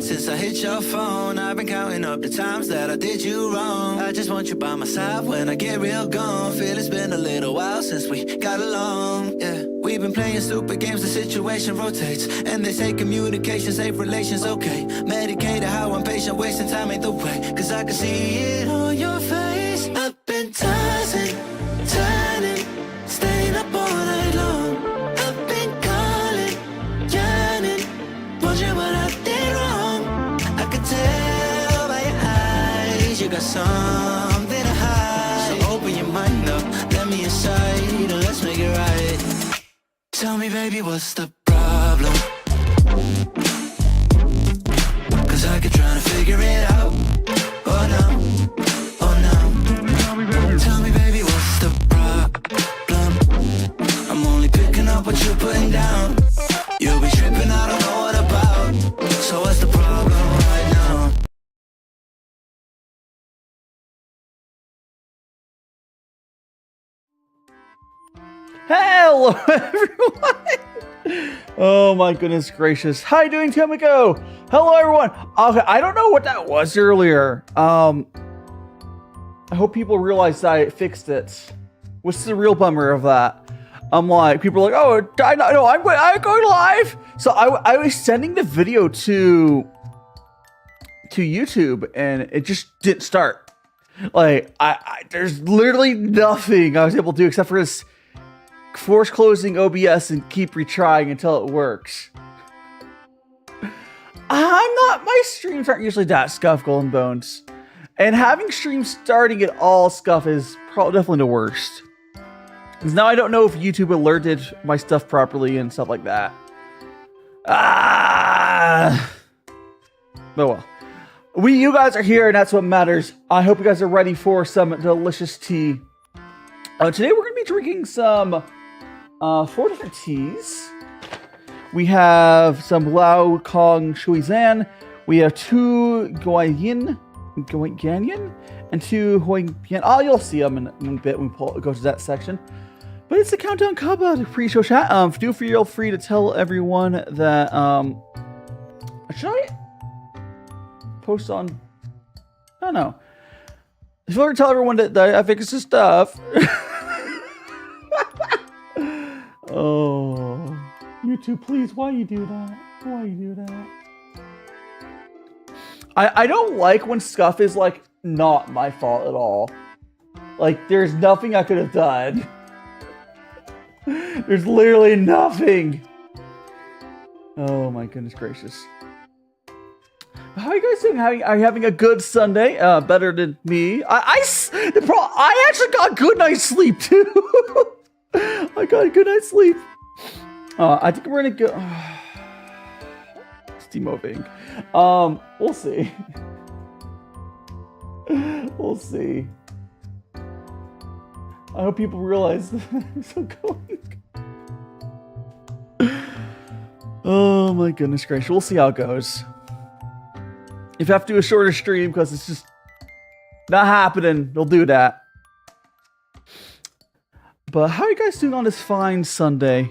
since I hit your phone. I've been counting up the times that I did you wrong. I just want you by my side when I get real gone. Feel it's been a little while since we got along, yeah. We've been playing stupid games, the situation rotates. And they say communication, safe relations, okay. Medicated, how I'm patient, wasting time ain't the way. Cause I can see it on your face. I've been tossing, turning, staying up all night long. I've been calling, yearning, wondering what I did wrong. I could tell by your eyes you got something to hide. So open your mind up, let me inside, and let's make it right. Tell me, baby, what's the problem? Cause I keep trying to figure it out. Oh no, oh no. Tell me, baby, what's the problem? I'm only picking up what you're putting down. You'll be tripping, I don't know what about. So what's the problem right now? Hello, everyone! Oh my goodness gracious. How you doing, Tomiko? Hello, everyone. Okay, I don't know what that was earlier. I hope people realize that I fixed it. What's the real bummer of that? I'm like, people are like, oh, no, I'm going live. So I was sending the video to YouTube and it just didn't start. Like, there's literally nothing I was able to do except for this force closing OBS and keep retrying until it works. My streams aren't usually that scuff, Golden Bones. And having streams starting at all scuff is definitely the worst. Because now I don't know if YouTube alerted my stuff properly and stuff like that. Oh well. You guys are here and that's what matters. I hope you guys are ready for some delicious tea. Today we're going to be drinking some 4 different teas. We have some Lao Cong Shui Xian. We have 2 Guan Yin and 2 Huang Pian. Oh, you'll see them in a bit when we go to that section. But it's the countdown Cuppa, the pre-show chat. Feel free to tell everyone that should I post on? I don't know. If you want to tell everyone that I fixed the stuff. Oh, YouTube, please, why you do that? Why you do that? I don't like when stuff is like not my fault at all. Like there's nothing I could have done. There's literally nothing. Oh my goodness gracious. How are you guys doing? Are you having a good Sunday? Better than me. I actually got good night's sleep too. I got a good night's sleep. I think we're gonna go. It's demoving. We'll see. We'll see. I hope people realize that I'm still going. Oh my goodness gracious. We'll see how it goes. If I have to do a shorter stream because it's just not happening, they'll do that. But how are you guys doing on this fine Sunday?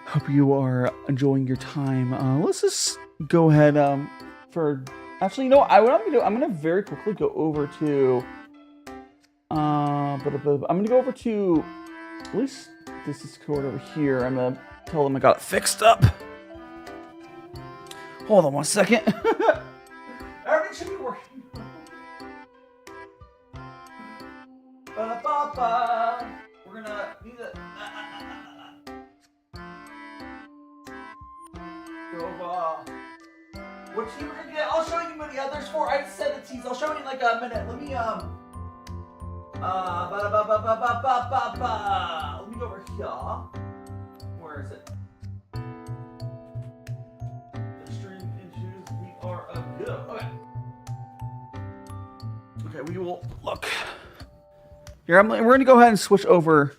Hope you are enjoying your time. Let's just go ahead actually, you know what I'm gonna do? I'm gonna very quickly go over to I'm gonna go over to at least this Discord over here. I'm gonna tell them I got it fixed up. Hold on one second. Everything should be working. We're gonna need to go over. What tea we're gonna get? I'll show you many others. 4. I said the teas. I'll show you in like a minute. Let me let me go over here. Where is it? Stream issues. We are good. Okay. Okay, we will look. Here, we're going to go ahead and switch over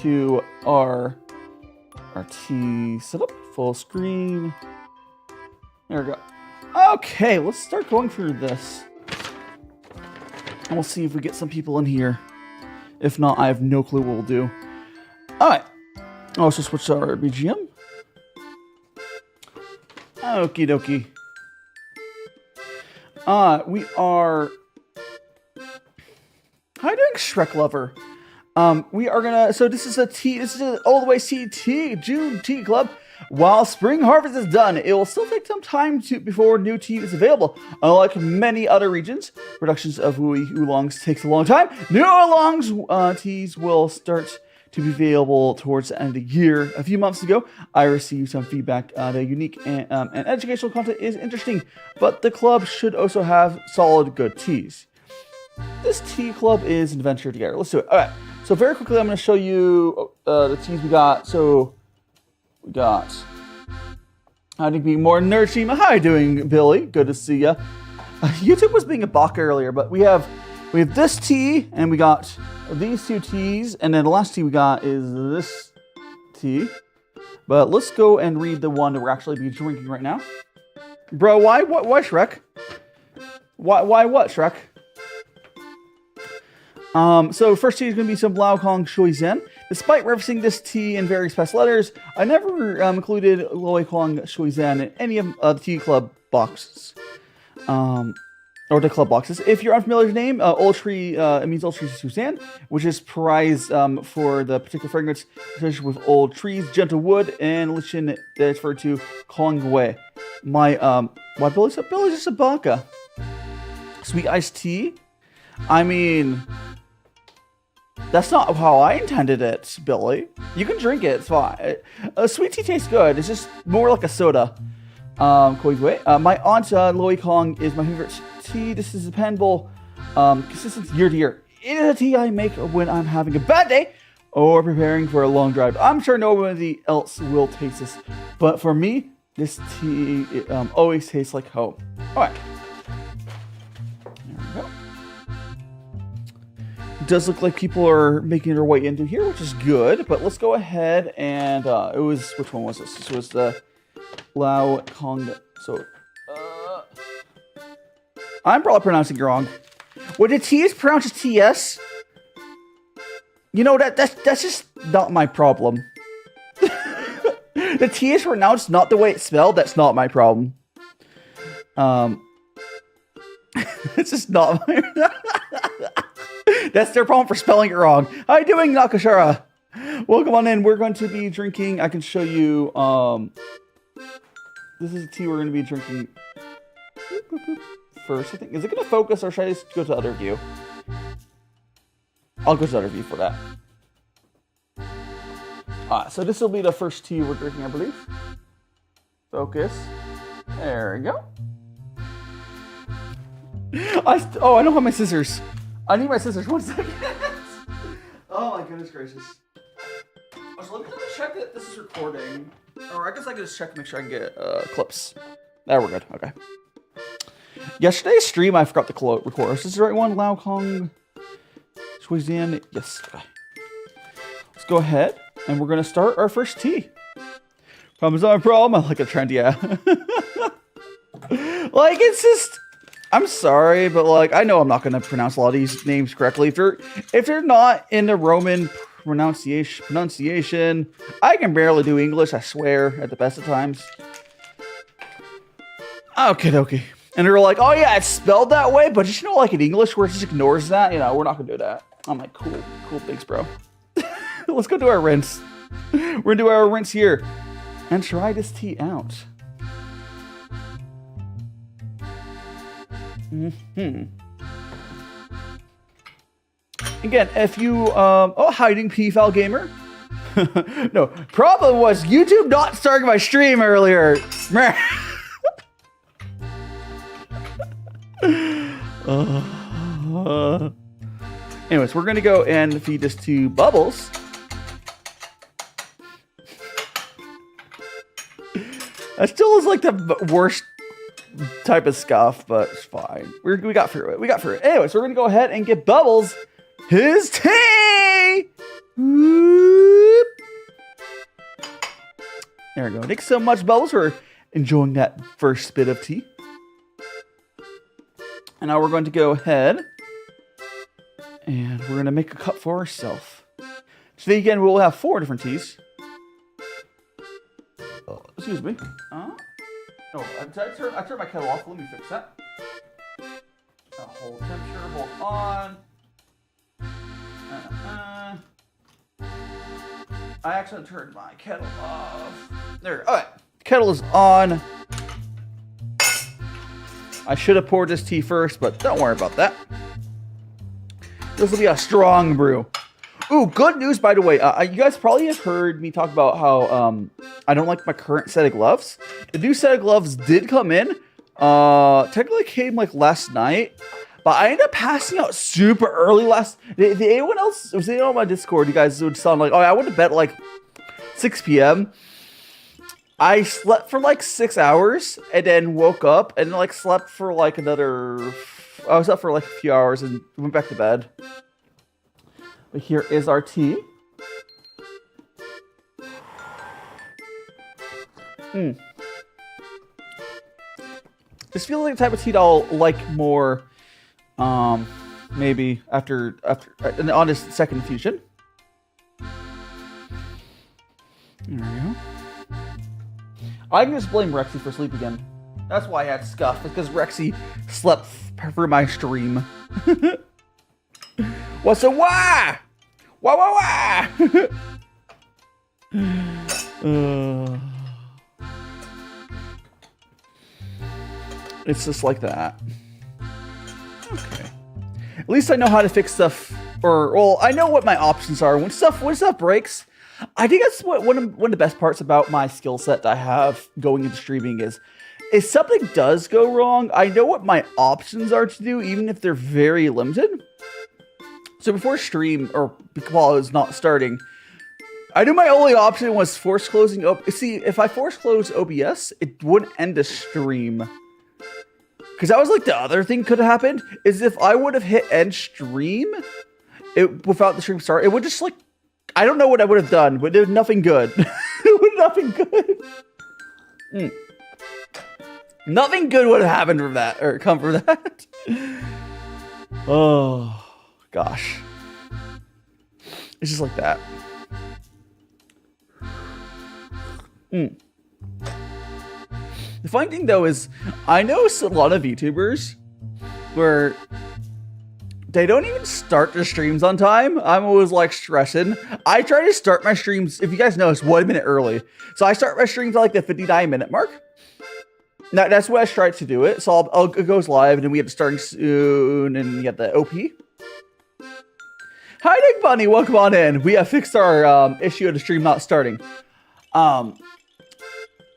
to our tea setup. Full screen. There we go. Okay, let's start going through this. And we'll see if we get some people in here. If not, I have no clue what we'll do. Alright. I'll also switch to our BGM. Okie dokie. We are... How are you doing, Shrek Lover? We are gonna... So this is an OldWaysTea tea, June tea club. While spring harvest is done, it will still take some time before new tea is available. Unlike many other regions, productions of oolongs takes a long time. New oolongs teas will start to be available towards the end of the year. A few months ago, I received some feedback that unique and educational content is interesting, but the club should also have solid, good teas. This tea club is an adventure together. Let's do it. All right. So very quickly, I'm going to show you the teas we got. So we got, I think, being more Nerdshima. How you doing, Billy? Good to see ya. YouTube was being a baka earlier, but we have this tea, and we got these two teas, and then the last tea we got is this tea. But let's go and read the one that we're actually be drinking right now. Bro, why Shrek? Why what, Shrek? So first tea is going to be some Cong Shui Xian. Despite referencing this tea in various past letters, I never included Cong Shui Xian in any of the tea club boxes. Or the club boxes. If you're unfamiliar with the name, Old Tree, it means Old Tree Shui Xian, which is prized for the particular fragrance associated with old trees, gentle wood, and lichen that is referred to Cong Wei. Why Billy's just a baka. Sweet iced tea? I mean... That's not how I intended it, Billy. You can drink it, it's fine. Sweet tea tastes good. It's just more like a soda. My aunt Loey Kong is my favorite tea. This is dependable, consistent year to year. It is a tea I make when I'm having a bad day or preparing for a long drive. I'm sure nobody else will taste this, but for me, this tea always tastes like home. All right. There we go. It does look like people are making their way into here, which is good, but let's go ahead and, which one was this? This was the Lao Kong, so, I'm probably pronouncing it wrong. When the T is pronounced as TS, you know, that's just not my problem. The T is pronounced not the way it's spelled, that's not my problem. It's just not my... That's their problem for spelling it wrong. How you doing, Nakashara? Welcome on in. We're going to be drinking. I can show you. This is a tea we're going to be drinking first. I think. Is it going to focus, or should I just go to the other view? I'll go to the other view for that. So this will be the first tea we're drinking, I believe. Focus. There we go. I don't have my scissors. I need my scissors. 1 second. Oh my goodness gracious. So let me just check that this is recording. Or I guess I can just check to make sure I can get clips. There, we're good. Okay. Yesterday's stream, I forgot to record. Is this the right one? Lao Kong Shui Xian. Yes. Okay. Let's go ahead and we're going to start our first tea. Problem's not a problem. I like a trend, yeah. Like, it's just... I'm sorry, but like I know I'm not gonna pronounce a lot of these names correctly. If they're not in the Roman pronunciation, I can barely do English, I swear, at the best of times. Okay. And they're like, oh yeah, it's spelled that way, but just, you know, like in English where it just ignores that, you know, we're not gonna do that. I'm like, cool, thanks, bro. Let's go do our rinse. We're gonna do our rinse here and try this tea out. Again, if you, hiding PFAL gamer. No, problem was YouTube not starting my stream earlier. Anyways, we're gonna go and feed this to Bubbles. That still is like the worst type of scuff, but it's fine. We got through it. Anyways, we're gonna go ahead and get Bubbles his tea. Whoop. There we go. Thanks so much, Bubbles, for enjoying that first bit of tea. And now we're going to go ahead and we're going to make a cup for ourselves. Today again, we'll have 4 different teas. Excuse me. I turned my kettle off. Let me fix that. hold temperature. Hold on. I actually turned my kettle off. There. All right. Kettle is on. I should have poured this tea first, but don't worry about that. This will be a strong brew. Ooh, good news, by the way. You guys probably have heard me talk about how I don't like my current set of gloves. The new set of gloves did come in. Technically came like last night, but I ended up passing out super early last. Did anyone else? Was anyone on my Discord? You guys would sound like, oh, I went to bed at like 6 p.m. I slept for like 6 hours and then woke up and like slept for like another. I was up for like a few hours and went back to bed. But here is our tea. This feels like a type of tea that I'll like more, maybe after on this second infusion. There we go. I can just blame Rexy for sleep again. That's why I had scuff, because Rexy slept for my stream. What's a why? Why? It's just like that. Okay. At least I know how to fix stuff, well, I know what my options are. When stuff breaks, I think that's what one of the best parts about my skill set that I have going into streaming is, if something does go wrong, I know what my options are to do, even if they're very limited. So before stream, or while I was not starting, I knew my only option was force closing. See, if I force close OBS, it wouldn't end the stream. Because that was like the other thing could have happened, is if I would have hit end stream without the stream start, it would just like, I don't know what I would have done, but it was nothing good. It was nothing good. Nothing good would have happened from that, or come from that. Oh, gosh. It's just like that. The funny thing, though, is I know a lot of VTubers where they don't even start their streams on time. I'm always like stressing. I try to start my streams, if you guys know, it's 1 minute early. So I start my streams at like the 59-minute mark. Now, that's what I try to do it. So it goes live, and then we have to start soon, and we get the OP. Hi, Nick Bunny. Welcome on in. We have fixed our issue of the stream not starting.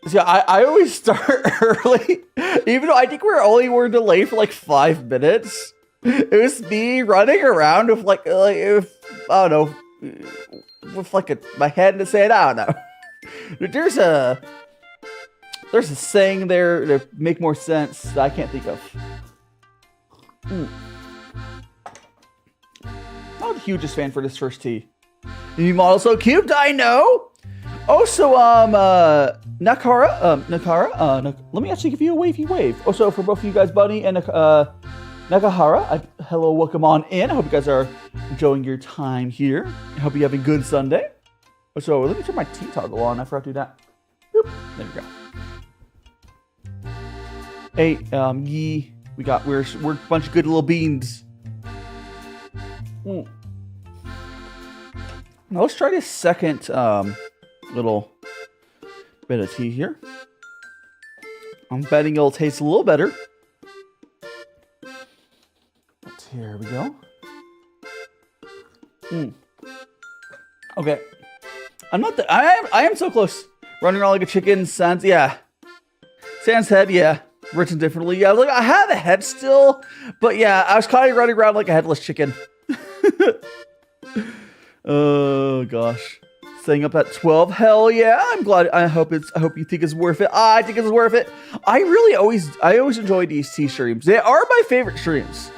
So I always start early, even though I think we're delayed for like 5 minutes. It was me running around with like if I don't know, with like my head in the sand. I don't know. There's a saying there to make more sense that I can't think of. Not the hugest fan for this first tea. New model so cute, I know. Also, Nakara, let me actually give you a wavy wave. Also, for both of you guys, Bunny and Nakahara, hello, welcome on in. I hope you guys are enjoying your time here. I hope you have a good Sunday. So, let me turn my tea toggle on. I forgot to do that. Boop. There we go. Hey, we're a bunch of good little beans. Now, let's try this second, little bit of tea here. I'm betting it'll taste a little better. But here we go. Okay. I am so close. Running around like a chicken. Sans head, yeah. Written differently. Yeah, like I have a head still, but yeah, I was kind of running around like a headless chicken. Oh gosh. Staying up at 12. Hell yeah. I'm glad. I hope you think it's worth it. I think it's worth it. I always enjoy these tea streams. They are my favorite streams.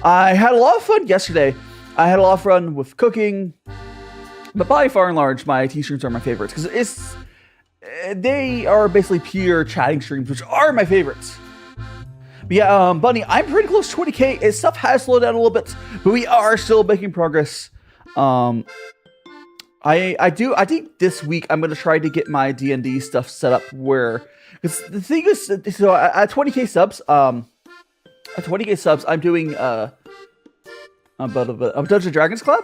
I had a lot of fun yesterday. I had a lot of fun with cooking, but by far and large, my tea streams are my favorites because they are basically pure chatting streams, which are my favorites. But yeah, Bunny, I'm pretty close to 20k. Stuff has slowed down a little bit, but we are still making progress. I think this week I'm gonna try to get my D&D stuff set up where, because the thing is, so at 20k subs, at 20k subs, I'm doing a Dungeons and Dragons Club,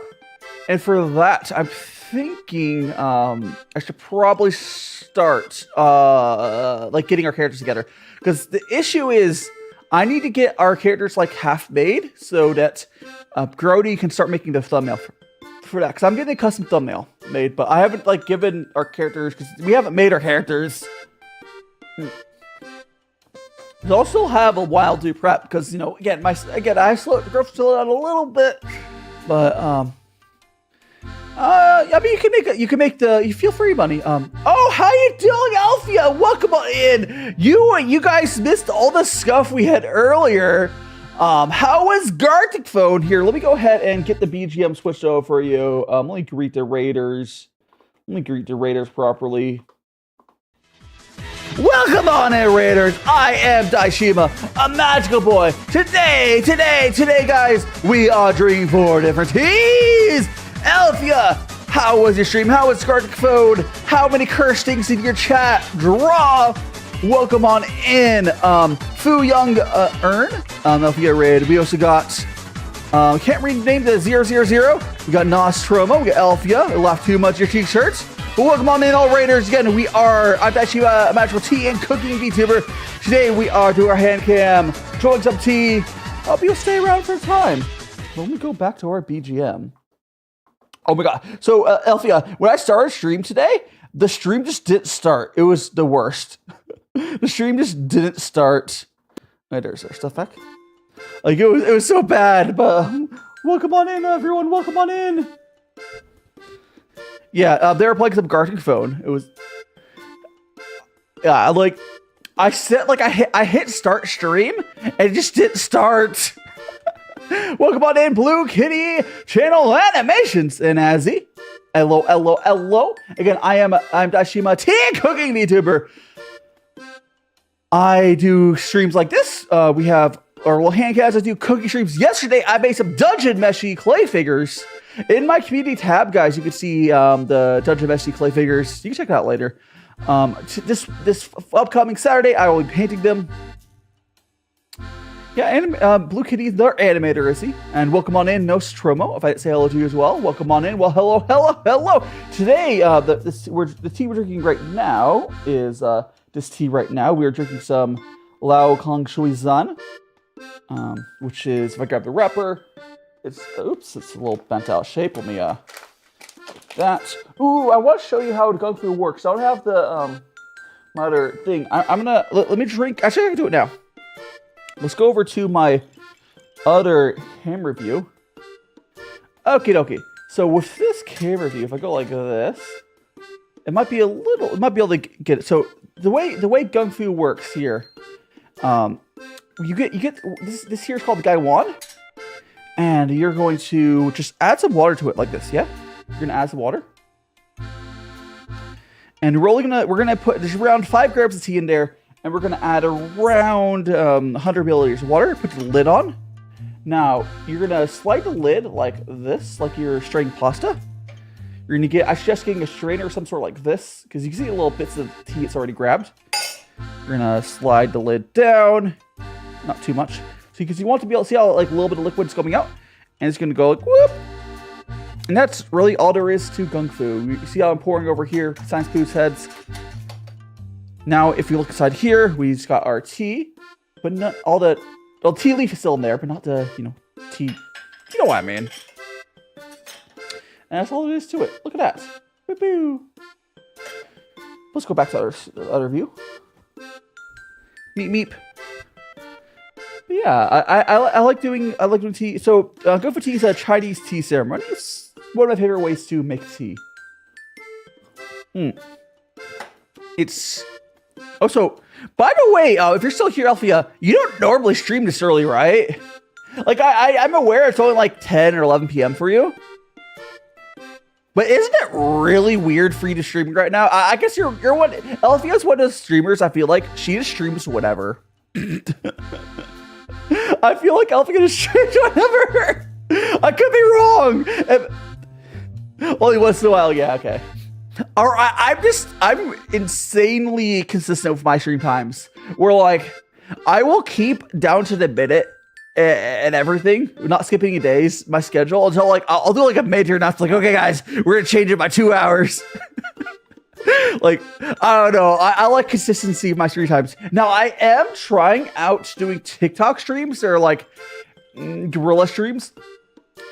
and for that, I'm thinking I should probably start like getting our characters together, because the issue is I need to get our characters like half made so that Grody can start making the thumbnail for that, because I'm getting a custom thumbnail made, but I haven't like given our characters, because we haven't made our characters. I'll still have a while to prep, because you know, again I slowed the growth still down a little bit, but I mean, you can make you feel free money. Oh, how you doing, Alfia? Welcome on in. You guys missed all the stuff we had earlier. How was Gartic Phone here? Let me go ahead and get the BGM switched over for you. Let me greet the Raiders. Let me greet the Raiders properly. Welcome on in, Raiders. I am Daishima, a magical boy. Today, guys, we are drinking 4 different teas. Alfia, how was your stream? How was Gartic Phone? How many curse things in your chat? Draw. Welcome on in, Fu Young Earn, Alfia Raid. We also got, can't rename the 000. We got Nostromo, we got Alfia, Laugh Too Much, your t-shirts. But welcome on in, all Raiders. Again, I'm DaiShimaVT, a magical tea and cooking VTuber. Today we are doing our hand cam, enjoying some tea. Hope you'll stay around for a time. Let me go back to our BGM. Oh my god. So, Alfia, when I started stream today, the stream just didn't start. It was the worst. The stream just didn't start. Wait, there's our stuff back. Like, it was so bad, but welcome on in, everyone. Welcome on in. Yeah, they were playing some Gartic Phone. It was... Yeah, like, I hit start stream, and it just didn't start. Welcome on in, Blue Kitty Channel Animations and Azzy. Hello. Again, I'm DaiShimaVT, cooking VTuber. I do streams like this. Handcast. I do cooking streams. Yesterday, I made some Dungeon Meshy clay figures. In my community tab, guys, you can see the Dungeon Meshy clay figures. You can check it out later. This upcoming Saturday, I will be painting them. Yeah, Blue Kitty, their animator, is he? And welcome on in, Nostromo. If I say hello to you as well, welcome on in. Well, hello. Today, the tea we're drinking right now is this tea right now. We are drinking some Lao Kong Shui Zan, which is, if I grab the wrapper, it's a little bent out shape. Let me that. Ooh, I want to show you how gongfu works. I don't have the my other thing. I'm gonna let me drink. Actually, I can do it now. Let's go over to my other cam review. Okie dokie. So with this cam review, if I go like this, it might be able to get it. So the way gongfu works here, you get this here is called the Gai Wan, and you're going to just add some water to it like this. Yeah, you're gonna add some water, and we're gonna put there's around 5 grams of tea in there. And we're going to add around 100 milliliters of water, put the lid on. Now, you're going to slide the lid like this, like you're straining pasta. You're going to I suggest getting a strainer or some sort like this, because you can see little bits of tea it's already grabbed. You're going to slide the lid down, not too much. So because you want to be able to see how like a little bit of liquid's coming out. And it's going to go like, whoop. And that's really all there is to gongfu. You see how I'm pouring over here, Science Foods heads. Now, if you look inside here, we just got our tea, but not all the... Well, tea leaf is still in there, but not the, tea... You know what I mean. And that's all there is to it. Look at that. Woo-hoo. Let's go back to the other view. Meep, meep. But yeah, I like doing tea. So, gongfu tea is a Chinese tea ceremony. It's one of my favorite ways to make tea. It's... Oh, so, by the way, if you're still here, Alfia, you don't normally stream this early, right? Like, I'm aware it's only like 10 or 11 p.m. for you. But isn't it really weird for you to stream right now? I guess you're one... Alfia's one of those streamers, I feel like. She just streams whatever. I feel like Alfia just streams whatever. I could be wrong. Only once in a while, yeah, okay. I'm insanely consistent with my stream times. Where like, I will keep down to the minute and everything, not skipping any days, my schedule until like I'll do like a major enough, like, okay guys, we're gonna change it by 2 hours. Like, I don't know. I like consistency of my stream times. Now I am trying out doing TikTok streams. They're like guerrilla streams.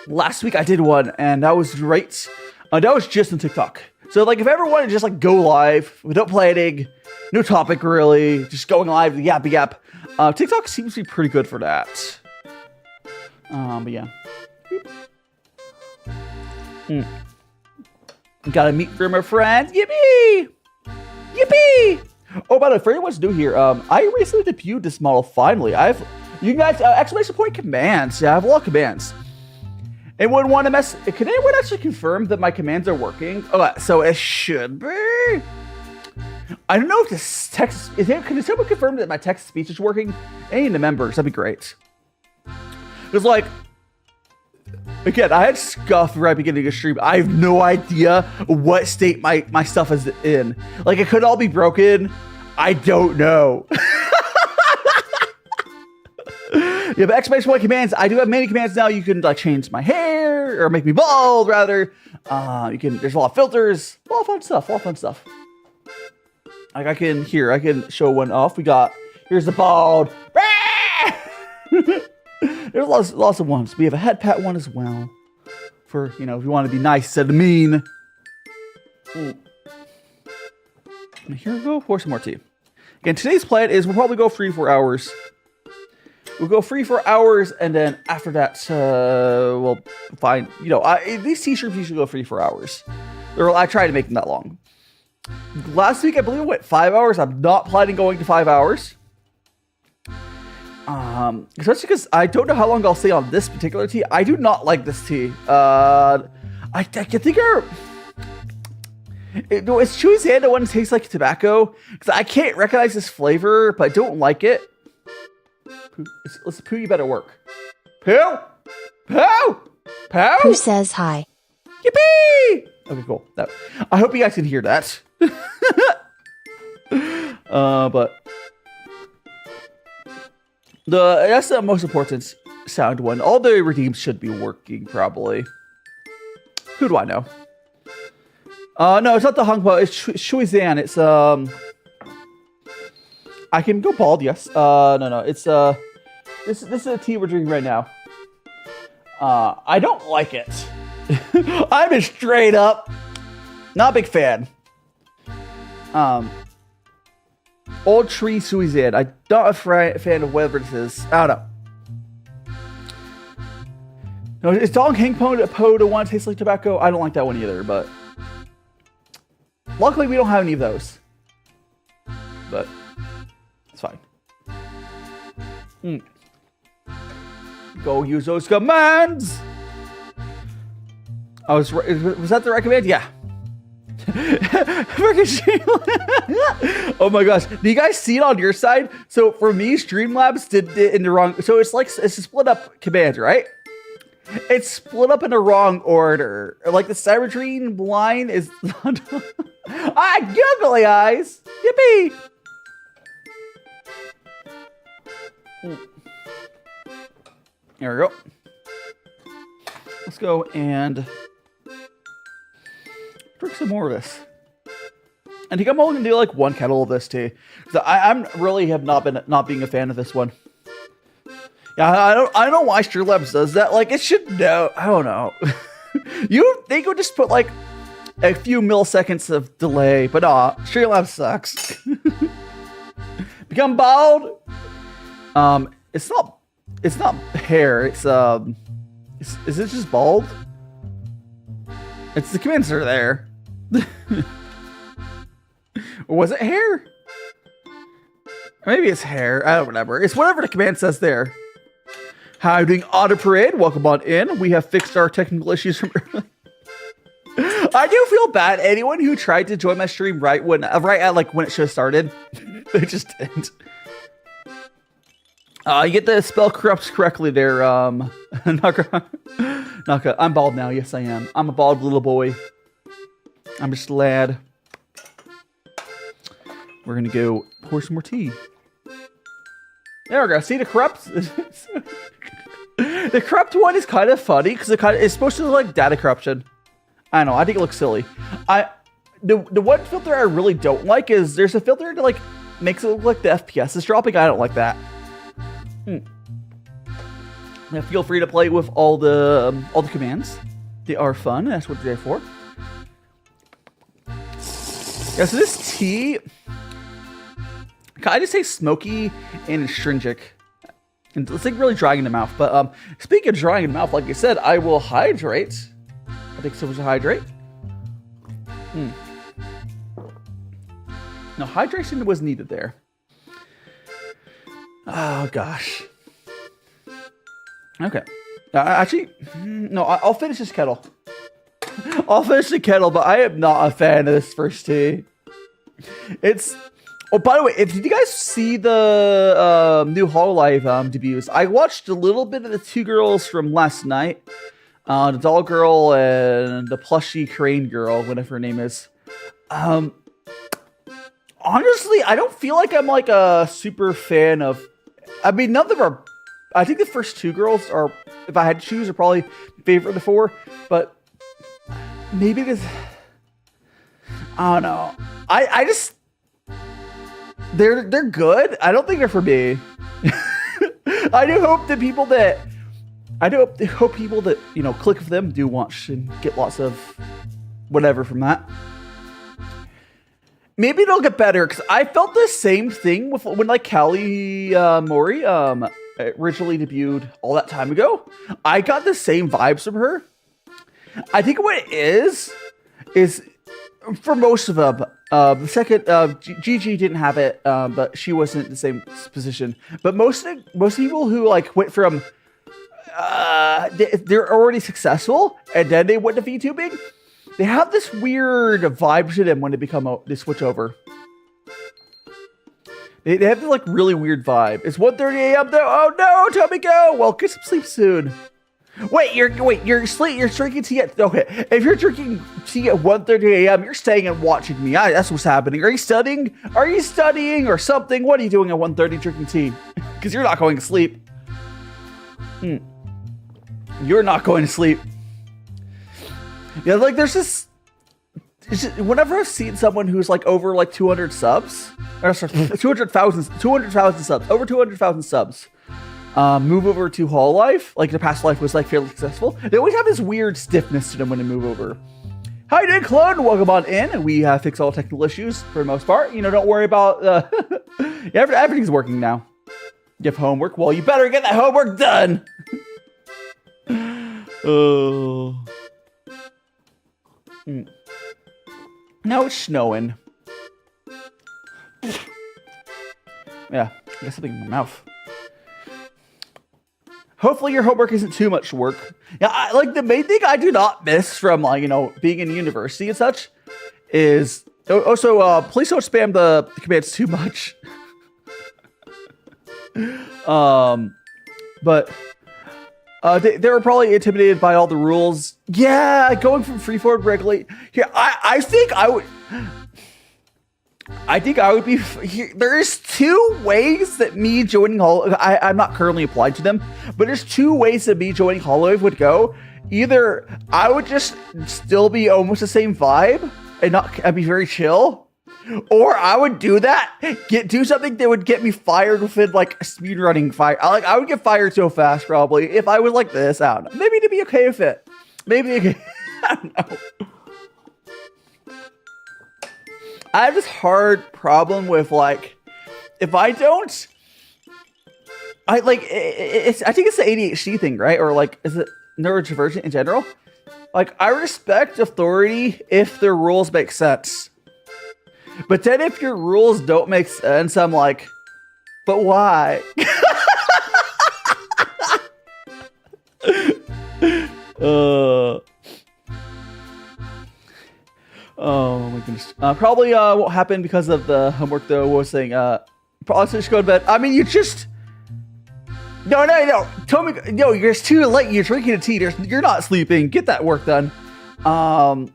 Last week I did one and that was great. That was just on TikTok. So like if ever wanted to just like go live without planning, no topic really, just going live, yappy yap. TikTok seems to be pretty good for that. But yeah. Gotta meet for my friends. Yippee! Yippee! Oh, by the way, for anyone who's new here, I recently debuted this model finally. You guys, exclamation point commands. Yeah, I have a lot of commands. Anyone want to mess? Can anyone actually confirm that my commands are working? Oh, so it should be. I don't know if this text, can someone confirm that my text speech is working? Any of the members, that'd be great. Because like, again, I had scuff right beginning of stream. I have no idea what state my stuff is in. Like, it could all be broken. I don't know. Yeah, but exclamation point commands. I do have many commands now. You can like change my hair or make me bald, rather. You can. There's a lot of filters. A lot of fun stuff. A lot of fun stuff. Like I can show one off. Here's the bald. There's lots of ones. We have a head pat one as well. For, you know, if you want to be nice instead of mean. And here we go. Pour some more tea. Again, today's plan is we'll probably go free for hours. We'll go free for hours, and then after that, we'll find, you know, these t-shirts usually go free for hours. I try to make them that long. Last week, I believe it went 5 hours. I'm not planning going to 5 hours. Especially because I don't know how long I'll stay on this particular tea. I do not like this tea. I can think it's Shui's the one that tastes like tobacco. Because I can't recognize this flavor, but I don't like it. Pooh, you better work. Pooh! Pooh! Pooh! Who says hi? Yippee! Okay, cool. I hope you guys can hear that. But that's the most important sound one. All the redeems should be working, probably. Who do I know? No, it's not the Huang Guan. It's Xian. It's I can go bald, yes. No. It's this is a tea we're drinking right now. I don't like it. I'm just straight up not a big fan. Old Tree Suizan. I'm not a fan of whatever this is. I don't know. No, is Dong Hang Po the one that tastes like tobacco? I don't like that one either, but luckily we don't have any of those. But it's fine. Go use those commands. Was that the right command? Yeah. Oh my gosh. Do you guys see it on your side? So for me, Streamlabs did it in the wrong. So it's like, it's a split up command, right? It's split up in the wrong order. Like the Cybertrine line is googly eyes. Yippee. There we go. Let's go and drink some more of this. I think I'm only gonna do like one kettle of this tea. So I'm really have not being a fan of this one. Yeah, I don't know why Streamlabs does that. Like it should know. I don't know. They could just put like a few milliseconds of delay, but Streamlabs sucks. Become bald. It's not hair. It's is it just bald? It's the commands are there. Or was it hair? Maybe it's hair. I don't remember. It's whatever the command says there. Hi, I'm doing Auto Parade. Welcome on in. We have fixed our technical issues from earlier. I do feel bad. Anyone who tried to join my stream right at like when it should have started, they just didn't. You get the spell corrupts correctly there, Naka. I'm bald now. Yes, I am. I'm a bald little boy. I'm just a lad. We're gonna go pour some more tea. There we go. See the corrupt. The corrupt one is kind of funny because it's supposed to look like data corruption. I don't know. I think it looks silly. The one filter I really don't like is there's a filter that like makes it look like the FPS is dropping. I don't like that. Now feel free to play with all the commands. They are fun. That's what they're for. Yeah. So this tea, I just say smoky and astringent. And it's like really drying in the mouth. But speaking of drying in the mouth, like I said, I will hydrate. I think so. Was a hydrate. No, hydration was needed there. Oh gosh. Okay. Actually, no. I'll finish this kettle. I'll finish the kettle, but I am not a fan of this first tea. It's. Oh, by the way, did you guys see the new Hololive debuts? I watched a little bit of the two girls from last night. The doll girl and the plushy crane girl, whatever her name is. Honestly, I don't feel like I'm like a super fan of. I mean, none of them are. I think the first two girls are, if I had to choose, are probably favorite of the four. But maybe this. I don't know. I just. They're good. I don't think they're for me. I do hope that people that. hope people that click with them do watch and get lots of whatever from that. Maybe it'll get better because I felt the same thing with when like Callie Mori originally debuted all that time ago. I got the same vibes from her. I think what it is for most of them. The second Gigi didn't have it, but she wasn't in the same position. But most people who like went from they're already successful and then they went to VTubing. They have this weird vibe to them when they switch over. They have this like really weird vibe. It's 1:30 a.m. though. Oh no, tell me go. Well, get some sleep soon. You're drinking tea at okay. If you're drinking tea at 1:30 a.m., you're staying and watching me. That's what's happening. Are you studying? Are you studying or something? What are you doing at 1:30 drinking tea? Because you're not going to sleep. You're not going to sleep. Yeah, like there's this. Whenever I've seen someone who's like over like 200 subs, or sorry, 200,000 subs, over 200,000 subs, move over to Hololive, like the past life was like fairly successful. They always have this weird stiffness to them when they move over. How you doing, Clone? Welcome on in. We fix all technical issues for the most part. Don't worry about. Everything's working now. You have homework. Well, you better get that homework done. Oh. Now it's snowing. Yeah, I got something in my mouth. Hopefully your homework isn't too much work. Yeah, like the main thing I do not miss from like being in university and such is also please don't spam the commands too much. But they were probably intimidated by all the rules. Yeah, going from freeform regulate. Here, I think I would be. There's two ways that me joining I'm not currently applied to them, but there's two ways that me joining Hololive would go. Either I would just still be almost the same vibe and I'd be very chill. Or I would do that, do something that would get me fired within like speed running fire. I would get fired so fast probably if I was like this. I don't know. Maybe to be okay with it. Maybe I don't know. I have this hard problem with like if I don't. I think it's the ADHD thing, right? Or like is it neurodivergent in general? Like I respect authority if their rules make sense. But then if your rules don't make sense, I'm like, but why? Oh my goodness. Probably won't happen because of the homework though. What was saying? Probably just go to bed. I mean, you just... No. Tell me, no, it's too late. You're drinking a tea. You're not sleeping. Get that work done. No,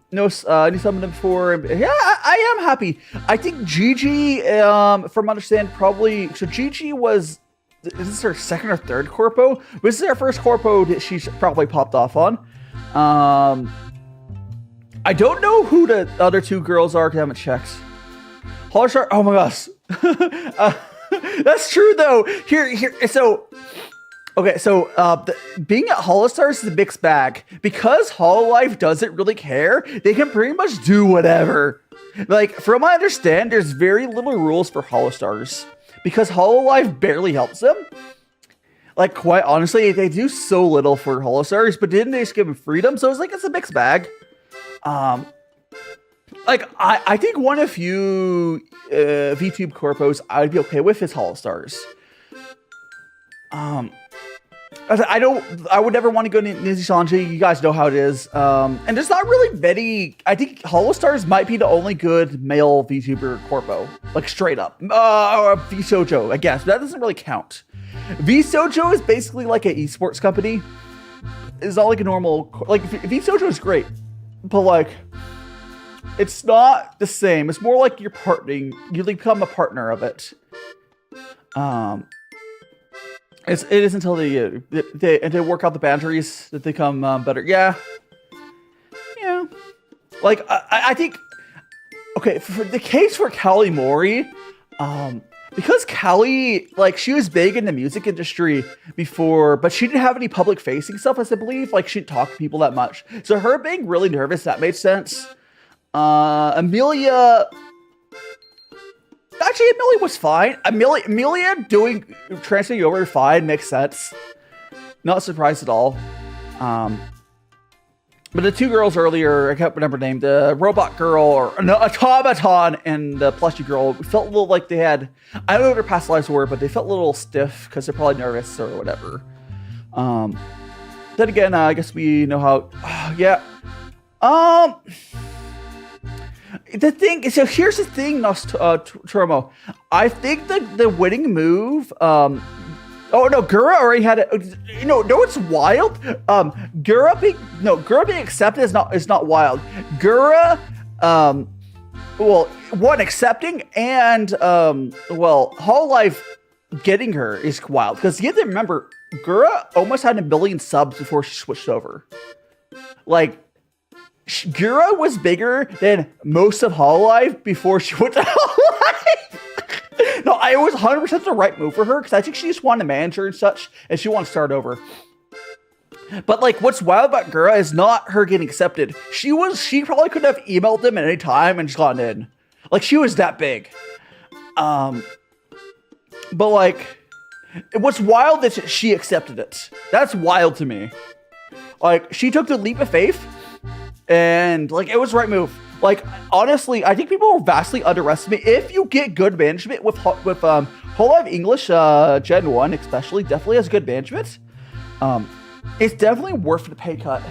I knew some of them before. Yeah, I am happy. I think Gigi, from understand, probably. So Gigi was is this her second or third corpo? This is her first corpo that she's probably popped off on. I don't know who the other two girls are because I haven't checked. Hollister, oh my gosh. That's true though. Being at Hollister is a mixed bag. Because Hololive doesn't really care, they can pretty much do whatever. Like, from what I understand, there's very little rules for Holostars. Because Hololive barely helps them. Like, quite honestly, they do so little for Holostars, but didn't they just give them freedom? So it's a mixed bag. I think one of few VTube corpos I'd be okay with is Holostars. I would never want to go to Nizisanji. You guys know how it is. And there's not really many. I think Holostars might be the only good male VTuber corpo, like straight up. Or VSojo, I guess, but that doesn't really count. VSojo is basically like an esports company. It's not like a normal, like VSojo is great, but like it's not the same. It's more like you're partnering. You become a partner of it. It is until they work out the boundaries that they become better. Yeah. Like I think. Okay, for the case for Callie Mori, because Callie, like, she was big in the music industry before, but she didn't have any public facing stuff, as I believe. Like, she didn't talk to people that much. So her being really nervous, that made sense. Amelia was fine. Amelia transferring over fine makes sense. Not surprised at all. But the two girls earlier, I can't remember the name, the robot girl or no, automaton and the plushie girl, felt a little like they had, I don't know what their past lives were, but they felt a little stiff because they're probably nervous or whatever. Then again, I guess we know how, yeah. The thing, so here's the thing, Tromo. I think the winning move, oh no, Gura already had it. You know what's wild? Gura being accepted is not wild. Gura, one accepting and Hololive getting her is wild because you have to remember Gura almost had 1 million subs before she switched over. Like, Gura was bigger than most of Hololive before she went to Hololive. No, I was 100% the right move for her because I think she just wanted a manager and such, and she wanted to start over. But like, what's wild about Gura is not her getting accepted. She probably could have emailed them at any time and just gotten in. Like, she was that big. But like, what's wild is that she accepted it. That's wild to me. Like, she took the leap of faith, and like, it was the right move. Like, honestly, I think people are vastly underestimate. If you get good management with Hololive English Gen 1 especially, definitely has good management. It's definitely worth the pay cut.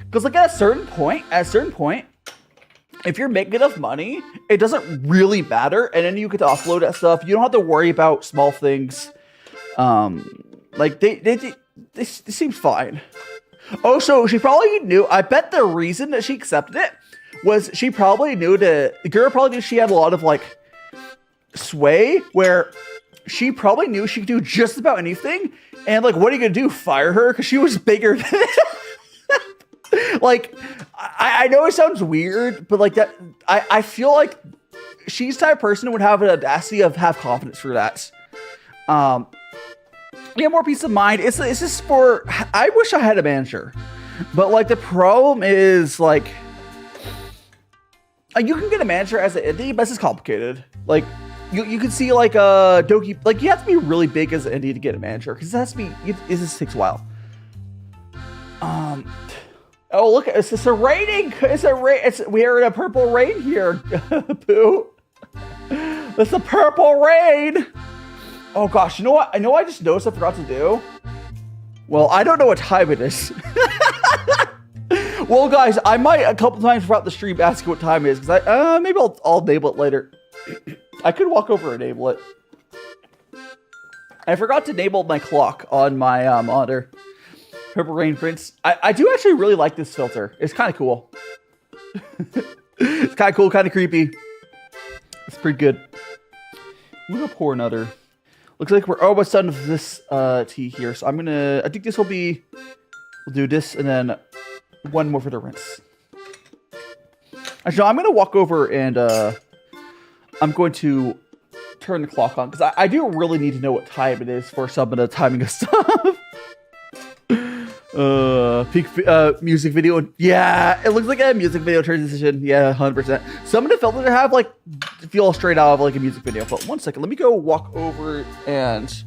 Because like at a certain point, if you're making enough money, it doesn't really matter. And then you get to offload that stuff. You don't have to worry about small things. Like they seem fine. Oh, so she probably knew. I bet the reason that she accepted it was she probably knew the girl probably knew she had a lot of like sway where she probably knew she could do just about anything. And like, what are you gonna do? Fire her? Because she was bigger than like, I know it sounds weird, but like that, I feel like she's the type of person who would have an audacity of have confidence for that. Yeah, more peace of mind. It's just for, I wish I had a manager, but like the problem is like, you can get a manager as an indie, but it's complicated. Like you can see like Doki, like you have to be really big as an indie to get a manager because it has to be. It just takes a while. Oh look, it's just a raining. We are in a purple rain here. Boo. It's a purple rain. Oh gosh, you know what? I know I just noticed I forgot to do. Well, I don't know what time it is. Well, guys, I might a couple times throughout the stream ask you what time it is because maybe I'll enable it later. I could walk over and enable it. I forgot to enable my clock on my monitor. Purple Rain Prince. I do actually really like this filter. It's kind of cool. It's kind of cool, kind of creepy. It's pretty good. I'm gonna pour another. Looks like we're almost done with this tea here. So I think this will be, we'll do this and then one more for the rinse. Actually, I'm going to walk over and I'm going to turn the clock on because I do really need to know what time it is for some of the timing of stuff. Peak music video. Yeah, it looks like a music video transition. Yeah, 100%. Some of the filters have like feel straight out of like a music video. But one second, let me go walk over and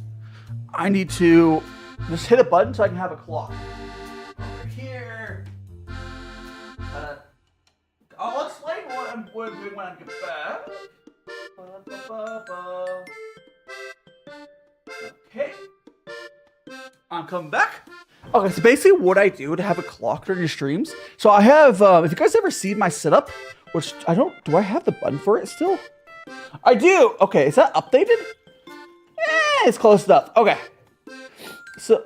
I need to just hit a button so I can have a clock. Over here. I'll explain what I'm doing when I get back. Okay. I'm coming back. Okay, so basically what I do to have a clock during your streams. So I have, if you guys ever seen my setup, which do I have the button for it still? I do. Okay, is that updated? It's close enough. Okay. So,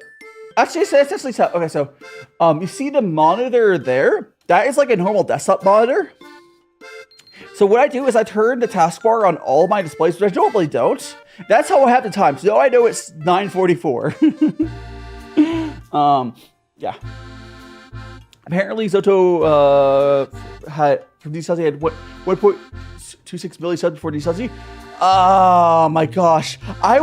actually, it's essentially set. Okay, so, you see the monitor there? That is like a normal desktop monitor. So what I do is I turn the taskbar on all my displays, which I normally don't. That's how I have the time. So I know it's 9:44. Yeah. Apparently Zoto had from DCLZ had what 1.26 million subs before DCLZ. Oh my gosh. I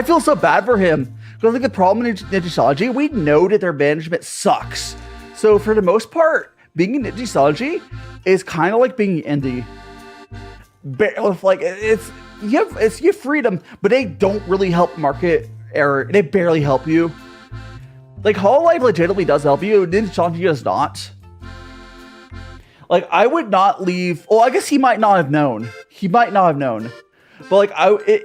feel so bad for him. Because I think the problem in Ninjasology, we know that their management sucks. So for the most part, being in Ninjasology is kind of like being indie. Like you have freedom, but they don't really help market. They barely help you. Like Hololive legitimately does help you. Ninjasology does not. Like I would not leave. Well, I guess he might not have known. But like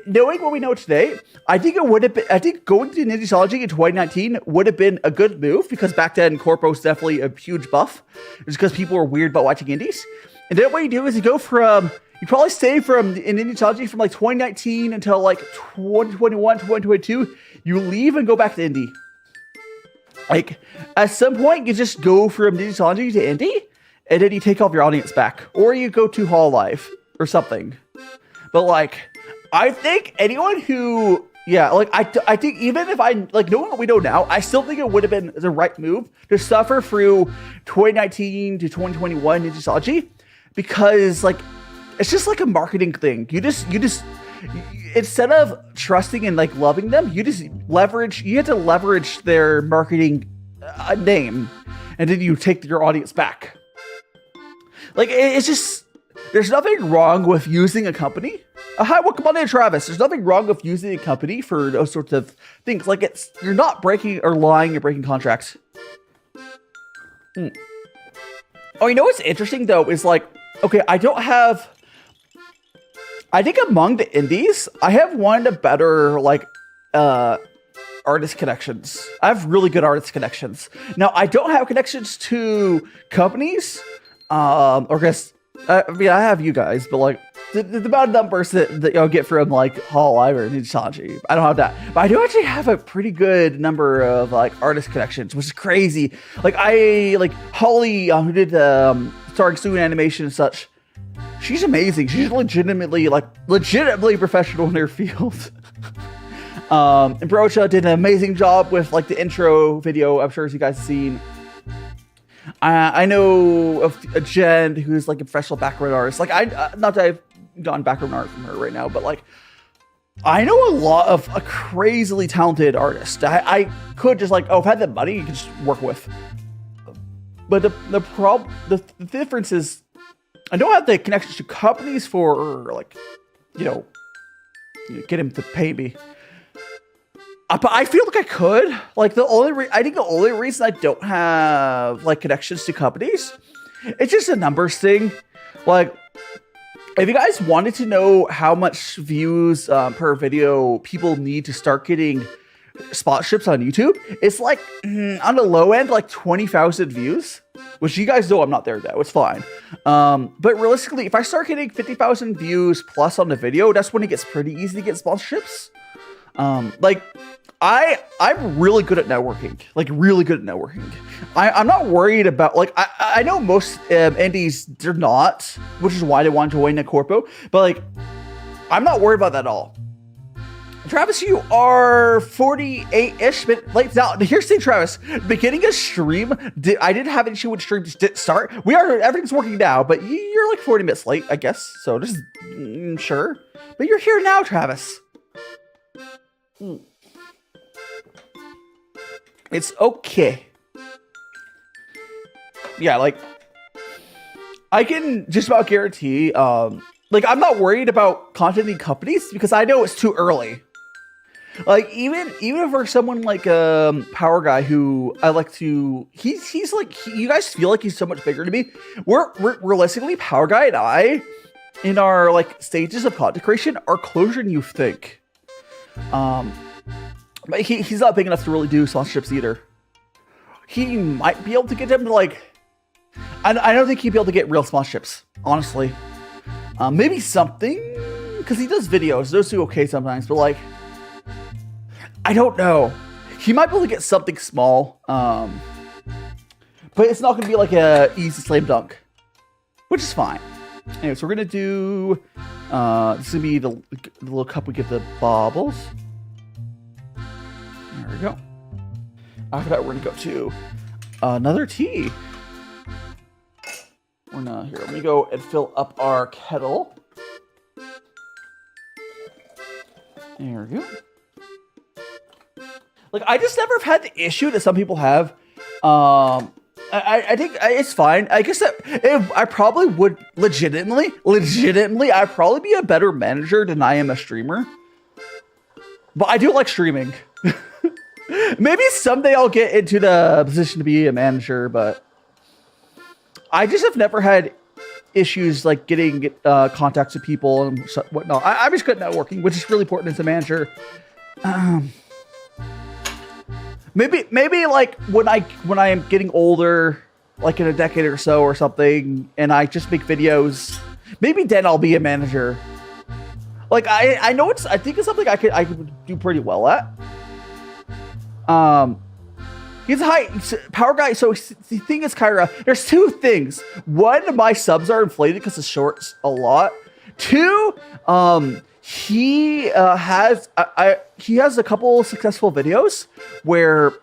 knowing what we know today, I think it would have been. I think going to Ninjasology in 2019 would have been a good move because back then Corpo was definitely a huge buff. It's because people were weird about watching indies. And then what you do is you go from. You probably stay in Ninjasology from like 2019 until like 2021, 2022. You leave and go back to indie. Like at some point, you just go from Ninjasology to indie, and then you take off your audience back, or you go to Hololive or something. But like, I think anyone who, I think even if I like knowing what we know now, I still think it would have been the right move to suffer through 2019 to 2021 Ninjasology because like. It's just like a marketing thing. You just instead of trusting and like loving them, you have to leverage their marketing name and then you take your audience back. Like it's just, there's nothing wrong with using a company. Hi, welcome on in, Travis. There's nothing wrong with using a company for those sorts of things. Like you're not breaking or lying, you're breaking contracts. Oh, you know what's interesting though is like, okay, I think among the indies, I have one of the better like artist connections. I have really good artist connections. Now I don't have connections to companies, or I guess I have you guys, but like the amount of numbers that you'll get from like Hololive or Ninjasology, I don't have that. But I do actually have a pretty good number of like artist connections, which is crazy. Like Holly, who did starring Shui animation and such. She's amazing. She's legitimately professional in her field. And Brocha did an amazing job with like the intro video. I'm sure as you guys have seen. I know of a Jen who's like a professional background artist. Like not that I've gotten background art from her right now, but like I know a lot of a crazily talented artist. I could just like, if I had the money, you could just work with. But the difference is. I don't have the connections to companies for like, get him to pay me. But I feel like I could. Like I think the only reason I don't have like connections to companies, it's just a numbers thing. Like, if you guys wanted to know how much views per video people need to start getting sponsorships on YouTube, it's like on the low end, like 20,000 views. Which you guys know I'm not there though, it's fine. But realistically, if I start getting 50,000 views plus on the video, that's when it gets pretty easy to get sponsorships. Like I'm really good at networking, I'm not worried about like, I know most indies, they're not, which is why they want to join a corpo, but like, I'm not worried about that at all. Travis, you are 48-ish minutes late. Now, here's the thing, Travis. Beginning a stream, I didn't have an issue with stream just start. Everything's working now, but you're like 40 minutes late, I guess. So just, sure. But you're here now, Travis. It's okay. Yeah, like, I can just about guarantee, like, I'm not worried about contenting companies because I know it's too early. Like, even for someone like Power Guy, who I like to, he's like, you guys feel like he's so much bigger to me. We're realistically, Power Guy and I, in our like stages of content creation, are closer than you think. But he's not big enough to really do sponsorships either. He might be able to get them to like, I don't think he'd be able to get real sponsorships, honestly. Maybe something, because he does videos. Those do okay sometimes, but like, I don't know. He might be able to get something small, but it's not going to be like a easy slam dunk, which is fine. Anyway, so we're going to do, this is going to be the little cup we give the baubles. There we go. After that, we're going to go to another tea. We're not here. Let me go and fill up our kettle. There we go. Like, I just never have had the issue that some people have. I think it's fine. I guess that I probably would legitimately, I'd probably be a better manager than I am a streamer. But I do like streaming. Maybe someday I'll get into the position to be a manager, but I just have never had issues like getting contacts with people and whatnot. I'm just good at networking, which is really important as a manager. Maybe like when I am getting older, like in a decade or so or something, and I just make videos, maybe then I'll be a manager. Like I know I think it's something I could do pretty well at. He's a high Power Guy. So the thing is, Kyra, there's two things. One, my subs are inflated because of shorts a lot. Two, he has a couple successful videos or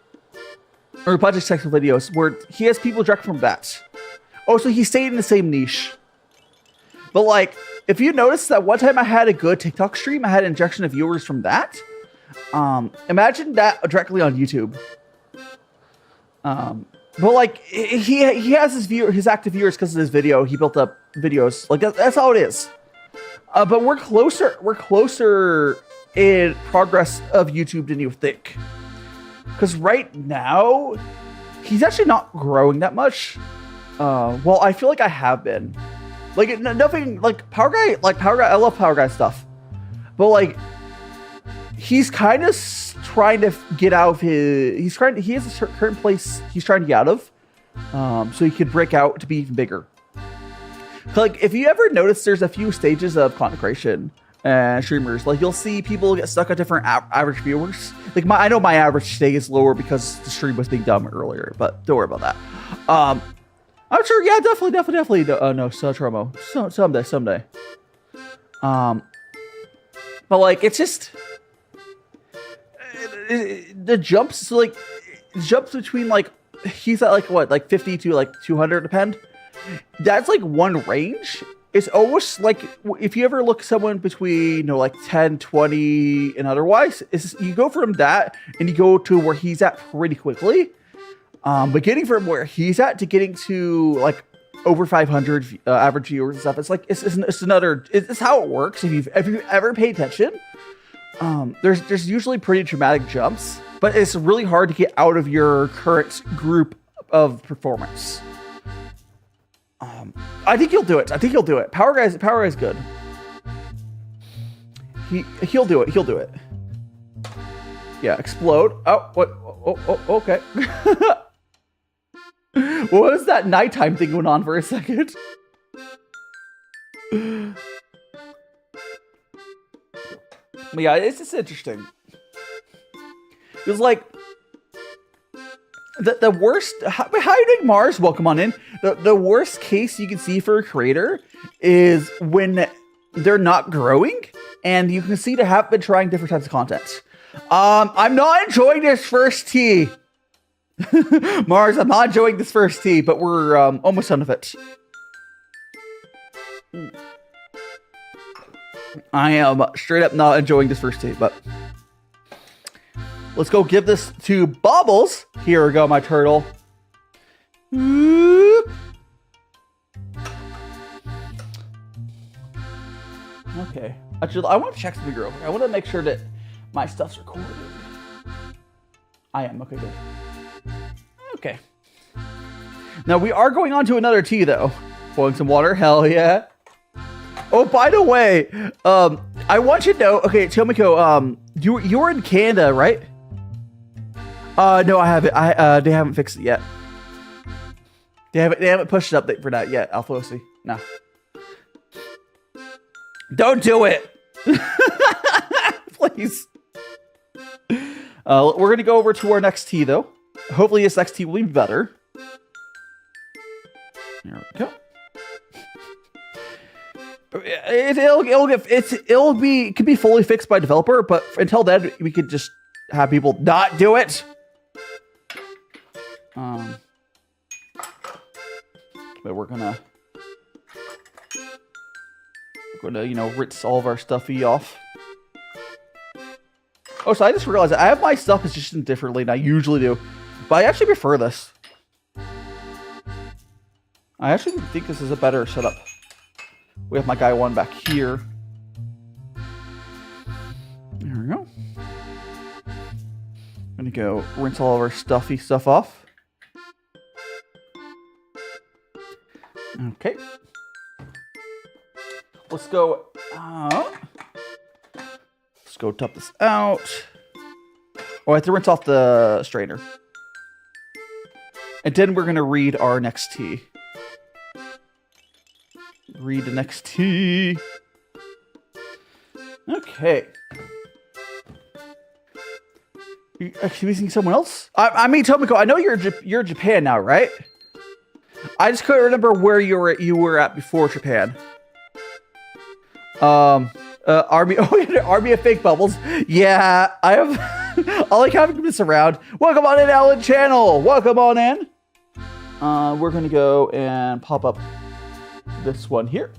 a bunch of successful videos where he has people direct from that. Oh, so he stayed in the same niche. But like, if you notice that one time I had a good TikTok stream, I had an injection of viewers from that. Imagine that directly on YouTube. But like he has his active viewers because of his video. He built up videos. Like that's how it is. But we're closer in progress of YouTube than you think. Because right now, he's actually not growing that much. Well, I feel like I have been. Like nothing like Power Guy. I love Power Guy stuff. But like, he's kind of trying to get out of his. He has a current place he's trying to get out of, so he could break out to be even bigger. Like, if you ever notice, there's a few stages of content creation and streamers. Like, you'll see people get stuck at different average viewers. Like, I know my average today is lower because the stream was being done earlier, but don't worry about that. I'm sure, yeah, definitely. No, Tromo. Someday. But like, it's just the jumps. So like, jumps between like he's at like what, like 50 to like 200 depend. That's like one range. It's almost like if you ever look at someone between, you know, like 10, 20 and otherwise, you go from that and you go to where he's at pretty quickly. But getting from where he's at to getting to like over 500 average viewers and stuff, it's like it's how it works. If you've ever paid attention, there's usually pretty dramatic jumps, but it's really hard to get out of your current group of performance. I think you'll do it. Power Guy's good. He'll do it. Yeah, explode. Oh, what? Oh, okay. What was that nighttime thing going on for a second? But yeah, it's just interesting. It was like the worst. How are you doing, Mars? Welcome on in. The worst case you can see for a creator is when they're not growing and you can see I have been trying different types of content. I'm not enjoying this first tea. Mars, I'm not enjoying this first tea, but we're almost done with it. I am straight up not enjoying this first tea, but let's go give this to Bubbles. Here we go, my turtle. Okay. Actually, I want to check something real quick. I want to make sure that my stuff's recorded. I am. Okay, good. Okay. Now, we are going on to another tea, though. Boiling some water. Hell yeah. Oh, by the way, I want you to know. Okay, Tomiko, you were in Canada, right? No, I haven't. They haven't fixed it yet. They haven't pushed an update for that yet, Alphosi. No. Don't do it! Please. We're going to go over to our next tea, though. Hopefully this next tea will be better. There we go. It could be fully fixed by developer, but until then, we could just have people not do it. But we're gonna, you know, rinse all of our stuffy off. Oh, so I just realized I have my stuff positioned differently than I usually do, but I actually prefer this. I actually think this is a better setup. We have my guy one back here. There we go. I'm gonna go rinse all of our stuffy stuff off. Okay. Let's go out. Let's go top this out. Oh, I have to rinse off the strainer. And then we're gonna read our next tea. Read the next tea. Okay. You actually seeing someone else? I mean, Tomiko, I know you're in Japan now, right? I just couldn't remember where you were at before Japan. Army. Oh, yeah, Army of Fake Bubbles. Yeah, I have. I like having this around. Welcome on in, Alan Channel. Welcome on in. We're gonna go and pop up this one here.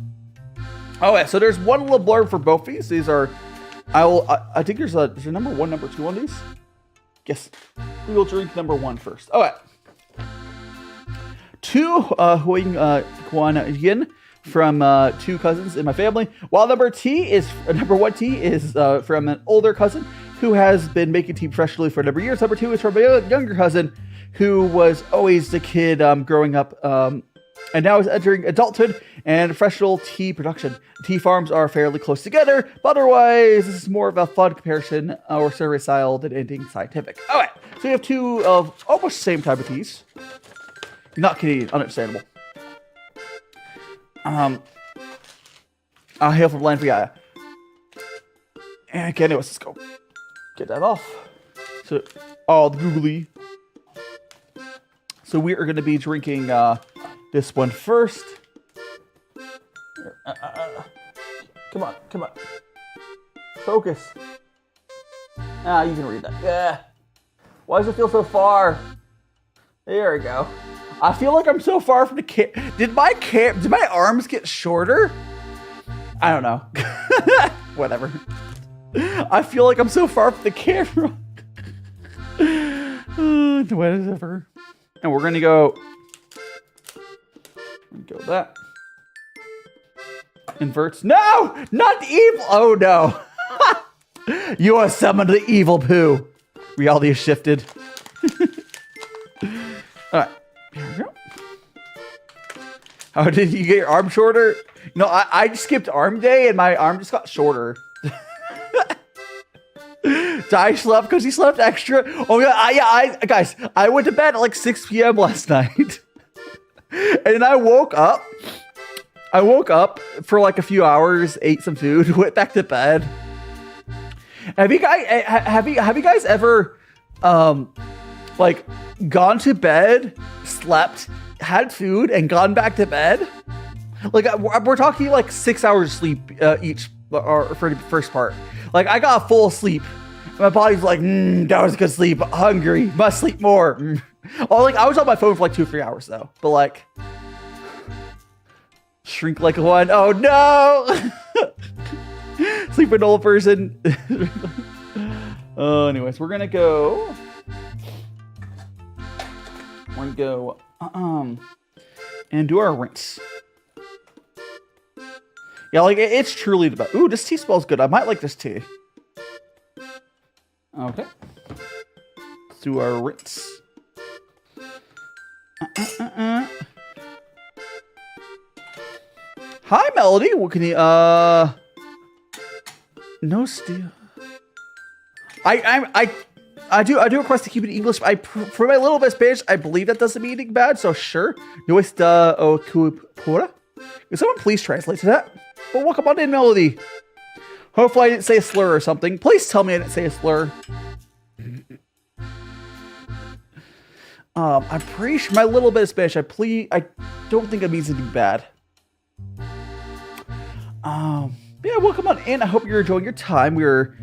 Oh yeah, so there's one little blurb for both these. These are, I think there's a number 1, number 2 on these. Yes, we will drink number 1 first. All right. To Huan Guan Yin from 2 cousins in my family. While number 1 tea is from an older cousin who has been making tea professionally for a number of years. Number 2 is from a younger cousin who was always the kid growing up and now is entering adulthood and professional tea production. Tea farms are fairly close together, but otherwise this is more of a fun comparison or survey style than anything scientific. All right, so we have 2 of almost the same type of teas. Not Canadian, understandable. I hail from Lanfriaya. And okay, anyways, let's go get that off. So, all the googly. So we are going to be drinking this one first. Come on, come on. Focus. Ah, you can read that. Yeah. Why does it feel so far? There we go. I feel like I'm so far from the Did my arms get shorter? I don't know. Whatever. I feel like I'm so far from the camera. Whatever. And we're gonna go that. Inverts. No! Not evil! Oh no. You are summoned the evil poo. Reality has shifted. Alright. Here we go. How did you get your arm shorter? No, I skipped arm day and my arm just got shorter. I slept because he slept extra. Oh yeah, guys, I went to bed at like 6 p.m. last night. And then I woke up. For like a few hours, ate some food, went back to bed. Have you guys ever like gone to bed, slept, had food, and gone back to bed? Like we're talking like 6 hours of sleep each or for the first part. Like, I got full sleep. My body's like, that was a good sleep. Hungry. Must sleep more. Oh, like, I was on my phone for like 2 or 3 hours, though. But, like, shrink like one. Oh, no. Sleep with an old person. Anyways, we're going to go. We're going to go and do our rinse. Yeah, like, it's truly the best. Ooh, this tea smells good. I might like this tea. Okay. Let's do our rinse. Hi, Melody. What can you, no steel. I do request to keep it in English. For my little bit of Spanish, I believe that doesn't mean anything bad, so sure. No está o Cuppa. Can someone please translate to that? But welcome on in, Melody. Hopefully I didn't say a slur or something. Please tell me I didn't say a slur. I'm pretty sure my little bit of Spanish, I don't think it means anything bad. Yeah, welcome on in. I hope you're enjoying your time. We're,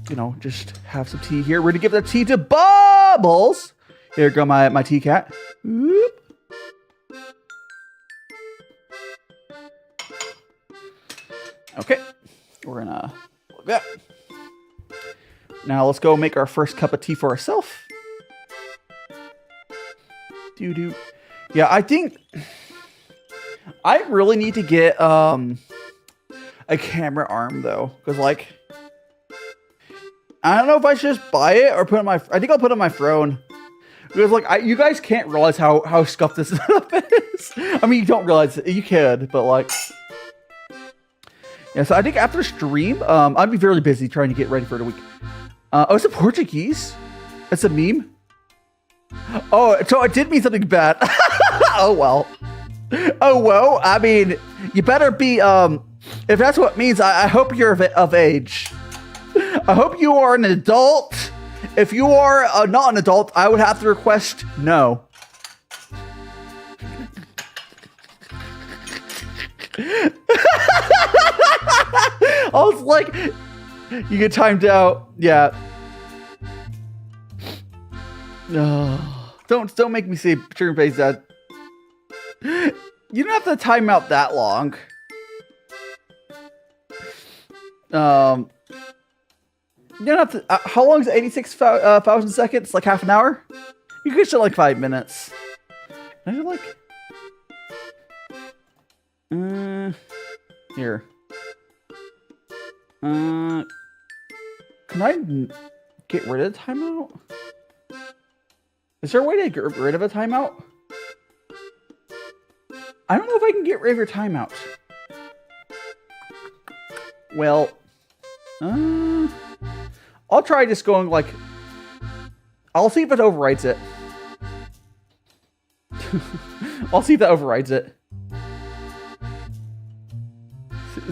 you know, just have some tea here. We're gonna give that tea to Bubbles. Here go my tea cat. Whoop. Okay, we're gonna look that. Now let's go make our first cup of tea for ourselves. Doo-doo. Yeah, I think I really need to get a camera arm though, because like I don't know if I should just buy it or put it on my. I think I'll put it on my phone. Because like you guys can't realize how scuffed this stuff is. I mean, you don't realize it. You could, but like. Yeah, so I think after stream, I'd be very busy trying to get ready for the week. Oh, it's a Portuguese? It's a meme? Oh, so it did mean something bad. Oh, well. Oh, well, I mean, you better be, if that's what it means, I hope you're of age. I hope you are an adult. If you are not an adult, I would have to request no. I was like, you get timed out. Yeah. No. Don't make me say turn face that. You don't have to time out that long. You don't have to. How long is it? 86,000 seconds? Like half an hour? You could show like 5 minutes. I feel like. Here. Can I get rid of the timeout? Is there a way to get rid of a timeout? I don't know if I can get rid of your timeout. Well, I'll try just going like, I'll see if it overrides it. I'll see if that overrides it.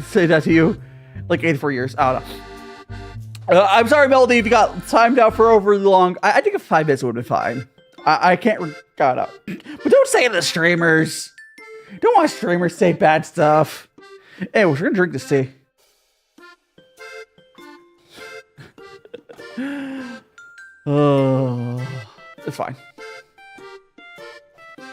Say that to you. Like 84 years. I don't know. I'm sorry, Melody, if you got timed out for over long. I think 5 minutes would have been fine. I can't got out. But don't say it to the streamers. Don't want streamers say bad stuff. Anyways, we're gonna drink this tea. Oh, it's fine.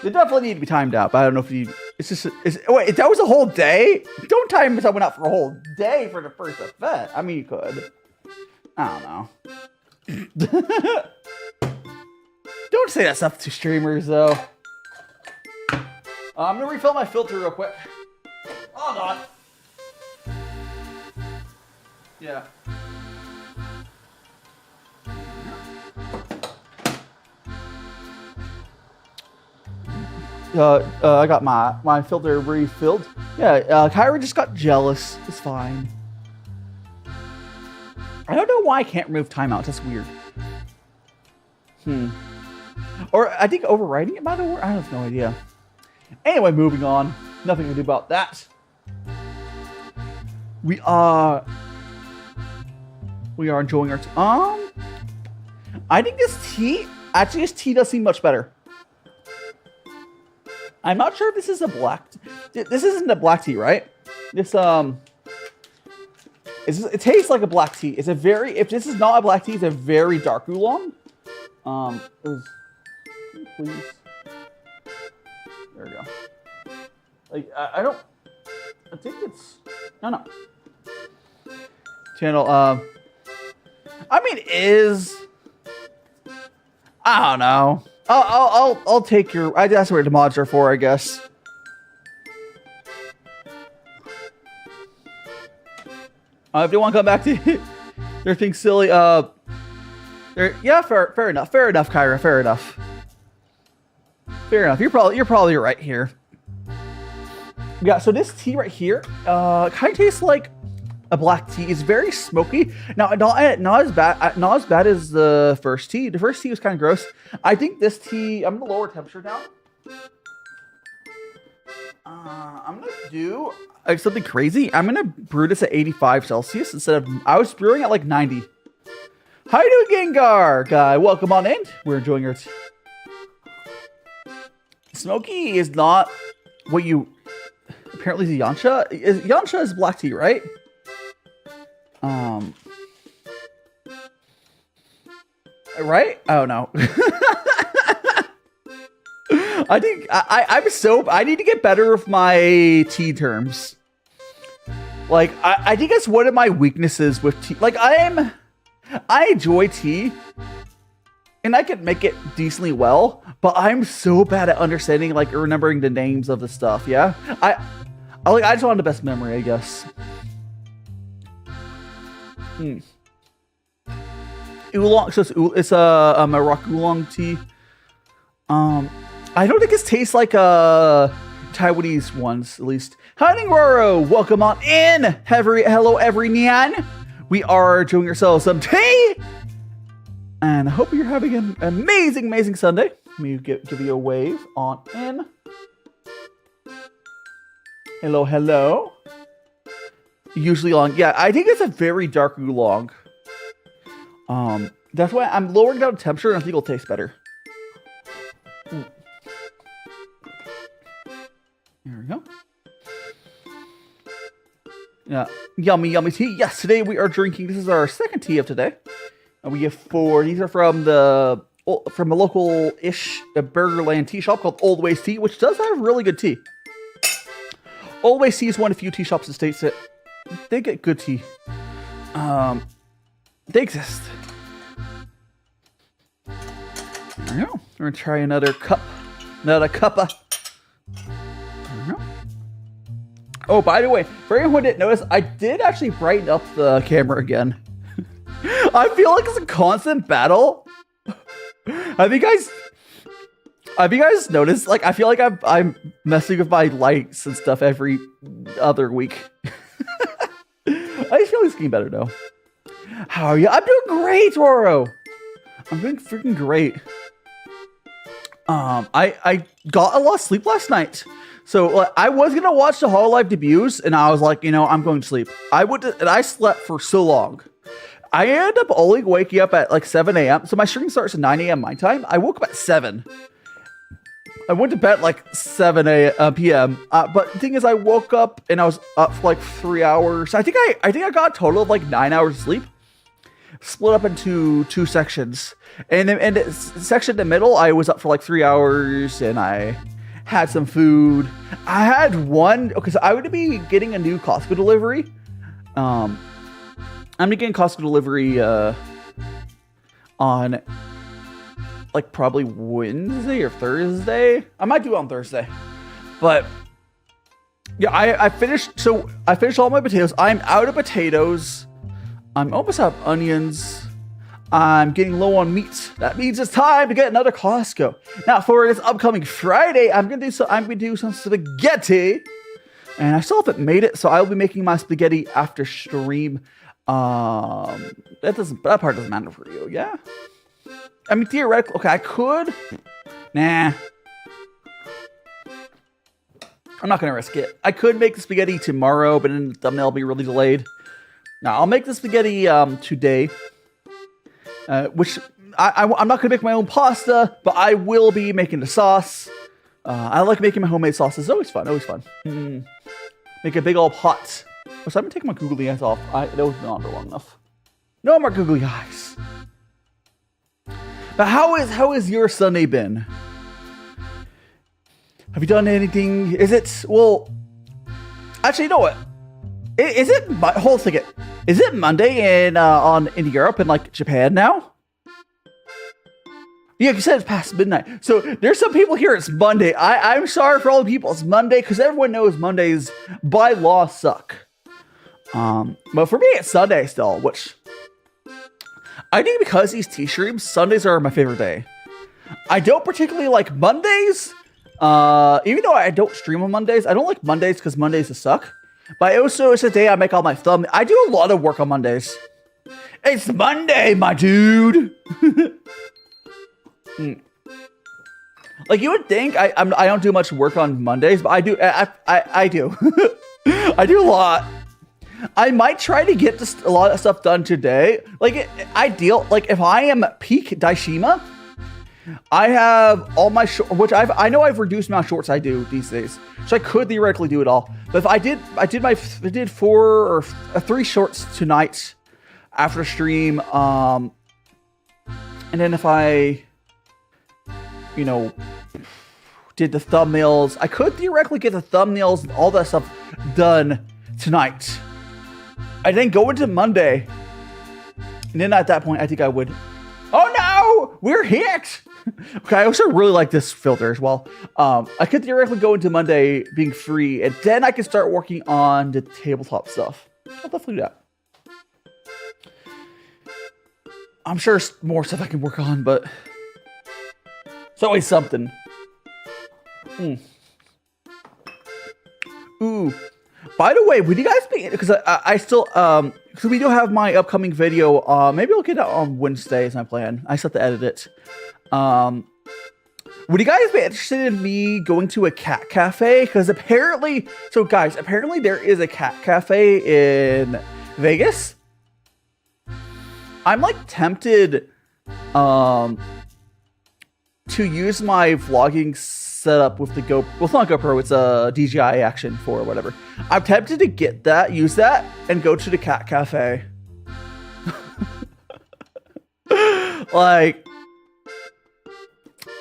They definitely need to be timed out, but I don't know if you. It's just. Wait, that was a whole day? Don't time someone out for a whole day for the first event. I mean, you could. I don't know. Don't say that stuff to streamers, though. I'm gonna refill my filter real quick. Hold on. Yeah. I got my filter refilled. Yeah, Kyra just got jealous. It's fine. I don't know why I can't remove timeouts. That's weird. Or I think overriding it, by the way. I have no idea. Anyway, moving on. Nothing to do about that. We are enjoying our I think this tea does seem much better. I'm not sure if this is a black. This isn't a black tea, right? This It tastes like a black tea. It's a very, if this is not a black tea, it's a very dark oolong. Please. There we go. Like, I think it's, no. Channel, I mean, I don't know. I'll take your, that's what the mods are for, I guess. If you want to come back to, they're being silly, yeah, fair enough, Kyra, fair enough. You're probably right here. Yeah, so this tea right here, kind of tastes like a black tea. It's very smoky. Now, not as bad as the first tea. The first tea was kind of gross. I think this tea, I'm gonna lower temperature now. I'm gonna do something crazy. I'm gonna brew this at 85 Celsius instead of, I was brewing at like 90. How you doing, Gengar? Guy, welcome on in. We're enjoying our tea. Smoky is not what you, apparently the Yancha is black tea, right? Right? I don't know. I think I need to get better with my tea terms. Like, I think that's one of my weaknesses with tea. Like, I enjoy tea and I can make it decently well, but I'm so bad at understanding, like, remembering the names of the stuff. Yeah. I just want the best memory, I guess. Oolong, so it's a rock oolong tea. I don't think it tastes like Taiwanese ones, at least. Hi, Roro, welcome on in. Hello, everyone. We are doing ourselves some tea, and I hope you're having an amazing Sunday. Let me give you a wave on in. Hello. Usually long, yeah. I think it's a very dark oolong. That's why I'm lowering down temperature, and I think it'll taste better. There we go. Yeah, yummy tea. Yes, today we are drinking. This is our second tea of today, and we have 4. These are from a local-ish Burgerland tea shop called OldWaysTea, which does have really good tea. OldWaysTea is one of the few tea shops in the States that they get good tea. They exist. There we go. We're gonna try another cup. Another cuppa. There we go. Oh, by the way, for anyone who didn't notice, I did actually brighten up the camera again. I feel like it's a constant battle. Have you guys noticed? Like, I feel like I'm messing with my lights and stuff every other week. I just feel like it's getting better though. How are you? I'm doing great, Roro. I'm doing freaking great. I got a lot of sleep last night. So I was gonna watch the Hololive debuts, and I was like, you know, I'm going to sleep. And I slept for so long. I ended up only waking up at like 7 a.m. So my stream starts at 9 a.m. my time. I woke up at 7. I went to bed at like 7 p.m. But the thing is, I woke up and I was up for like 3 hours. I think I got a total of like 9 hours of sleep, split up into 2 sections. And the section in the middle, I was up for like 3 hours, and I had some food. I had one, because I would be getting a new Costco delivery. I'm getting Costco delivery on like probably Wednesday or Thursday. I might do it on Thursday. But yeah, I finished all my potatoes. I'm out of potatoes. I'm almost out of onions. I'm getting low on meat. That means it's time to get another Costco. Now for this upcoming Friday, I'm gonna do some spaghetti. And I still haven't made it, so I'll be making my spaghetti after stream. That part doesn't matter for you, yeah? I mean, theoretically, okay, I could. Nah. I'm not gonna risk it. I could make the spaghetti tomorrow, but then the thumbnail will be really delayed. Now, I'll make the spaghetti today. Which, I'm not gonna make my own pasta, but I will be making the sauce. I like making my homemade sauce. It's always fun, always fun. Make a big old pot. Oh, so I've been taking my googly eyes off. That was not long enough. No more googly eyes. But how is your Sunday been? Have you done anything? Is it, well, actually, you know what? Is it, hold a second. Is it Monday in Europe and like Japan now? Yeah, you said it's past midnight. So there's some people here, it's Monday. I'm sorry for all the people, it's Monday, because everyone knows Mondays by law suck. But for me, it's Sunday still, which I think because these tea streams, Sundays are my favorite day. I don't particularly like Mondays. Even though I don't stream on Mondays, I don't like Mondays because Mondays suck. But also, it's a day I make all my thumb. I do a lot of work on Mondays. It's Monday, my dude. Like you would think I don't do much work on Mondays, but I do. I do. I do a lot. I might try to get a lot of stuff done today. Like ideal. Like if I am peak DaiShima, I have all my which I know I've reduced the amount of shorts I do these days, so I could theoretically do it all. But if I did 4 or 3 shorts tonight after stream, and then if I, you know, did the thumbnails, I could theoretically get the thumbnails and all that stuff done tonight. I then go into Monday, and then at that point, I think I would. Oh no, we're hit. Okay, I also really like this filter as well. I could theoretically go into Monday being free, and then I can start working on the tabletop stuff. I'll definitely do that. I'm sure there's more stuff I can work on, but it's always something. Ooh. By the way, would you guys be, because I still, because we do have my upcoming video, maybe I'll get it on Wednesday is my plan. I still have to edit it. Would you guys be interested in me going to a cat cafe? Because apparently, so guys, apparently there is a cat cafe in Vegas. I'm like tempted, to use my vlogging setup with the GoPro. Well, it's not GoPro, it's a DJI Action 4 or whatever. I'm tempted to get that, use that, and go to the cat cafe. Like,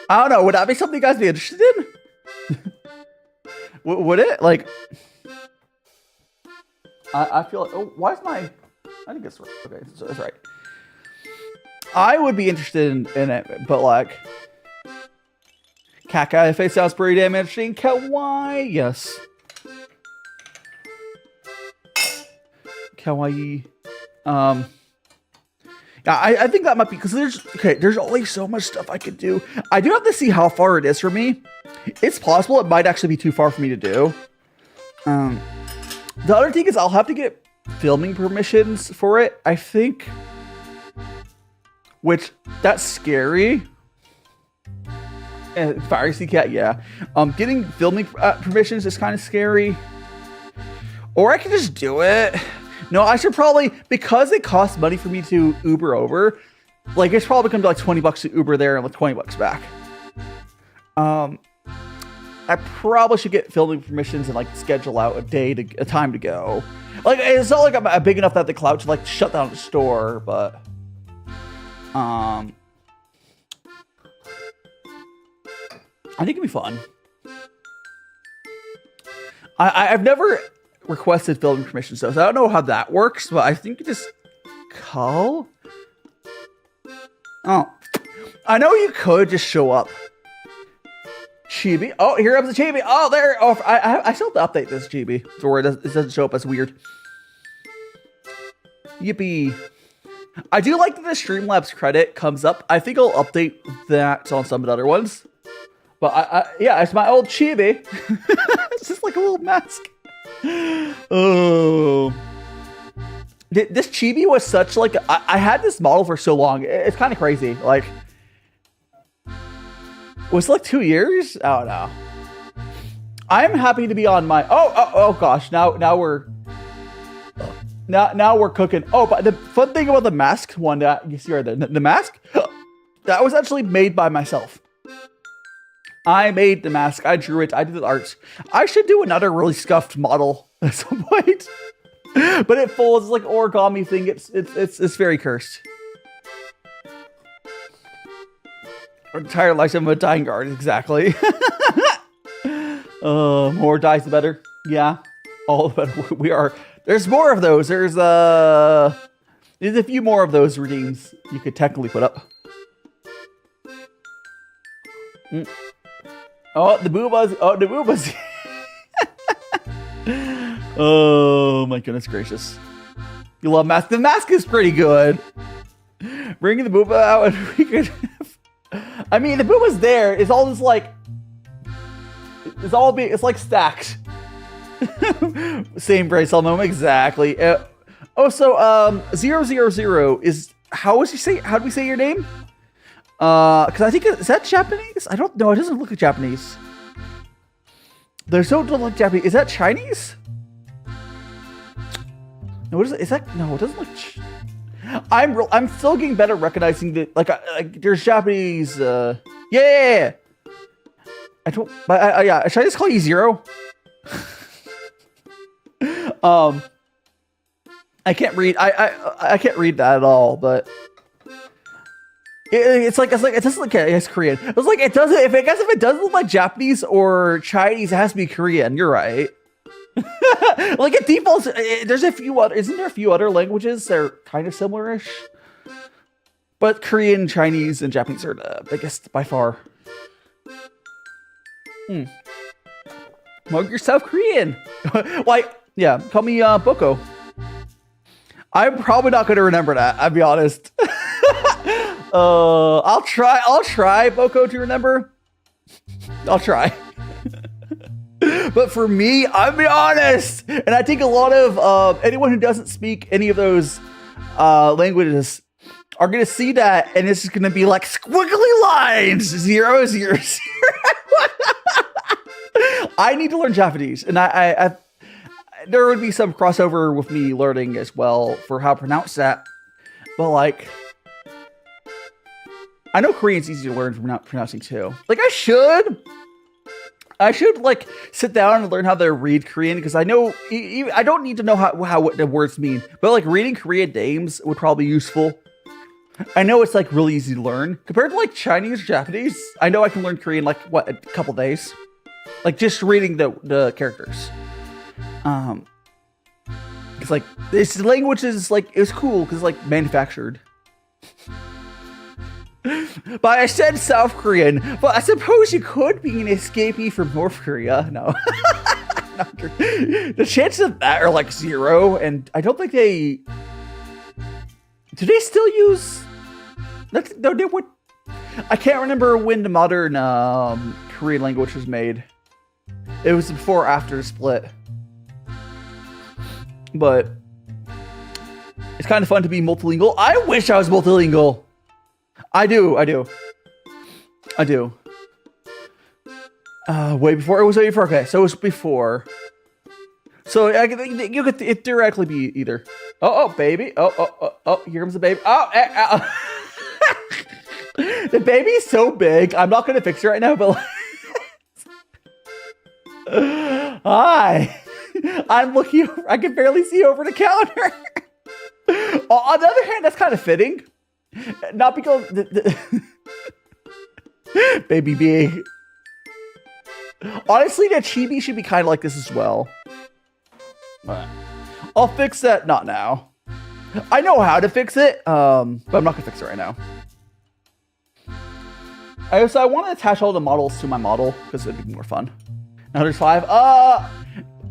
I don't know. Would that be something you guys be interested in? Would it? Like, I feel like, oh, why is my, I think it's right. Okay, so it's right. I would be interested in it, but like, cat cafe sounds pretty damn interesting. Kawaii, yes. Kawaii. Yeah, I think that might be, because there's only so much stuff I could do. I do have to see how far it is for me. It's possible it might actually be too far for me to do. The other thing is I'll have to get filming permissions for it, I think. Which, that's scary. Fire Sea Cat, yeah. Getting filming permissions is kind of scary. Or I can just do it. No, I should probably, because it costs money for me to Uber over, like it's probably gonna be like 20 bucks to Uber there and like 20 bucks back. I probably should get filming permissions and like schedule out a time to go. Like it's not like I'm big enough that the cloud should like shut down the store, but I think it'd be fun. I've never requested filming permissions though, so I don't know how that works, but I think you just call. Oh, I know you could just show up. Chibi. Oh, here comes the Chibi. Oh, there. Oh, I still have to update this Chibi so where it doesn't show up as weird. Yippee. I do like that the Streamlabs credit comes up. I think I'll update that on some of the other ones. But yeah, it's my old Chibi. It's just like a little mask. Oh, this Chibi was such like I had this model for so long. It's kind of crazy. Like, was it like 2 years? Oh no. I'm happy to be on my. Oh gosh. Now we're cooking. Oh, but the fun thing about the mask one that you see right there, the mask, that was actually made by myself. I made the mask. I drew it. I did the arts. I should do another really scuffed model at some point. But it folds. It's like origami thing. It's very cursed. Entire life of a dying garden, exactly. More dies the better. Yeah, all the better we are. There's more of those. There's a few more of those redeems you could technically put up. Oh, the boobas. Oh, the boobas. Oh my goodness gracious! You love mask. The mask is pretty good. Bringing the booba out, and we could. I mean, the booba's there. It's all just like. It's like stacked. Same bracelet moment, exactly. So 000 is how do we say your name? Because I think is that Japanese? I don't know. It doesn't look like Japanese. There's no look like Japanese. Is that Chinese? No, what is it? Is that no? It doesn't look. I'm still getting better at recognizing that. Like there's Japanese. Yeah. I don't. Yeah. Should I just call you Zero? I can't read. I can't read that at all. But it's like it doesn't look. It's Korean. It's like it doesn't. If it doesn't look like Japanese or Chinese, it has to be Korean. You're right. Like it defaults. There's a few other. Isn't there a few other languages that are kind of similar-ish? But Korean, Chinese, and Japanese are the biggest by far. Mug yourself Korean. Why? Yeah, call me Boko. I'm probably not going to remember that. I'll be honest. I'll try Boko to remember. I'll try. But for me, I'll be honest. And I think a lot of anyone who doesn't speak any of those languages are going to see that. And it's just going to be like squiggly lines. 0, 0, 0. I need to learn Japanese. And I there would be some crossover with me learning as well for how to pronounce that. But like, I know Korean's easy to learn from not pronouncing too. Like I should like sit down and learn how to read Korean because I know I don't need to know how what the words mean, but like reading Korean names would probably be useful. I know it's like really easy to learn compared to like Chinese or Japanese. I know I can learn Korean like what a couple days, like just reading the characters. It's like this language is like it's cool because like manufactured. But I said South Korean, but I suppose you could be an escapee from North Korea. No. The chances of that are like 0, and I don't think do they still use no, they would. I can't remember when the modern Korean language was made. It was before or after the split. But it's kind of fun to be multilingual. I wish I was multilingual. I do. Way before. It was way before. Okay, so it was before. So you could it directly be either. Oh, baby. Oh, here comes the baby. Oh. The baby's so big. I'm not gonna fix it right now, but like, hi. I'm looking over. I can barely see over the counter. On the other hand, that's kind of fitting. Not because baby big. Honestly, the chibi should be kind of like this as well. I'll fix that. Not now. I know how to fix it, but I'm not gonna fix it right now. I want to attach all the models to my model because it'd be more fun. Now there's 5.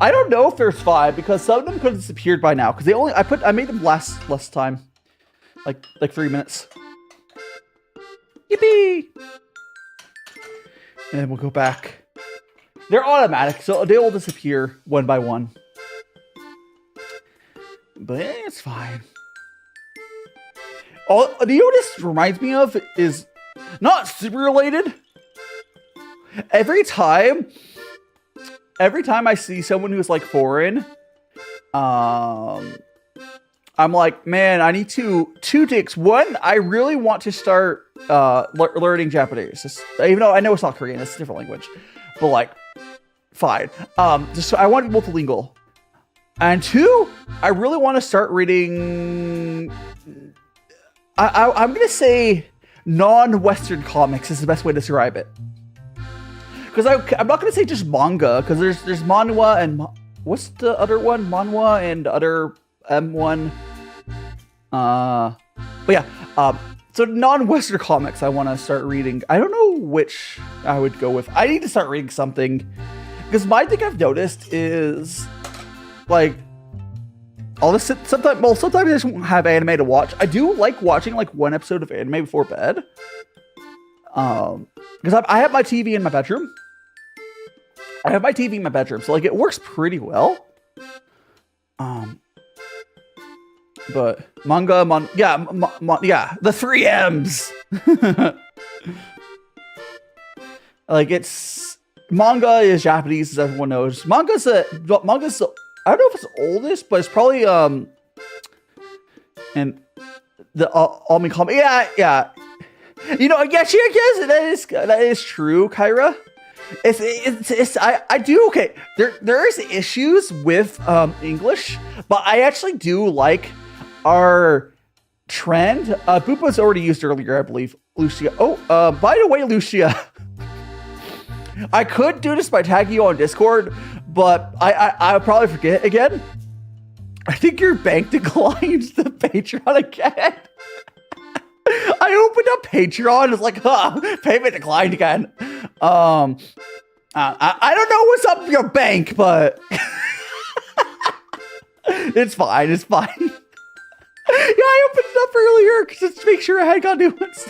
I don't know if there's 5 because some of them could have disappeared by now because I made them last less time, like 3 minutes. Yippee! And then we'll go back. They're automatic, so they will disappear one by one. But it's fine. You know what this reminds me of is not super related. Every time I see someone who's like foreign, I'm like, man, I need two things. One, I really want to start learning Japanese, even though I know it's not Korean, it's a different language. But like, fine. I want to be multilingual. And 2, I really want to start reading. I'm gonna say non-Western comics is the best way to describe it. Because I'm not gonna say just manga, because there's manhwa and what's the other one? Manhwa and other M1. But yeah. So non-Western comics I want to start reading. I don't know which I would go with. I need to start reading something. Because my thing I've noticed is, like, all this sometimes I just won't have anime to watch. I do like watching like one episode of anime before bed. Because I have my TV in my bedroom. So like it works pretty well. But manga, the 3 M's. Like it's manga is Japanese, as everyone knows. Manga's I don't know if it's the oldest, but it's probably and the Almi comic. Yeah. You know, yeah, she guess that is true, Kyra. I do okay. There is issues with English, but I actually do like our trend. Boopa's already used earlier, I believe. Lucia. Oh, by the way, Lucia, I could do this by tagging you on Discord, but I'll probably forget again. I think your bank declined the Patreon again. I opened up Patreon. It's like, payment declined again. I don't know what's up with your bank, but it's fine. It's fine. Yeah, I opened it up earlier just to make sure I had got new ones.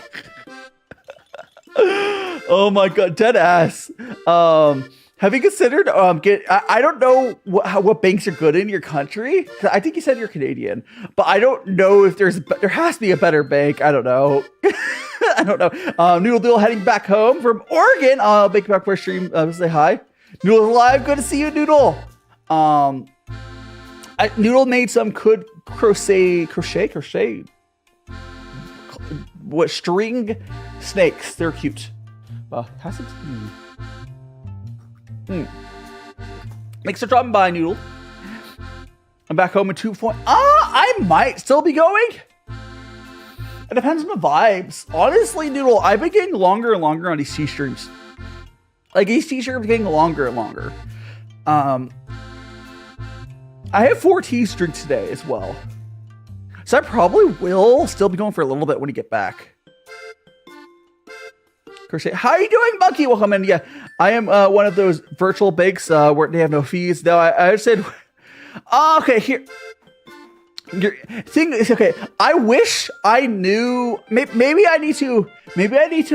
Oh my god, dead ass. Have you considered I don't know what banks are good in your country. I think you said you're Canadian, but I don't know if there has to be a better bank. I don't know. I don't know. Noodle Doodle heading back home from Oregon. I'll make back for a stream. Say hi. Noodle's alive. Good to see you, Noodle. Noodle made some good crochet. What string snakes? They're cute. Has it? Thanks for dropping by, Noodle. I'm back home in 2 point. I might still be going. It depends on the vibes. Honestly, Noodle, I've been getting longer and longer on these tea streams. Like these tea streams are getting longer and longer. I have 4 tea drinks today as well. So I probably will still be going for a little bit when you get back. Crochet. How are you doing, Monkey? Welcome in. Yeah, I am one of those virtual bakes where they have no fees. No, I said, okay, here. Your thing is okay. I wish I knew. Maybe I need to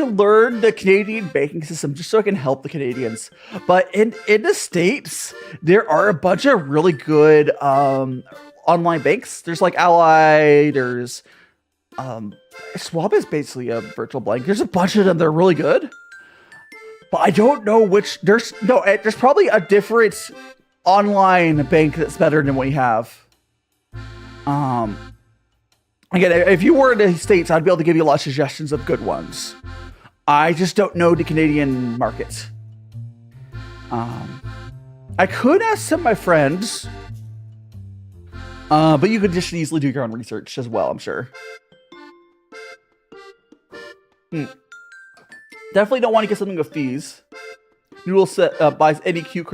learn the Canadian banking system just so I can help the Canadians. But in the States, there are a bunch of really good online banks. There's like Ally. There's Schwab is basically a virtual bank. There's a bunch of them that are really good, but I don't know which. There's probably a different online bank that's better than what you have. Again, if you were in the States, I'd be able to give you a lot of suggestions of good ones. I just don't know the Canadian market. I could ask some of my friends, but you could just easily do your own research as well, I'm sure. Definitely don't want to get something with fees. Noodle buys any cute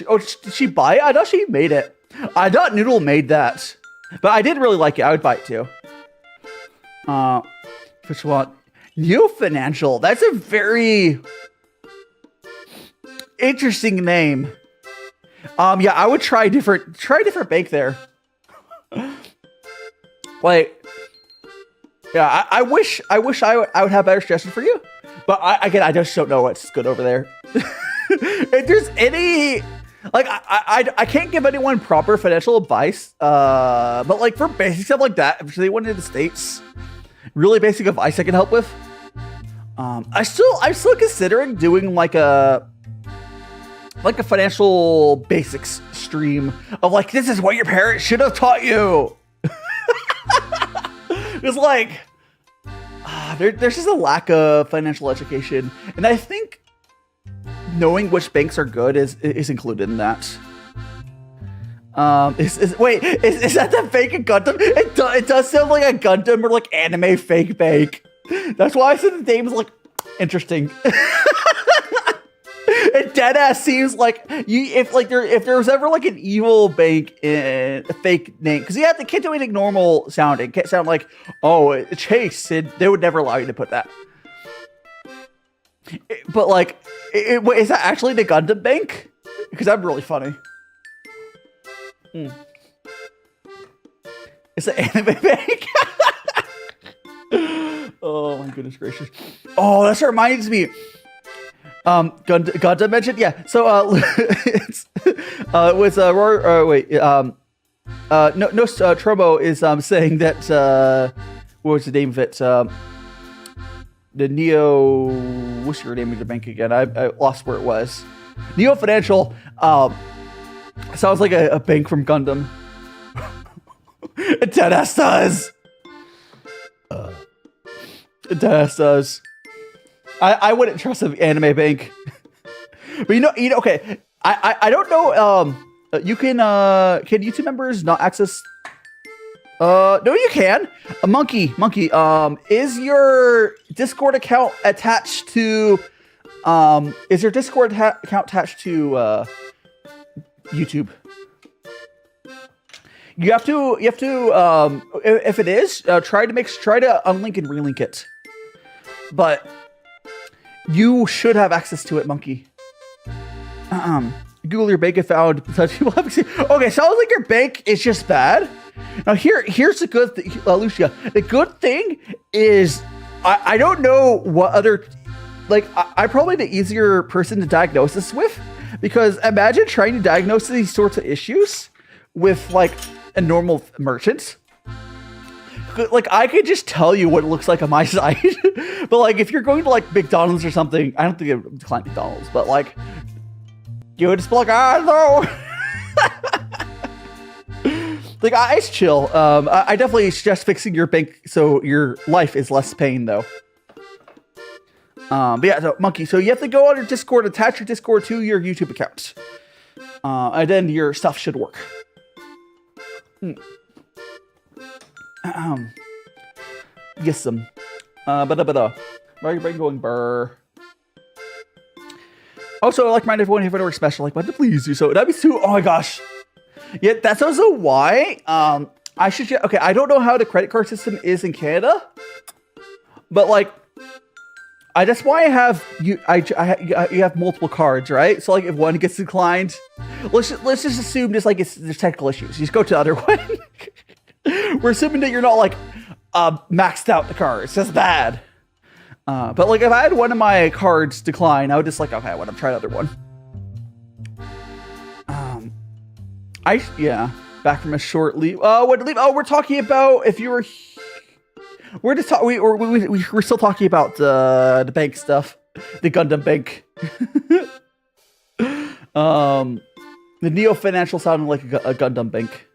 Oh, did she buy it? I thought she made it. I thought Noodle made that. But I did really like it. I would buy it too. Which one? New Financial. That's a very interesting name. Yeah, I would try a different bank there. Like, yeah, I wish I would have better suggestions for you, but I just don't know what's good over there. If there's any, like, I can't give anyone proper financial advice, but like for basic stuff like that, if they went into the States, really basic advice I can help with. I'm still considering doing like a financial basics stream of like, this is what your parents should have taught you. It's like, there's just a lack of financial education. And I think knowing which banks are good is included in that. Is that the fake Gundam? It does sound like a Gundam or like anime fake bank. That's why I said the name is like interesting. It dead ass seems like if there was ever like an evil bank in a fake name, because they can't do anything normal sounding. Can't sound like Chase. They would never allow you to put that. But like, is that actually the Gundam bank? Because that'd be really funny. It's an anime bank. Oh my goodness gracious. Oh, that reminds me. Gundam mentioned, yeah. So it's with Trobo is saying that what was the name of it? The Neo, what's your name of the bank again? I lost where it was. Neo Financial sounds like a bank from Gundam. It deadass does. It deadass does. I wouldn't trust an anime bank. But okay. I don't know. You can YouTube members not access? No, you can. Monkey. Is your Discord account attached to? Is your Discord account attached to YouTube? You have to. If it is, try to unlink and relink it. But you should have access to it, Monkey. Google your bank and found such people have. Okay, sounds like your bank is just bad. Now here's the good thing, Lucia. The good thing is I don't know what other, like I'm probably the easier person to diagnose this with, because imagine trying to diagnose these sorts of issues with like a normal merchant. Like I could just tell you what it looks like on my side, but like if you're going to like McDonald's or something, I don't think I would decline McDonald's, but like you would just be like, no. Like it's chill. I definitely suggest fixing your bank so your life is less pain though. But yeah, so Monkey, so you have to go on your Discord, attach your Discord to your YouTube account, and then your stuff should work. Yes, some. Why are your brain going burr? Also, I like mind everyone if I don't work special, like, what to please do so. That'd be too. Oh my gosh. Yeah, that's also why. I should. Okay, I don't know how the credit card system is in Canada, but like, that's why I have you. You have multiple cards, right? So like, if one gets declined, let's just assume there's technical issues. You just go to the other one. We're assuming that you're not like maxed out the card. It's just bad. But like if I had one of my cards decline, I would just like, okay, I want to try another one. Back from a short leave. What leave? Oh, we're talking about if you were. We're just we're still talking about the bank stuff, the Gundam bank. The Neo Financial sounded like a Gundam bank.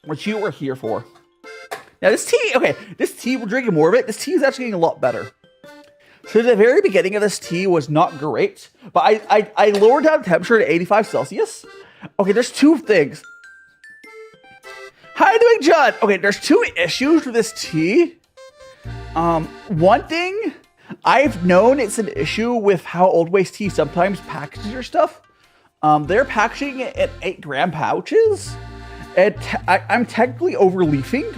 What you were here for. Now this tea, okay, this tea, we're drinking more of it. This tea is actually getting a lot better. So the very beginning of this tea was not great, but I lowered down the temperature to 85 Celsius. Okay, there's two things. How are you doing, John? Okay, there's two issues with this tea. One thing, I've known it's an issue with how OldWaysTea sometimes packages your stuff. They're packaging it in 8-gram pouches. And I'm technically overleafing,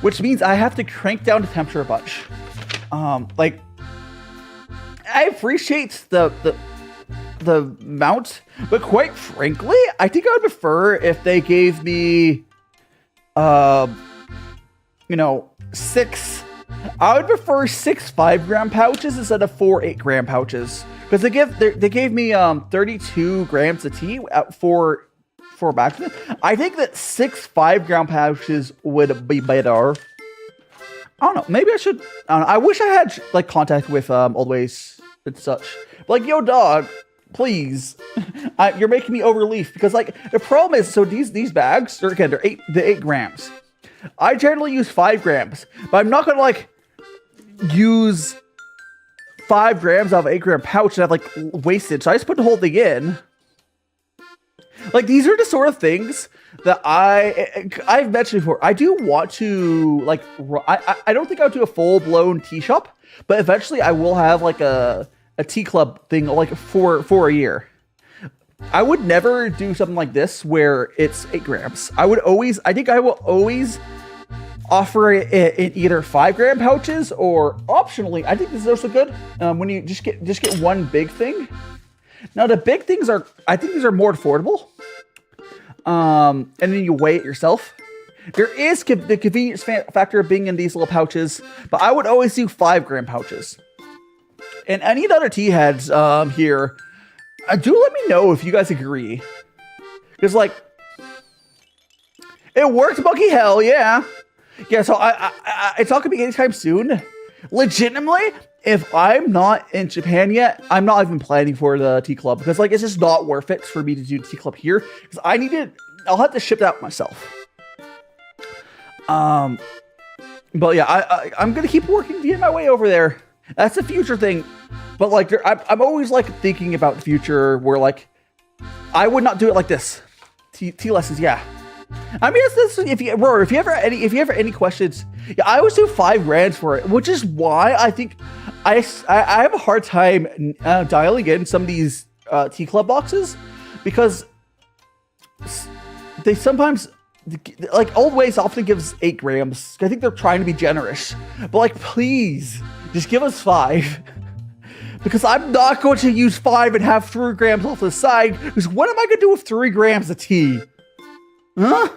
which means I have to crank down the temperature a bunch. Like, I appreciate the amount, but quite frankly, I think I would prefer if they gave me, 6. I would prefer 6 5-gram pouches instead of 4 8-gram pouches, because they gave me 32 grams of tea for bags. I think that 6 5-gram pouches would be better. I don't know. Maybe I should. I don't know. I wish I had like contact with OldWays and such. But, like, yo, dog, please, you're making me overleaf, because like the problem is, so these bags are again they're 8 grams. I generally use 5 grams, but I'm not gonna like use 5 grams out of 8-gram pouch and I've like wasted. So I just put the whole thing in. Like, these are the sort of things that I've mentioned before. I do want to, like, I don't think I'll do a full-blown tea shop, but eventually I will have, like, a tea club thing, like, for a year. I would never do something like this where it's 8 grams. I think I will always offer it in either 5-gram pouches, or optionally, I think this is also good, when you just get one big thing. Now, the big things I think these are more affordable. And then you weigh it yourself. There is the convenience factor of being in these little pouches, but I would always do 5-gram pouches. And any of the other tea heads here, do let me know if you guys agree. Because, like, it worked, monkey hell, yeah. Yeah, so it's not going to be anytime soon. Legitimately, if I'm not in Japan yet, I'm not even planning for the tea club, because, like, it's just not worth it for me to do tea club here, because I'll have to ship that myself. But yeah, I'm gonna keep working to get my way over there. That's a future thing, but like, I'm always like thinking about the future where, like, I would not do it like this. Tea lessons, yeah. I mean, if you ever any questions, yeah, I always do 5 grand for it, which is why I think I have a hard time dialing in some of these tea club boxes, because they sometimes, like, OldWays often gives 8 grams. I think they're trying to be generous, but, like, please just give us 5. Because I'm not going to use 5 and have 3 grams off the side. Because what am I going to do with 3 grams of tea? Huh?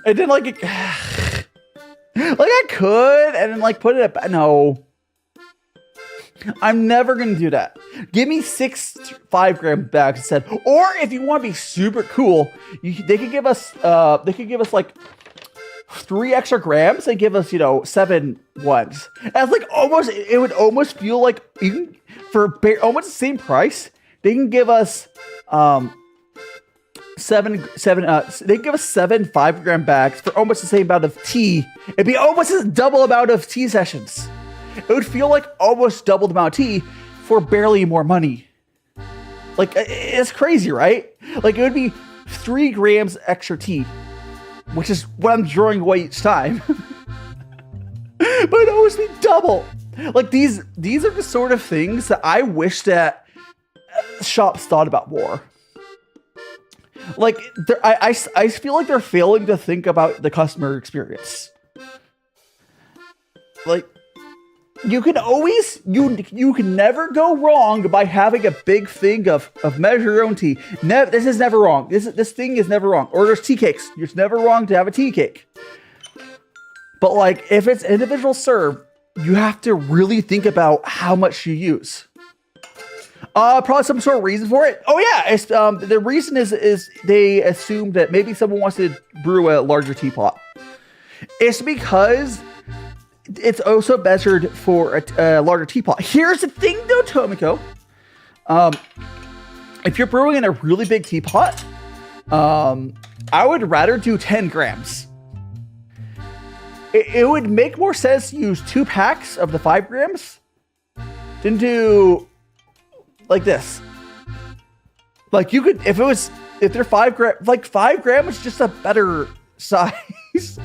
And then, like, like, I could, and then, like, put it at, no. I'm never going to do that. Give me 6 5-gram bags instead. Or if you want to be super cool, they could give us, like, 3 extra grams and give us, 7 ones. And like, it would almost feel like, even for almost the same price, they can give us, they give us 7 5-gram bags for almost the same amount of tea. It'd be almost a double amount of tea sessions. It would feel like almost double the amount of tea for barely more money. Like, it's crazy, right? Like, it would be 3 grams extra tea, which is what I'm throwing away each time. But it'd always be double. Like, these are the sort of things that I wish that shops thought about more. Like, I feel like they're failing to think about the customer experience. Like, you can always, you can never go wrong by having a big thing of measure your own tea. This is never wrong. This thing is never wrong. Or there's tea cakes. It's never wrong to have a tea cake. But, like, if it's individual serve, you have to really think about how much you use. Probably some sort of reason for it. Oh yeah, it's, the reason is they assume that maybe someone wants to brew a larger teapot. It's because it's also measured for a larger teapot. Here's the thing though, Tomiko. If you're brewing in a really big teapot, I would rather do 10 grams. It would make more sense to use 2 packs of the 5 grams than do like this. Like, you could, if they're 5 grams, like 5 grams is just a better size.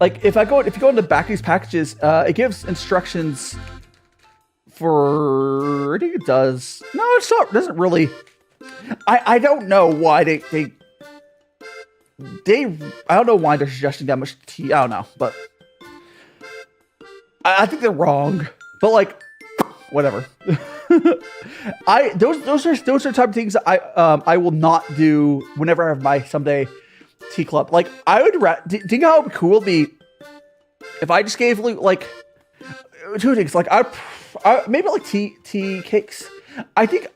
Like, if you go in the back of these packages, it gives instructions for, I think it does. No, it doesn't really. I don't know why they I don't know why they're suggesting that much tea. I don't know, but I think they're wrong. But, like, whatever. Those are the type of things that I will not do whenever I have my someday tea club. Like, I would do you know how cool it'd be if I just gave, like, 2 things. Like, I maybe like tea cakes. I think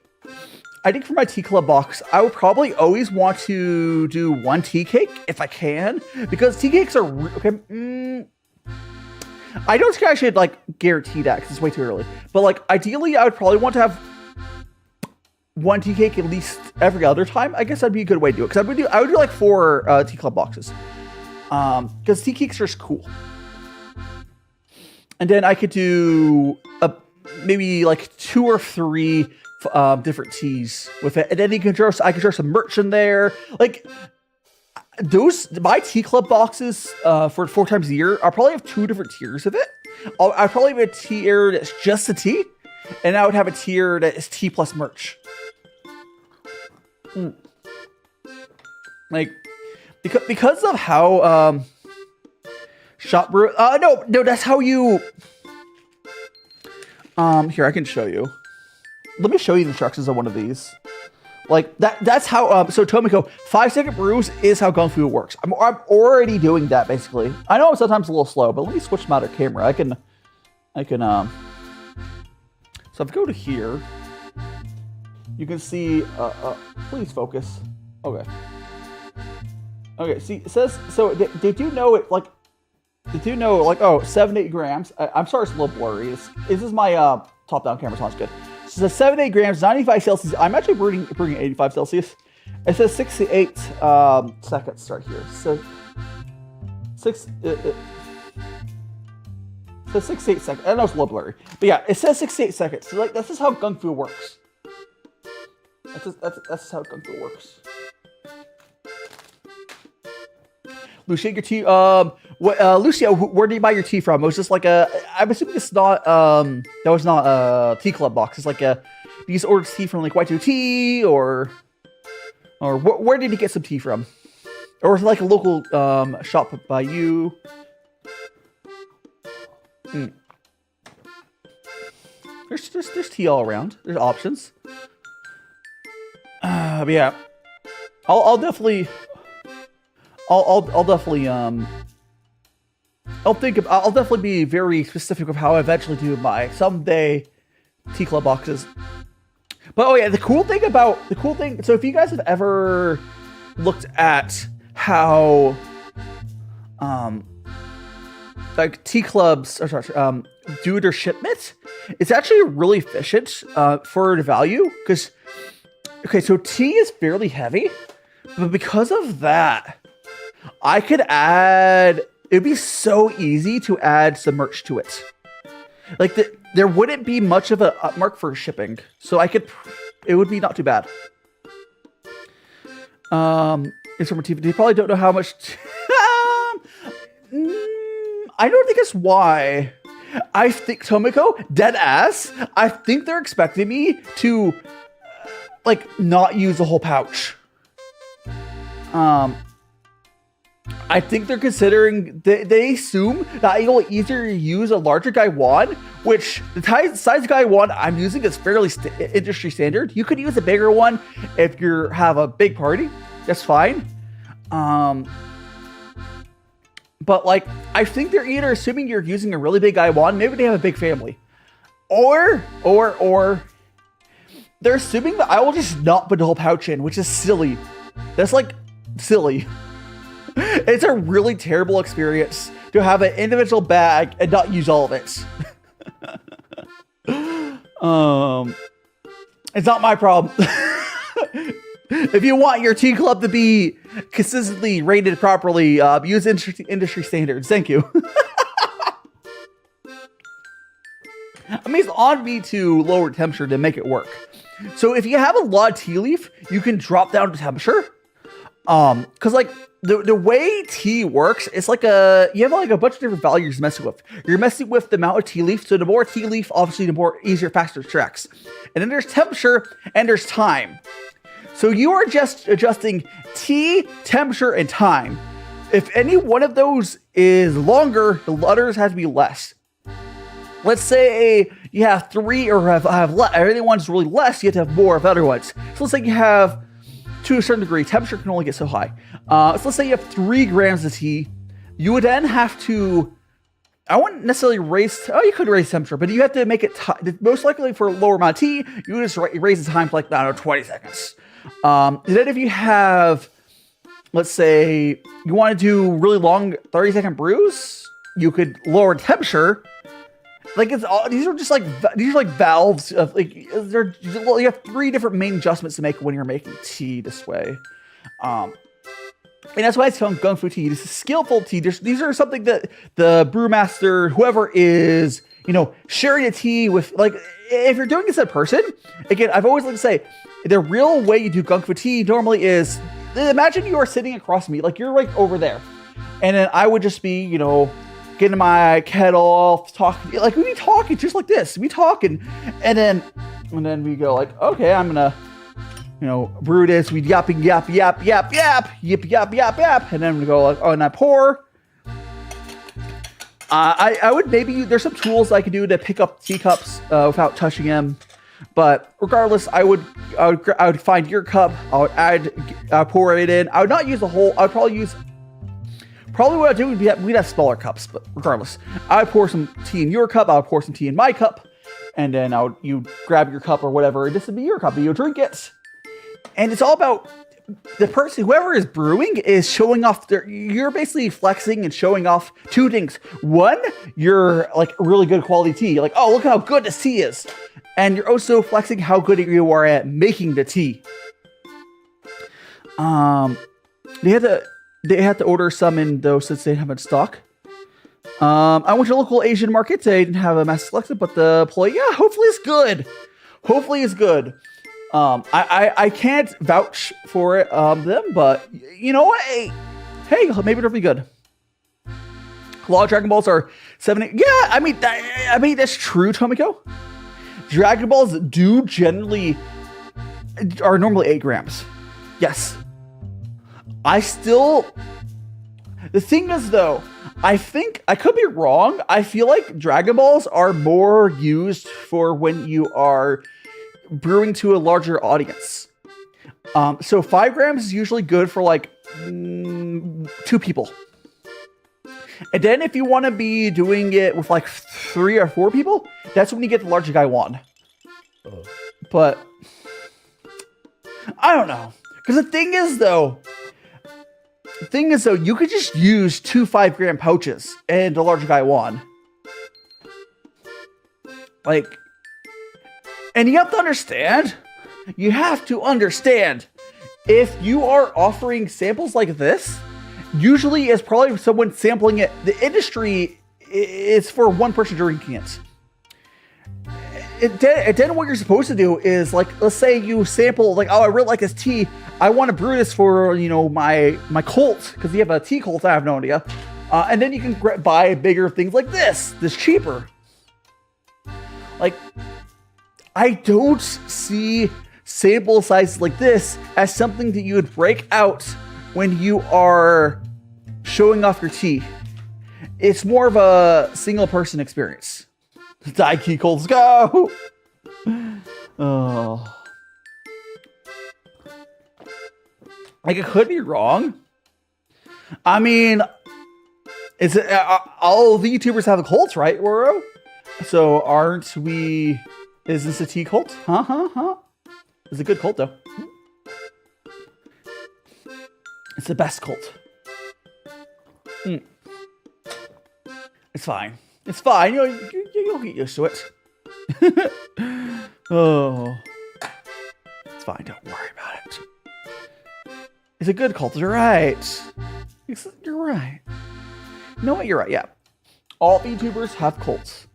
for my tea club box, I would probably always want to do 1 tea cake if I can, because tea cakes are okay. I don't think I should, like, guarantee that because it's way too early. But, like, ideally, I would probably want to have 1 tea cake at least every other time. I guess that'd be a good way to do it, because I would do like 4 tea club boxes. because tea cakes are just cool. And then I could do maybe like 2 or 3 different teas with it, and then I can throw some merch in there. Like my tea club boxes for 4 times a year, I'll probably have 2 different tiers of it. I'd probably have a tier that's just the tea, and I would have a tier that is tea plus merch. Like because of how shop brew. No, that's how you. Here, I can show you. Let me show you the instructions on one of these. Like that's how. So Tomiko, 5-second brews is how gongfu works. I'm already doing that basically. I know I'm sometimes a little slow, but let me switch my other camera. I can. So if I go to here, you can see. Please focus. Okay. Okay. See, it says so. They do know it like. They do know like 7-8 grams. I'm sorry, it's a little blurry. This is my top-down camera, so it's good. So it says 7-8 grams, 95 Celsius. I'm actually brewing 85 Celsius. It says 6 to 8 seconds right here. So 6 to 8 seconds. I know it's a little blurry, but yeah, it says 6 to 8 seconds. So like this is how gongfu works. That's how gongfu works. Lucia, your tea. Lucia, where did you buy your tea from? It was just like I'm assuming it's not. That was not a tea club box. It's like you just ordered tea from like Y2T or where did you get some tea from? Or like a local shop by you. There's tea all around. There's options. But yeah, I'll definitely be very specific of how I eventually do my someday tea club boxes. But oh yeah, the cool thing. So if you guys have ever looked at how like tea clubs do their shipment, it's actually really efficient for the value because so tea is fairly heavy, but because of that, I could add. It'd be so easy to add some merch to it. Like there wouldn't be much of a upmark for shipping, so it would be not too bad. It's from TV. They probably don't know how much. I don't think it's why. I think Tomiko, dead ass. I think they're expecting me to like not use the whole pouch. I think they're considering, they assume that it'll easier to use a larger Gaiwan, which the size Gaiwan I'm using is fairly industry standard. You could use a bigger one if you have a big party. That's fine. But like, I think they're either assuming you're using a really big Gaiwan, maybe they have a big family, or they're assuming that I will just not put the whole pouch in, which is silly. That's like silly. It's a really terrible experience to have an individual bag and not use all of it. It's not my problem. If you want your tea club to be consistently rated properly, use industry standards. Thank you. I mean, it's on me to lower temperature to make it work. So if you have a lot of tea leaf, you can drop down the temperature. Cause like the way tea works, it's like you have like a bunch of different values you're messing with. You're messing with the amount of tea leaf. So the more tea leaf, obviously the more easier, faster it tracks. And then there's temperature and there's time. So you are just adjusting tea, temperature, and time. If any one of those is longer, the others have to be less. Let's say you have 3 or have less. Everyone's really less, you have to have more of other ones. So let's say you have, to a certain degree, temperature can only get so high. So let's say you have 3 grams of tea. You would then have to, I wouldn't necessarily raise, you could raise temperature, but you have to make it, most likely for a lower amount of tea, you would just raise the time to like, I don't know, 20 seconds. And then if you have, let's say you want to do really long 30-second brews, you could lower temperature. Like these are like valves of like you have 3 different main adjustments to make when you're making tea this way. And that's why it's called gongfu tea. This is skillful tea. These are something that the brewmaster, whoever is, sharing a tea with, like, if you're doing this in person, again, I've always liked to say, the real way you do gongfu tea normally is, imagine you are sitting across from me, like you're right over there. And then I would just be, getting my kettle, talking, like we'd be talking just like this. We talking, and then we go like, okay, I'm gonna, brew this. We yap, yap, yap, yap, yap, yip, yap, yap, yap, and then we go like, oh, and I pour. I would maybe, there's some tools I could do to pick up teacups without touching them, but regardless, I would find your cup. I would pour it in. I would not use the whole. I would probably what I'd do would be we'd have smaller cups, but regardless, I would pour some tea in your cup. I would pour some tea in my cup, and then you grab your cup or whatever. This would be your cup, and you drink it. And it's all about the person, whoever is brewing, is showing off you're basically flexing and showing off two things. One, you're like really good quality tea. You're like, oh, look how good this tea is. And you're also flexing how good you are at making the tea. They had to order some in though, since they didn't have it in stock. I went to a local Asian market. They didn't have a mass selection, but the employee, yeah, hopefully it's good. Hopefully it's good. I can't vouch for it, them, but you know what? Hey, maybe it'll be good. A lot of Dragon Balls are 7, 8. Yeah, I mean that's true, Tomiko. Dragon Balls are normally 8 grams. Yes. The thing is though, I think, I could be wrong. I feel like Dragon Balls are more used for when you are brewing to a larger audience. So 5 grams is usually good for like 2 people. And then if you want to be doing it with like 3 or 4 people, that's when you get the larger guy wand. But I don't know. Because the thing is though, you could just use 2 5-gram pouches and the larger guy won. Like, and you have to understand, if you are offering samples like this, usually it's probably someone sampling it. The industry is for one person drinking it. And then what you're supposed to do is, like, let's say you sample, like, oh, I really like this tea. I want to brew this for, my cult, because you have a tea cult, I have no idea. And then you can buy bigger things like this cheaper. Like, I don't see sample sizes like this as something that you would break out when you are showing off your tea. It's more of a single person experience. Daiki Colts go! Oh. Like, it could be wrong. I mean, it's all VTubers have a cult, right, Woro? So aren't we? Is this a tea cult? Huh? It's a good cult, though. It's the best cult. It's fine. It's fine. You'll get used to it. Oh. It's fine. Don't worry about it. It's a good cult. You're right. You're right. You know what? You're right. Yeah. All VTubers have cults.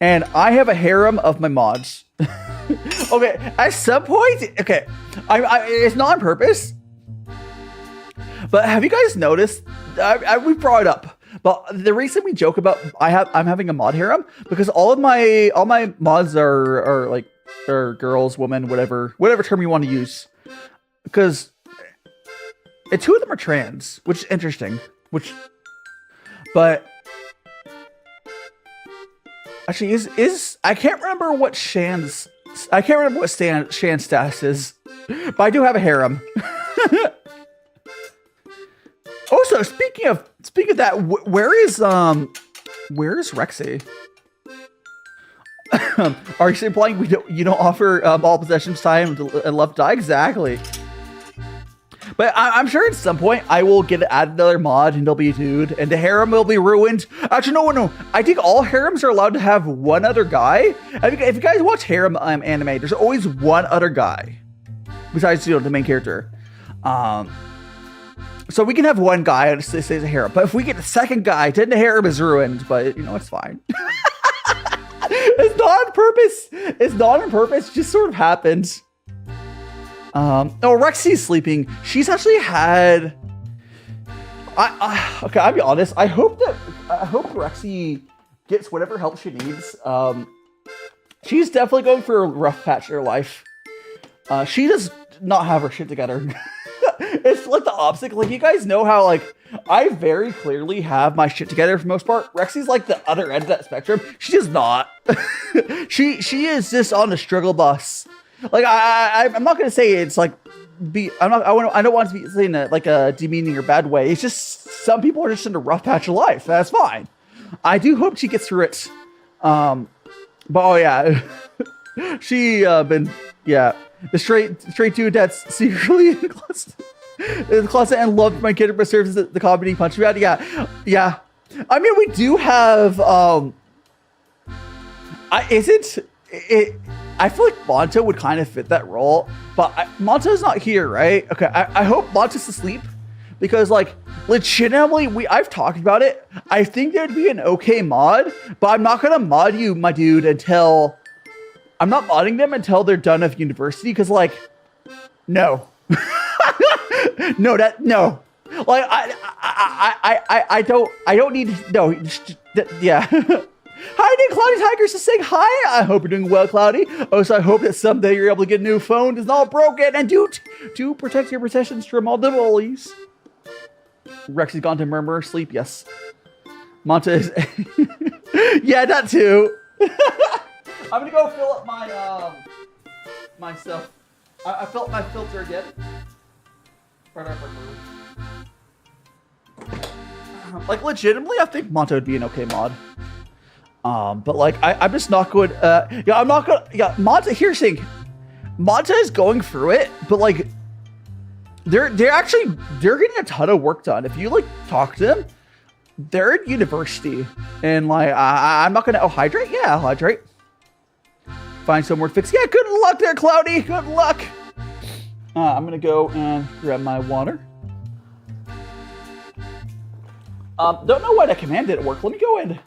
And I have a harem of my mods. Okay. At some point, okay. It's not on purpose. But have you guys noticed? We brought it up. But the reason we joke about I'm having a mod harem, because all my mods are girls, women, whatever term you want to use. Because 2 of them are trans, which is interesting. But actually is I can't remember what Xian's status is, but I do have a harem. Also, speaking of that, where is Rexy? Are you implying you don't offer all possessions time and left die? Exactly. But I'm sure at some point I will add another mod and there'll be a dude and the harem will be ruined. Actually, no. I think all harems are allowed to have one other guy. If you guys watch harem anime, there's always one other guy besides the main character. So we can have one guy and say a harem, but if we get the second guy, then the harem is ruined. But you know, it's fine. It's not on purpose. It's not on purpose. It just sort of happened. Oh, Rexy's sleeping. She's actually had. Okay, I'll be honest. I hope Rexy gets whatever help she needs. She's definitely going for a rough patch in her life. She does not have her shit together. It's like the opposite. Like, you guys know how, like, I very clearly have my shit together for the most part. Rexy's like the other end of that spectrum. She does not. She is just on the struggle bus. Like, I'm not gonna say it's like I don't want to be saying that like a demeaning or bad way. It's just some people are just in a rough patch of life. That's fine. I do hope she gets through it. But oh yeah, she been the straight dude that's secretly in the closet and loved my kid, but serves as the comedy punch bag. Yeah. I mean, we do have I feel like Monto would kind of fit that role, but Monto's not here, right? Okay, I hope Monto's asleep, because like legitimately, I've talked about it. I think there'd be an okay mod, but I'm not gonna mod you, my dude, until I'm not modding them until they're done with university, because like, no. No. Like I don't need yeah. Hi, Nick. Cloudy Tigers is saying hi. I hope you're doing well, Cloudy. Also, I hope that someday you're able to get a new phone. It's not broken. And do protect your possessions from all the bullies. Rex has gone to murmur sleep. Yes. Monta is. Yeah, that too. I'm gonna go fill up my stuff. I filled my filter again. Like, legitimately, I think Monta would be an okay mod. But like, I'm just not good. I'm not gonna. Yeah, Monta. Here's the thing. Monta is going through it, but like, they're getting a ton of work done. If you like talk to them, they're at university, and like, I'm not gonna. Oh, hydrate. Yeah, I'll hydrate. Find some more fix. Yeah, good luck there, Cloudy. Good luck. I'm gonna go and grab my water. Don't know why that command didn't work. Let me go in.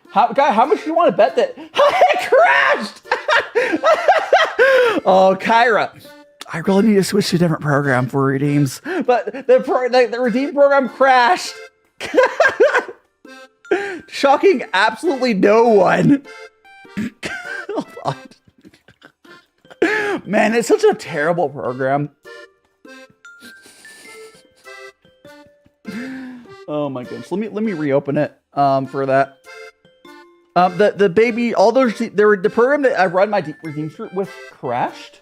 How much do you want to bet that it crashed? Oh, Kyra, I really need to switch to a different program for redeems, but the redeem program crashed. Shocking absolutely no one. Hold on. Man, it's such a terrible program. Oh my goodness. Let me reopen it for that. The baby, all those, the program that I run my redeems with crashed.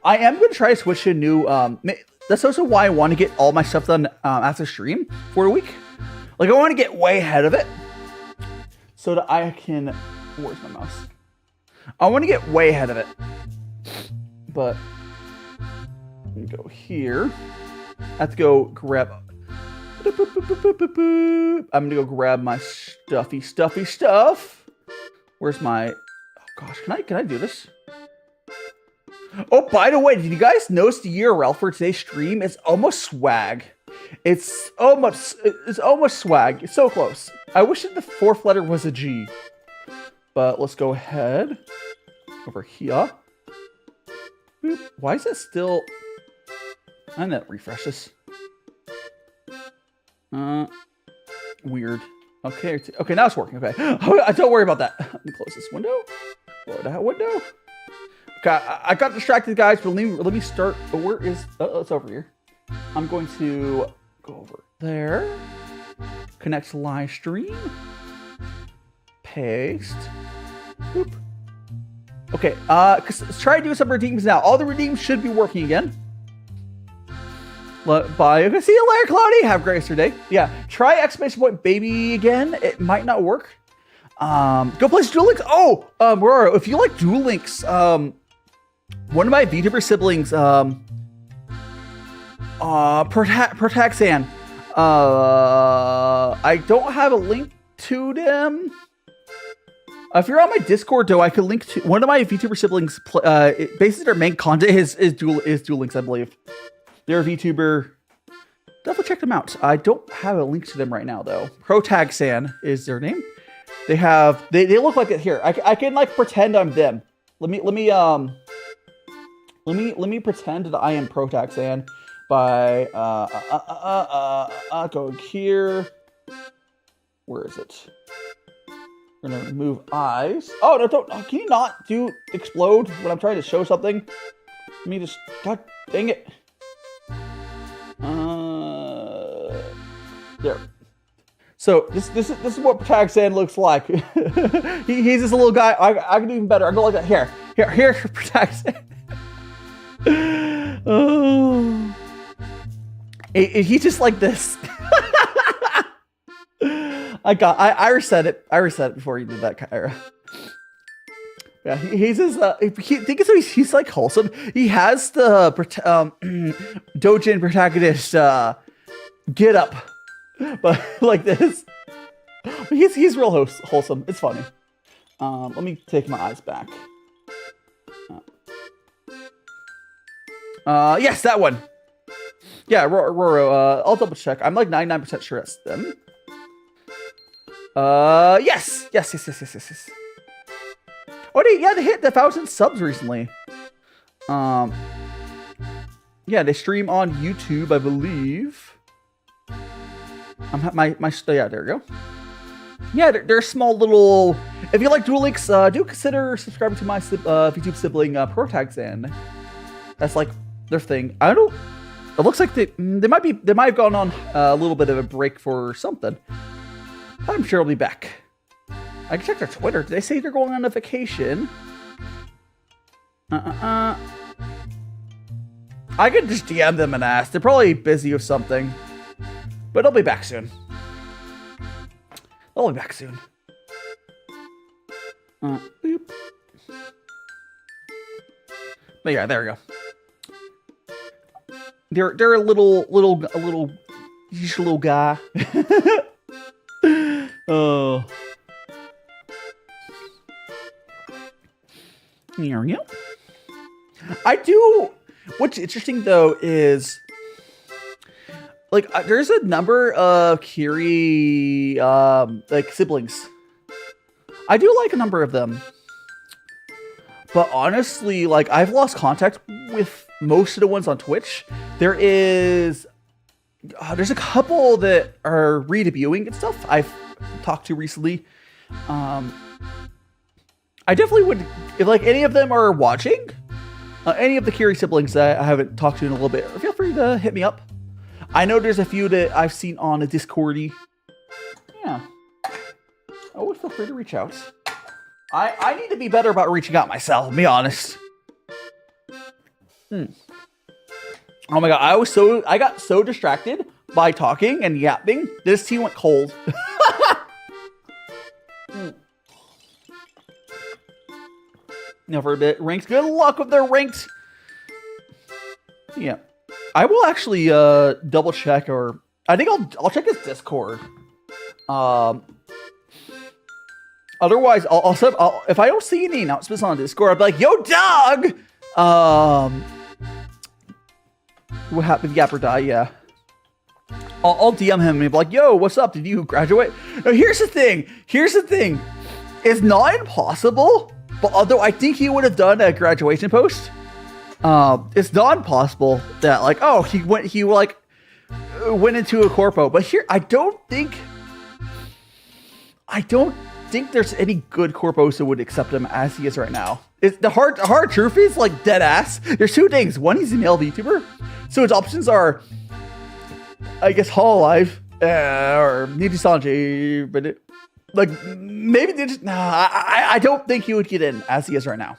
I am going to try to switch to a new, that's also why I want to get all my stuff done after stream for a week. Like, I want to get way ahead of it so that I can, where's my mouse? I want to get way ahead of it. But, let me go here. I have to go grab, I'm going to go grab my stuffy stuff. Where's my, oh gosh, can I do this? Oh, by the way, did you guys notice the URL for today's stream is almost swag? It's almost swag. It's so close. I wish that the fourth letter was a G. But let's go ahead over here. Boop. Why is it still? I'm gonna refresh this. Weird. Okay, now it's working. Okay, don't worry about that. Let me close this window. Close that window. Okay, I got distracted, guys. But let me start. Oh, where is? Oh, it's over here. I'm going to go over there. Connect to live stream. Paste. Boop. Okay. Let's try to do some redeems now. All the redeems should be working again. Bye. Okay, see you later, Cloudy. Have a great yesterday. Yeah. Try exclamation point baby again. It might not work. Go play Duel Links. Oh, Aurora, if you like Duel Links, one of my VTuber siblings, Protaxan. I don't have a link to them. If you're on my Discord, though, I could link to one of my VTuber siblings. Basically, their main content is Duel Links, I believe. They're a VTuber. definitely check them out. I don't have a link to them right now though. Protagsan is their name. They have they look like it here. I can like pretend I'm them. Let me pretend that I am Protagsan by going here. Where is it? We're gonna remove eyes. Oh no! Don't. Can you not explode when I'm trying to show something? Let me just. God dang it. There. So this is what Protagsan looks like. He's this little guy. I can do even better. I go like that. Here's Protagsan. Oh. He's just like this. I reset it. I reset it before you did that, Kyra. Yeah, he's he's like wholesome. He has the Dojin protagonist get up, but like this. He's real wholesome. It's funny. Let me take my eyes back. Yes, that one. Yeah, Roro. I'll double check. I'm like 99% sure it's them. Yes. Oh, they hit the 1,000 subs recently. Yeah, they stream on YouTube, I believe. Yeah, there we go. Yeah, they're small little. If you like Duel Links, do consider subscribing to my VTube sibling Protagsan. That's like their thing. I don't. It looks like they might have gone on a little bit of a break for something. I'm sure I'll be back. I can check their Twitter. Did they say they're going on a vacation? I could just DM them and ask. They're probably busy with something. But they'll be back soon. They'll be back soon. Boop. But yeah, there we go. They're a little guy. Oh. Here we go. I do. What's interesting though is, like, there's a number of Kiri like siblings. I do like a number of them, but honestly, like, I've lost contact with most of the ones on Twitch. There's a couple that are re-debuting and stuff I've talked to recently. I definitely would, if like any of them are watching, any of the Kiri siblings that I haven't talked to in a little bit, feel free to hit me up. I know there's a few that I've seen on a Discordy. Yeah. Always feel free to reach out. I need to be better about reaching out myself, to be honest. Oh my god, I got so distracted by talking and yapping. This tea went cold. Now for a bit, ranked. Good luck with their ranked. Yeah, I will actually double check, or I think I'll check his Discord. Otherwise, I'll if I don't see any announcements on Discord, I'll be like, "Yo, dog." What happened? Yap or die? Yeah. I'll DM him and be like, "Yo, what's up? Did you graduate?" Now, here's the thing. It's not impossible, but although I think he would have done a graduation post, it's not impossible that, like, oh, he went into a corpo. But here, I don't think there's any good corpos that would accept him as he is right now. It's the hard truth is, like, dead ass. There's two things. One, he's a male VTuber, so his options are, I guess, Hololive or Niji Sanji, but maybe they just I don't think he would get in as he is right now.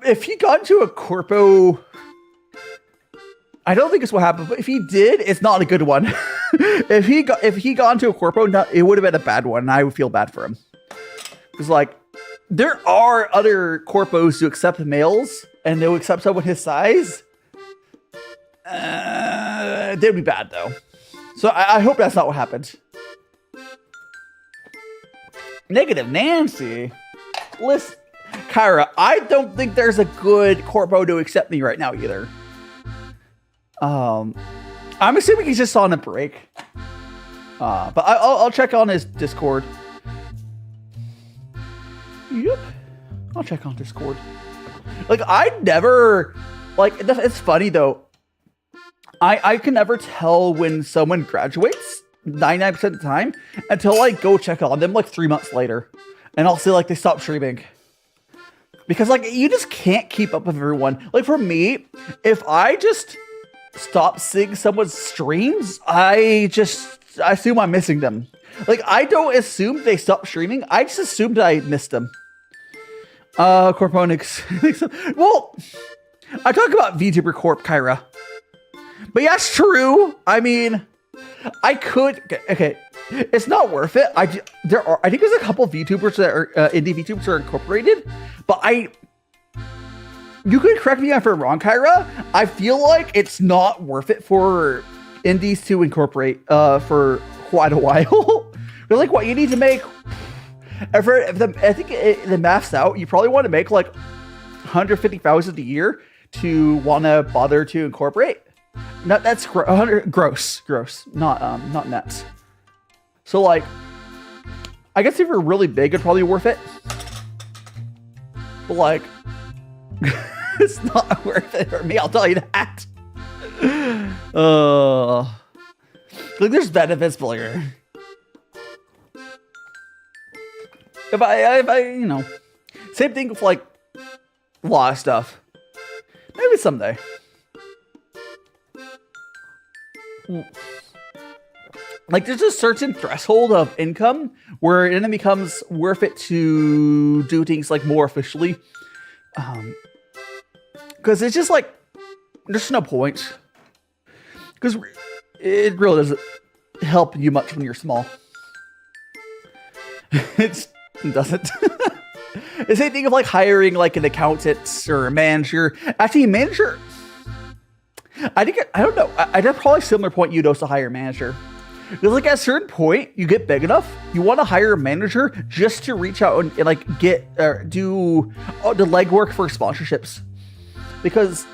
If he got into a corpo, I don't think it's what happened. But if he did, it's not a good one. if he got into a corpo, it would have been a bad one, and I would feel bad for him. Because, like, there are other corpos who accept males, and they'll accept someone his size. They'd be bad though. So I hope that's not what happened. Negative Nancy. Listen, Kyra, I don't think there's a good corpo to accept me right now either. I'm assuming he's just on a break. But I'll check on his Discord. Yep. I'll check on Discord. Like, I never... Like, it's funny, though. I can never tell when someone graduates 99% of the time until I go check on them, like, 3 months later. And I'll see, like, they stop streaming. Because, like, you just can't keep up with everyone. Like, for me, if I just stop seeing someone's streams, I assume I'm missing them. Like, I don't assume they stopped streaming. I just assumed I missed them. Corponix. Well, I talk about VTuber Corp, Kyra. But yeah, it's true. I mean, I could... Okay, it's not worth it. I think there's a couple of VTubers that are... indie VTubers that are incorporated. But you could correct me if I'm wrong, Kyra. I feel like it's not worth it for indies to incorporate for quite a while. But like, what you need to make... I think the math's out. You probably want to make like 150,000 a year to want to bother to incorporate. That's 100 gross, not net. So like, I guess if you're really big, it's probably worth it. But like, it's not worth it for me. I'll tell you that. Like, there's benefits, but like, if I, you know, same thing with like a lot of stuff. Maybe someday. Like, there's a certain threshold of income where it then becomes worth it to do things like more officially. Because it's just like, there's no point. Because it really doesn't help you much when you're small. It doesn't. The same thing of like hiring like an accountant or a manager. Actually, a manager, I don't know. I'd have probably a similar point you'd also hire a manager. Because like at a certain point, you get big enough, you want to hire a manager just to reach out and like do the legwork for sponsorships. Because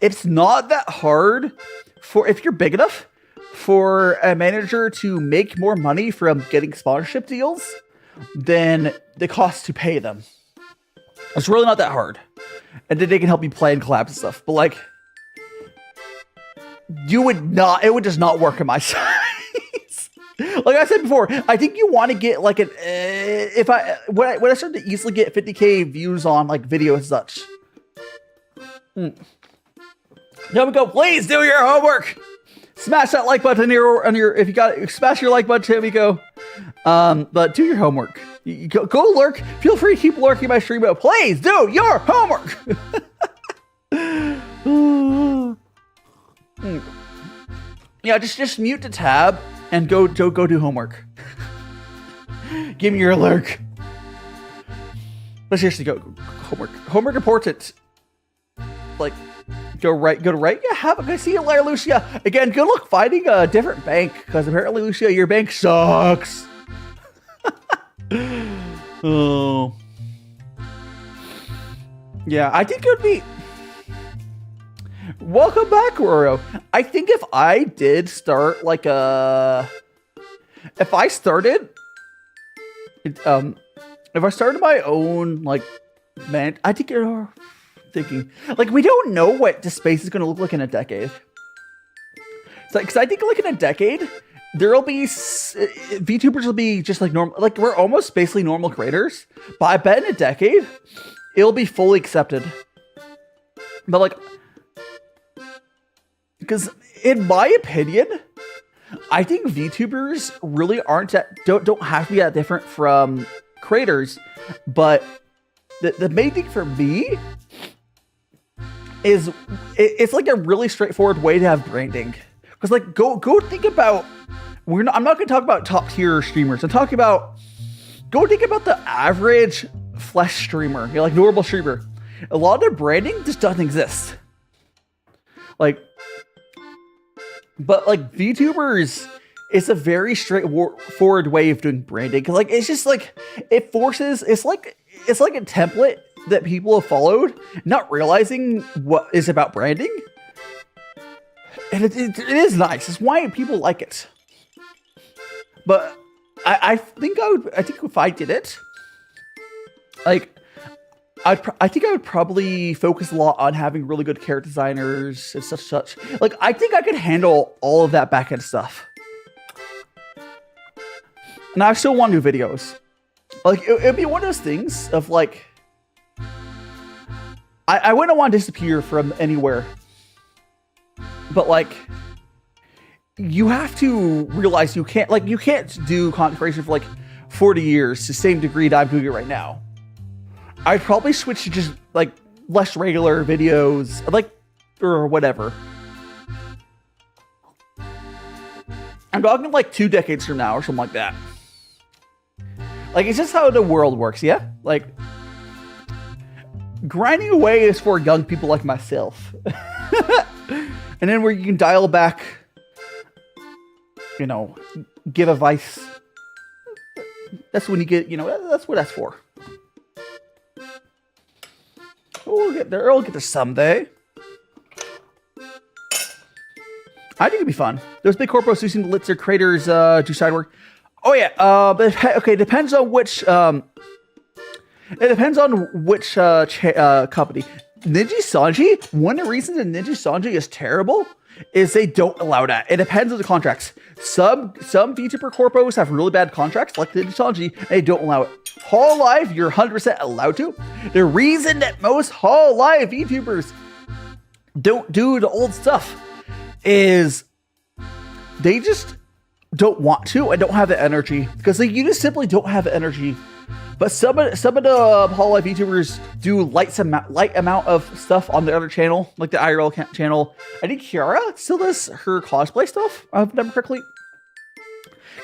it's not that hard if you're big enough for a manager to make more money from getting sponsorship deals than the cost to pay them. It's really not that hard. And then they can help you plan collabs and stuff. But like, it would just not work in my size. Like I said before, I think you want to get like when I start to easily get 50k views on like videos and such. There we go. Please do your homework. Smash that like button on your if you got it, smash your like button. Here we go. But do your homework. You go lurk. Feel free to keep lurking my stream, but please do your homework. Yeah, just mute the tab and go do homework. Give me your lurk. But seriously, go homework. Homework important. Like, go to right. Yeah, have a good see you later, Lucia. Again, good luck finding a different bank because apparently, Lucia, your bank sucks. Oh, yeah. I think it would be. Welcome back, Roro. I think if I did start like if I started my own like I think you're thinking like we don't know what the space is going to look like in a decade. It's like, because I think like in a decade there'll be VTubers will be just like normal, like we're almost basically normal creators. But I bet in a decade it'll be fully accepted. But like. Because in my opinion, I think VTubers really don't have to be that different from creators. But the main thing for me is it's like a really straightforward way to have branding. Because like go think about I'm not going to talk about top tier streamers. I'm talking about go think about the average flesh streamer, like normal streamer. A lot of their branding just doesn't exist. But like VTubers, it's a very straightforward way of doing branding. Cause like it's just like it's like a template that people have followed, not realizing what is about branding. And it is nice. It's why people like it. But I think if I did it, like, I think I would probably focus a lot on having really good character designers and such. Like, I think I could handle all of that back-end stuff. And I still want to do videos. Like, it'd be one of those things of, like, I wouldn't want to disappear from anywhere. But, like, you have to realize you can't do content creation for, like, 40 years to the same degree that I'm doing it right now. I'd probably switch to just, like, less regular videos, like, or whatever. I'm talking, like, 2 decades from now or something like that. Like, it's just how the world works, yeah? Like, grinding away is for young people like myself. And then where you can dial back, you know, give advice. That's when you get, you know, that's what that's for. We'll get there. We'll get there someday. I think it'd be fun. Those big corporations using to let their creators do side work. Oh yeah. But okay, depends on which. It depends on which company. Ninja Sanji. One of the reasons that Ninja Sanji is terrible is they don't allow that. It depends on the contracts. Some VTuber corpos have really bad contracts, like Ninja Sanji, and they don't allow it. Hololive, you're 100% allowed to. The reason that most Hololive VTubers don't do the old stuff is they just don't want to and don't have the energy, because you just simply don't have the energy. But some of the Hololive VTubers do light amount of stuff on the other channel, like the IRL channel. I think Kiara still does her cosplay stuff, if I remember correctly.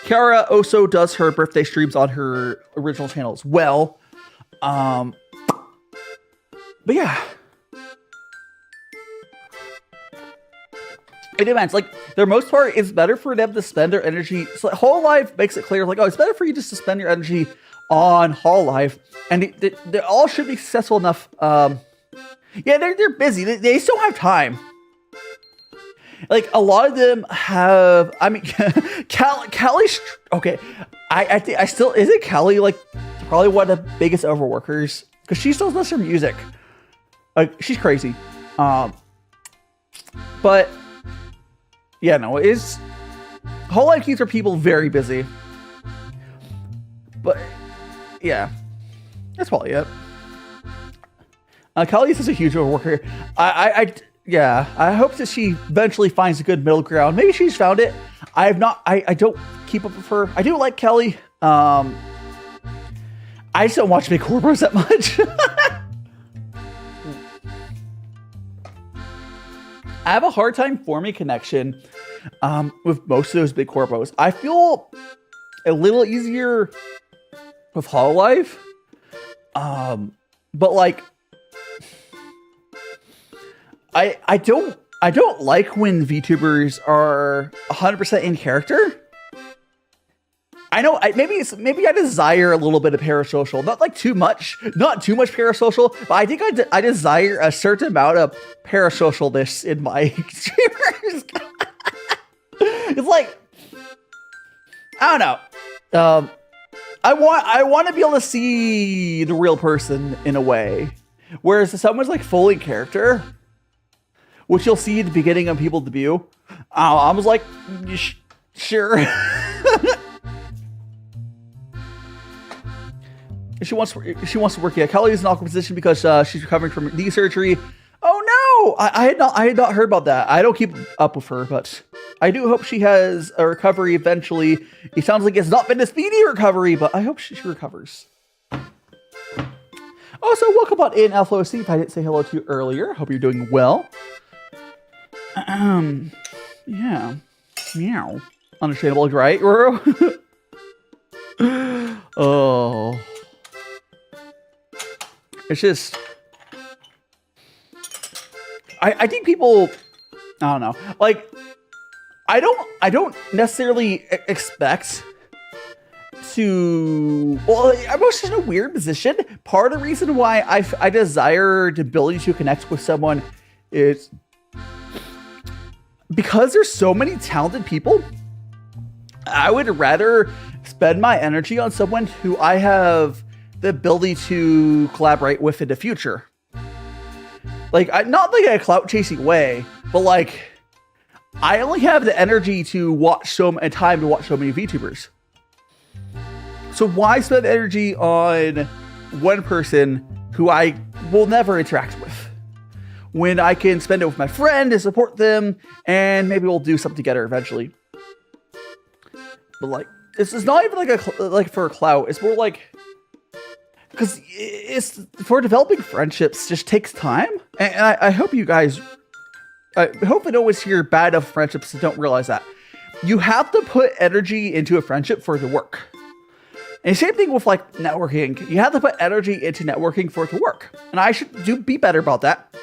Kiara also does her birthday streams on her original channel as well. But yeah. It depends. Like, the most part, it's better for them to spend their energy. So Hololive makes it clear, like, oh, it's better for you just to spend your energy on Hololive, and they all should be successful enough. Yeah, they're busy. They still have time. Like, a lot of them have. I mean, Callie. Okay, I think I still isn't Callie like probably one of the biggest overworkers, because she still does her music. Like, she's crazy. But yeah, no, it's Hololive keeps her people very busy. But yeah, that's probably it. Callie is such a huge overworker. Yeah, I hope that she eventually finds a good middle ground. Maybe she's found it. I have not. I don't keep up with her. I do like Kelly. I just don't watch big corporations that much. I have a hard time forming a connection with most of those big corpos. I feel a little easier with Hololive. But like, I don't like when VTubers are 100% in character. I know maybe I desire a little bit of parasocial, not too much parasocial, but I think I desire a certain amount of parasocialness in my streamers. It's like, I don't know. I want to be able to see the real person in a way, whereas if someone's like fully in character, which you'll see at the beginning of people's debut, I was like, sure. She wants to work. Yeah, Kelly is in an awkward position because she's recovering from knee surgery. Oh no, I had not heard about that. I don't keep up with her, but I do hope she has a recovery eventually. It sounds like it's not been a speedy recovery, but I hope she recovers. Also, welcome on in, Alpha OC. If I didn't say hello to you earlier, hope you're doing well. Yeah, meow. Understandable, right? Oh. It's just, I think people, I don't know, like, I don't necessarily expect to, well, I'm just in a weird position. Part of the reason why I desire the ability to connect with someone is, because there's so many talented people, I would rather spend my energy on someone who I have the ability to collaborate with in the future. Like, not like a clout chasing way, but like, I only have the energy to watch and time to watch so many VTubers. So why spend energy on one person who I will never interact with, when I can spend it with my friend and support them, and maybe we'll do something together eventually. But like, this is not even like for a clout. It's more like, because it's for developing friendships just takes time. And I hope you guys, I hope I don't always hear bad of friendships that don't realize that. You have to put energy into a friendship for it to work. And same thing with like networking. You have to put energy into networking for it to work. And I should be better about that.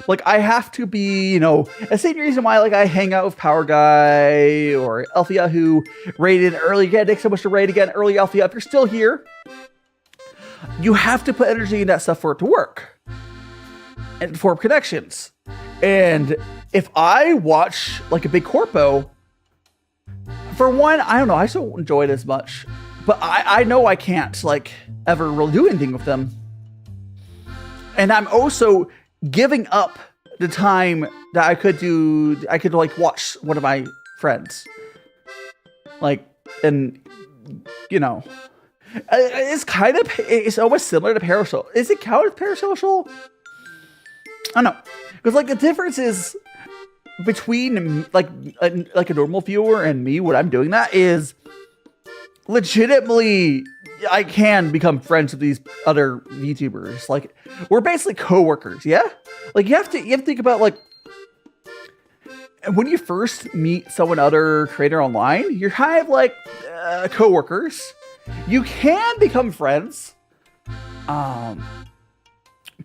Like, I have to be, the same reason why like I hang out with Power Guy or Althea, who raided early again. Thanks so much to raid again early, Althea. If you're still here, you have to put energy in that stuff for it to work and form connections. And if I watch like a big corpo, for one, I don't know, I just don't enjoy it as much. But I know I can't like ever really do anything with them. And I'm also giving up the time that I could like watch one of my friends. Like, and it's almost similar to parasocial. Is it count as parasocial? I don't know. Because like the difference is between like a normal viewer and me, what I'm doing that is legitimately I can become friends with these other VTubers. Like, we're basically co-workers, yeah? Like, you have to think about, like, when you first meet other creator online, you're kind of like co-workers. You can become friends. But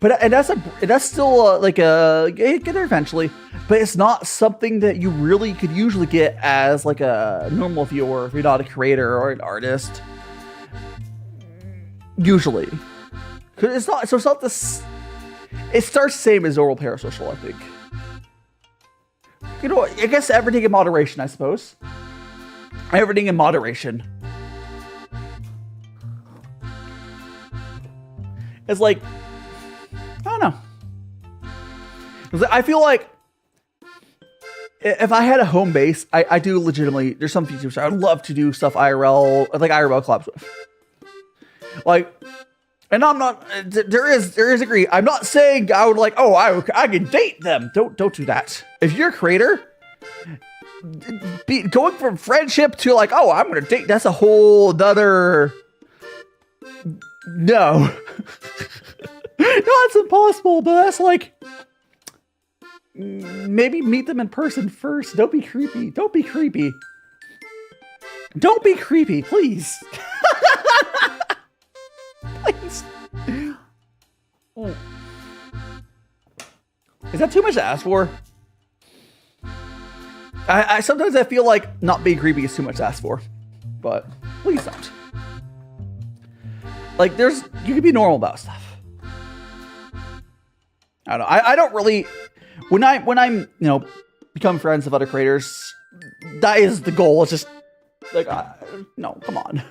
that's still like get there eventually, but it's not something that you really could usually get as like a normal viewer if you're not a creator or an artist. Usually, because it's not. So it's not this. It starts the same as oral parasocial, I think. I guess everything in moderation, I suppose. Everything in moderation. It's like, I don't know. I feel like if I had a home base, I do legitimately. There's some features I would love to do stuff IRL, like IRL collabs with. Like, and I'm not. There is agree. I'm not saying I would like. Oh, I can date them. Don't do that. If you're a creator, going from friendship to like, oh, I'm gonna date. That's a whole other. No, no, it's impossible. But that's like, maybe meet them in person first. Don't be creepy. Don't be creepy. Don't be creepy, please. Please. Is that too much to ask for? I sometimes I feel like not being creepy is too much to ask for, but please don't. Like, you can be normal about stuff. I don't know. I don't really. When I'm become friends with other creators, that is the goal. It's just like, no, come on.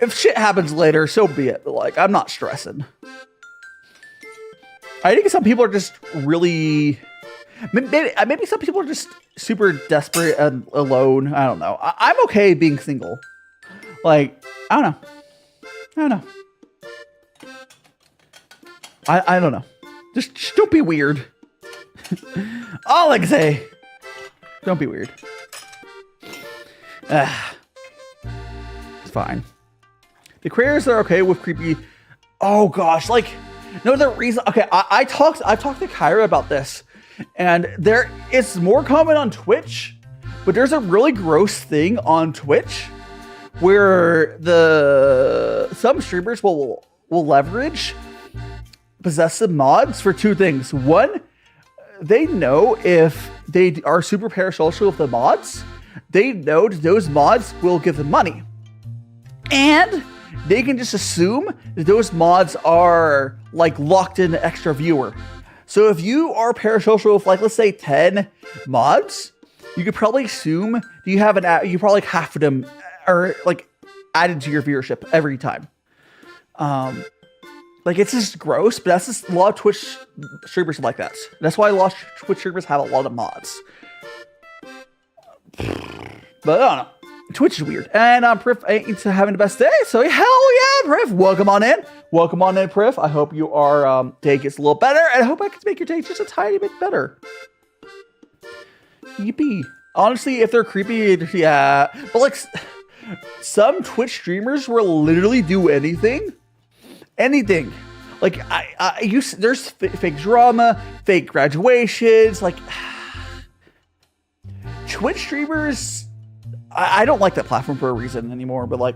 If shit happens later, so be it. But like, I'm not stressing. I think some people are just really. Maybe some people are just super desperate and alone. I don't know. I'm okay being single. Like, I don't know. I don't know. Just don't be weird. Alexei, don't be weird. It's fine. The creators are okay with creepy. Oh gosh, like, no, the reason. Okay, I've talked to Kyra about this, and it's more common on Twitch, but there's a really gross thing on Twitch where some streamers will leverage possessive mods for two things. One, they know if they are super parasocial with the mods, they know that those mods will give them money, and they can just assume that those mods are like locked in extra viewer. So if you are parasocial with, like, let's say 10 mods, you could probably assume you have you probably like half of them are like added to your viewership every time. Like, it's just gross, but that's just a lot of Twitch streamers like that. That's why a lot of Twitch streamers have a lot of mods. But I don't know. Twitch is weird. And Priv ain't having the best day, so hell yeah, Priv. Welcome on in. Welcome on in, Priv. I hope your day gets a little better, and I hope I can make your day just a tiny bit better. Yippee. Honestly, if they're creepy, yeah. But like, some Twitch streamers will literally do anything. Anything. Like, there's fake drama, fake graduations, like... Twitch streamers, I don't like that platform for a reason anymore, but like,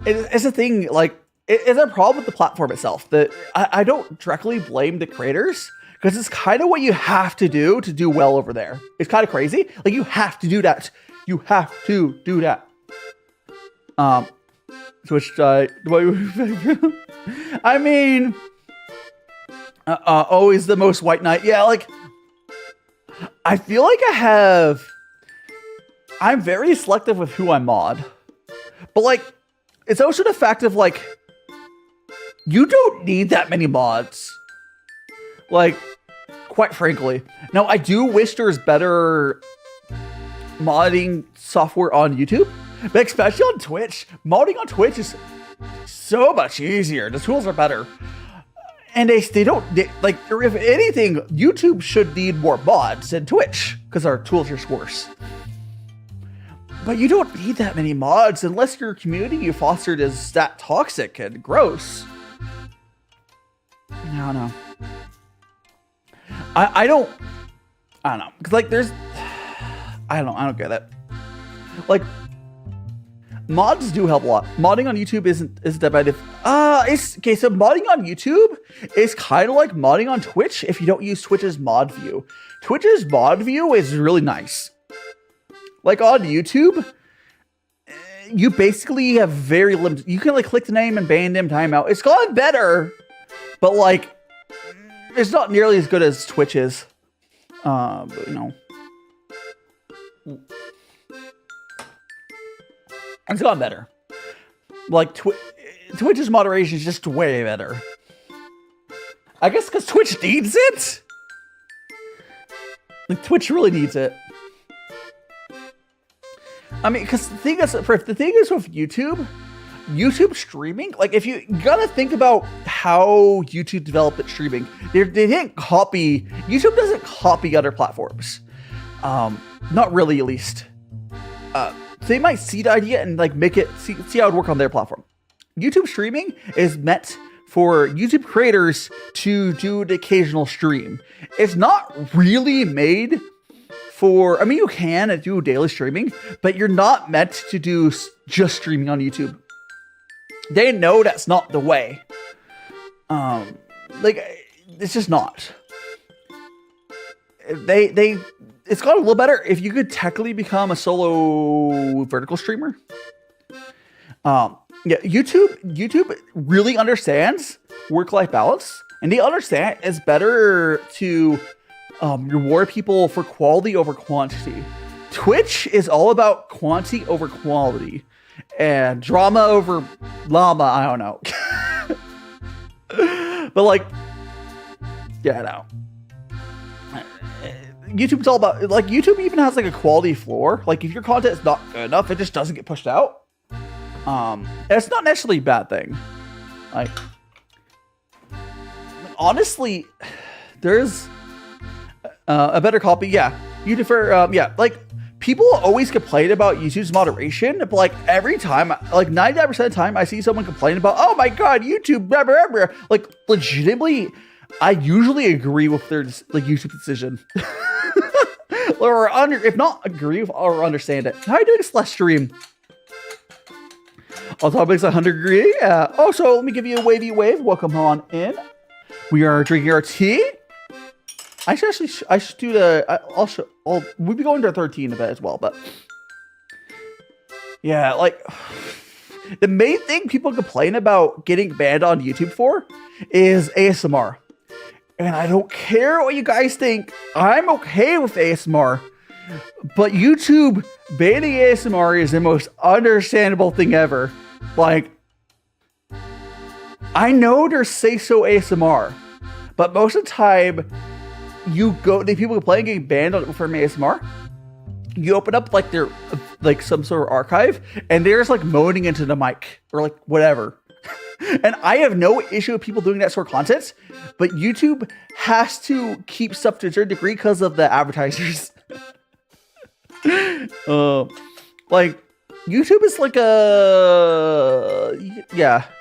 it's a thing, like, it's a problem with the platform itself that I don't directly blame the creators, because it's kind of what you have to do well over there. It's kind of crazy. Like, you have to do that. You have to do that. Twitch, I mean, always the most white knight. Yeah, like, I feel like I'm very selective with who I mod. But like, it's also the fact of like, you don't need that many mods. Like, quite frankly. Now, I do wish there was better modding software on YouTube, but especially on Twitch. Modding on Twitch is so much easier. The tools are better. And they don't, like, if anything, YouTube should need more mods than Twitch, because our tools are worse. But you don't need that many mods unless your community you fostered is that toxic and gross. I don't know. I don't know. Because, like, I don't get it. Like, mods do help a lot. Modding on YouTube isn't that bad. Okay, so modding on YouTube is kind of like modding on Twitch if you don't use Twitch's mod view. Twitch's mod view is really nice. Like, on YouTube, you basically have very limited... You can, like, click the name and ban them, timeout. It's gotten better, but, like, it's not nearly as good as Twitch is. But, you know... It's gotten better. Like, Twitch's moderation is just way better. I guess because Twitch needs it? Like, Twitch really needs it. I mean, because the thing is with YouTube streaming, like, if you gotta think about how YouTube developed its streaming, they didn't copy... YouTube doesn't copy other platforms. Not really, at least. They might see the idea and like make it see how it would work on their platform. YouTube streaming is meant for YouTube creators to do the occasional stream. It's not really made for, I mean, you can do daily streaming, but you're not meant to do just streaming on YouTube. They know that's not the way. Like, it's just not. It's got a little better if you could technically become a solo vertical streamer. Yeah, YouTube really understands work-life balance, and they understand it's better to reward people for quality over quantity. Twitch is all about quantity over quality, and drama over llama. I don't know, but like, yeah, no. YouTube's all about, like, YouTube even has like a quality floor. Like, if your content is not good enough, it just doesn't get pushed out. And it's not necessarily a bad thing. Like, honestly, there's a better copy. Yeah, YouTube for yeah, like, people always complain about YouTube's moderation, but like every time, like 99% of the time, I see someone complain about, oh my god, YouTube, blah, blah, blah. Like, legitimately, I usually agree with their like YouTube decision. Or if not agree with or understand it. How are you doing, Slash Stream? All topics 100 degree. Yeah. Also, let me give you a wavy wave. Welcome on in. We are drinking our tea. I should do the. We'll be going to our 13 in a bit as well, but yeah, like, The main thing people complain about getting banned on YouTube for is ASMR. And I don't care what you guys think. I'm okay with ASMR. But YouTube banning ASMR is the most understandable thing ever. Like, I know there's say-so ASMR, but most of the time, the people playing getting banned from ASMR, you open up like their some sort of archive, and they're just like moaning into the mic or like whatever. And I have no issue with people doing that sort of content, but YouTube has to keep stuff to a certain degree because of the advertisers. Like YouTube is like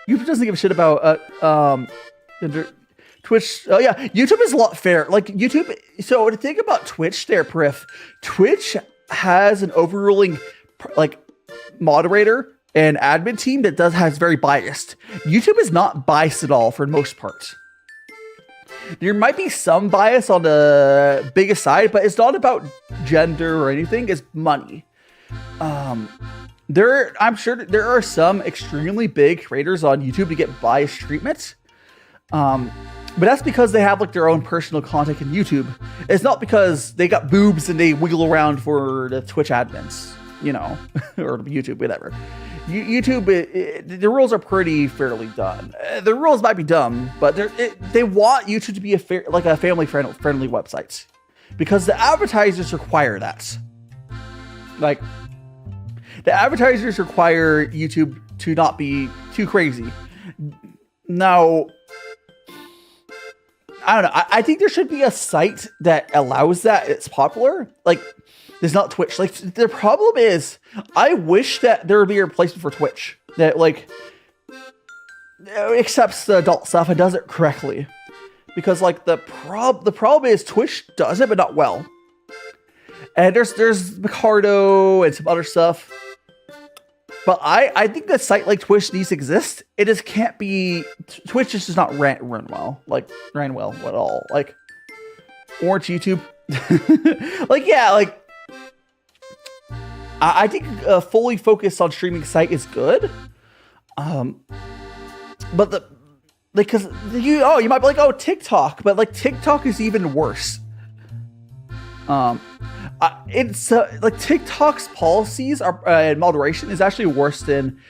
YouTube doesn't give a shit about Twitch. Oh yeah, YouTube is a lot fair. Like YouTube. So to think about Twitch, there, Priff. Twitch has an overruling like moderator and admin team that has very biased. YouTube is not biased at all for the most part. There might be some bias on the biggest side, but it's not about gender or anything. It's money. I'm sure there are some extremely big creators on YouTube to get biased treatment. But that's because they have like their own personal content in YouTube. It's not because they got boobs and they wiggle around for the Twitch admins, you know, or YouTube, whatever. YouTube, the rules are pretty fairly done. The rules might be dumb, but they want YouTube to be a family-friendly website because the advertisers require that. Like, the advertisers require YouTube to not be too crazy. Now, I don't know. I think there should be a site that allows that. It's popular. Like, there's not Twitch. Like, the problem is, I wish that there would be a replacement for Twitch that, like, accepts the adult stuff and does it correctly. Because, like, the problem is Twitch does it, but not well. And there's Picardo and some other stuff. But I think that site like Twitch needs to exist. It just can't be... Twitch just does not run well. Like, ran well at all. Like, orange YouTube. Like, yeah, like... I think a fully focused on streaming site is good. But because you might be like, oh, TikTok, but like TikTok is even worse. It's like TikTok's policies and moderation is actually worse than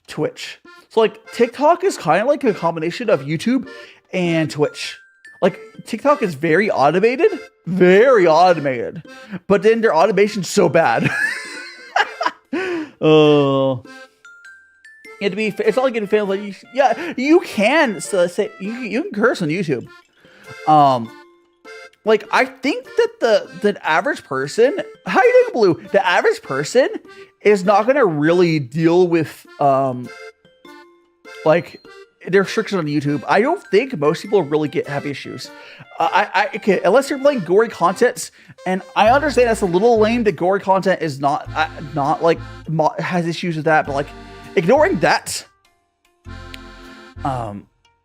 Twitch. So like TikTok is kind of like a combination of YouTube and Twitch. Like TikTok is very automated, but then their automation's so bad. It's not like in fans like you can say you can curse on YouTube. Like I think that the average person, how you doing, Blue? The average person is not gonna really deal with like the restrictions on YouTube. I don't think most people really have issues. Okay, unless you're playing gory content, and I understand that's a little lame that gory content is not like has issues with that, but like ignoring that,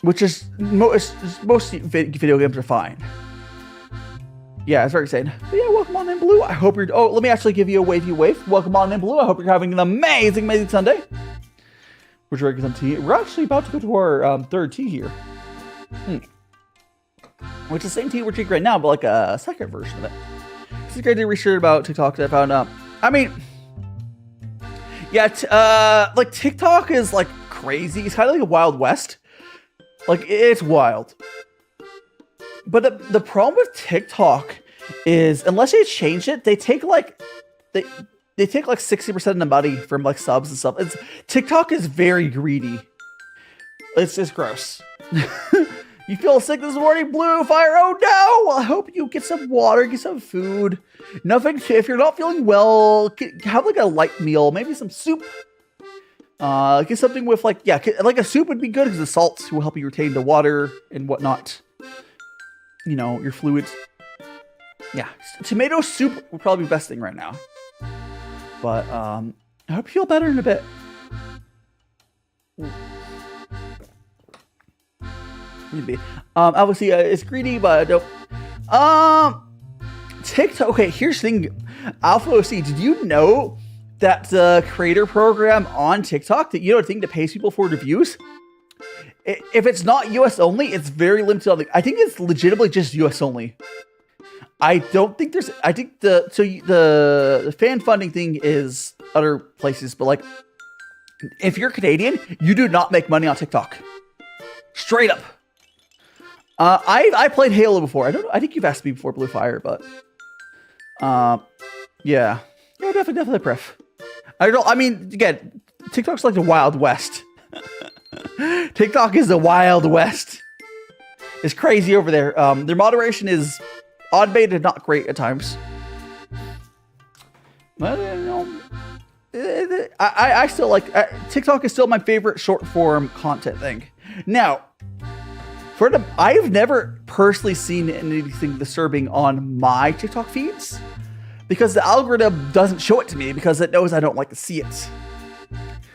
which is most video games are fine. Yeah, it's very exciting. But yeah, welcome on in, Blue. I hope you're... Oh, let me actually give you a wavy wave. Welcome on in, Blue. I hope you're having an amazing Sunday. We're drinking some tea. We're actually about to go to our third tea here. Which is the same tea we're drinking right now, but like a second version of it. This is great to research about TikTok that I found out. I mean... Yeah, like TikTok is like crazy. It's kind of like a Wild West. Like, it's wild. But the problem with TikTok is unless they change it, they take like they take like 60% of the money from like subs and stuff. TikTok is very greedy. It's just gross. You feel sick this morning, Blue Fire? Oh no! Well, I hope you get some water, get some food. Nothing. If you're not feeling well, have like a light meal, maybe some soup. Get something with like like a soup would be good because the salts will help you retain the water and whatnot. You know, your fluids. Yeah, tomato soup would probably be the best thing right now. But I hope you feel better in a bit. Maybe. Obviously, it's greedy, but I don't. TikTok. Okay, here's the thing. Alpha OC, did you know that creator program on TikTok, that a thing that pays people for reviews. If it's not US only, it's very limited. I think it's legitimately just US only. I don't think there's. I think the fan funding thing is other places, but like, if you're Canadian, you do not make money on TikTok. Straight up. I played Halo before. I don't know. I think you've asked me before, Blue Fire, but yeah, definitely pref. I mean, again, TikTok's like the Wild West. TikTok is the Wild West. It's crazy over there. Their moderation is automated, not great at times. But I still like TikTok is still my favorite short form content thing. Now, I've never personally seen anything disturbing on my TikTok feeds because the algorithm doesn't show it to me because it knows I don't like to see it.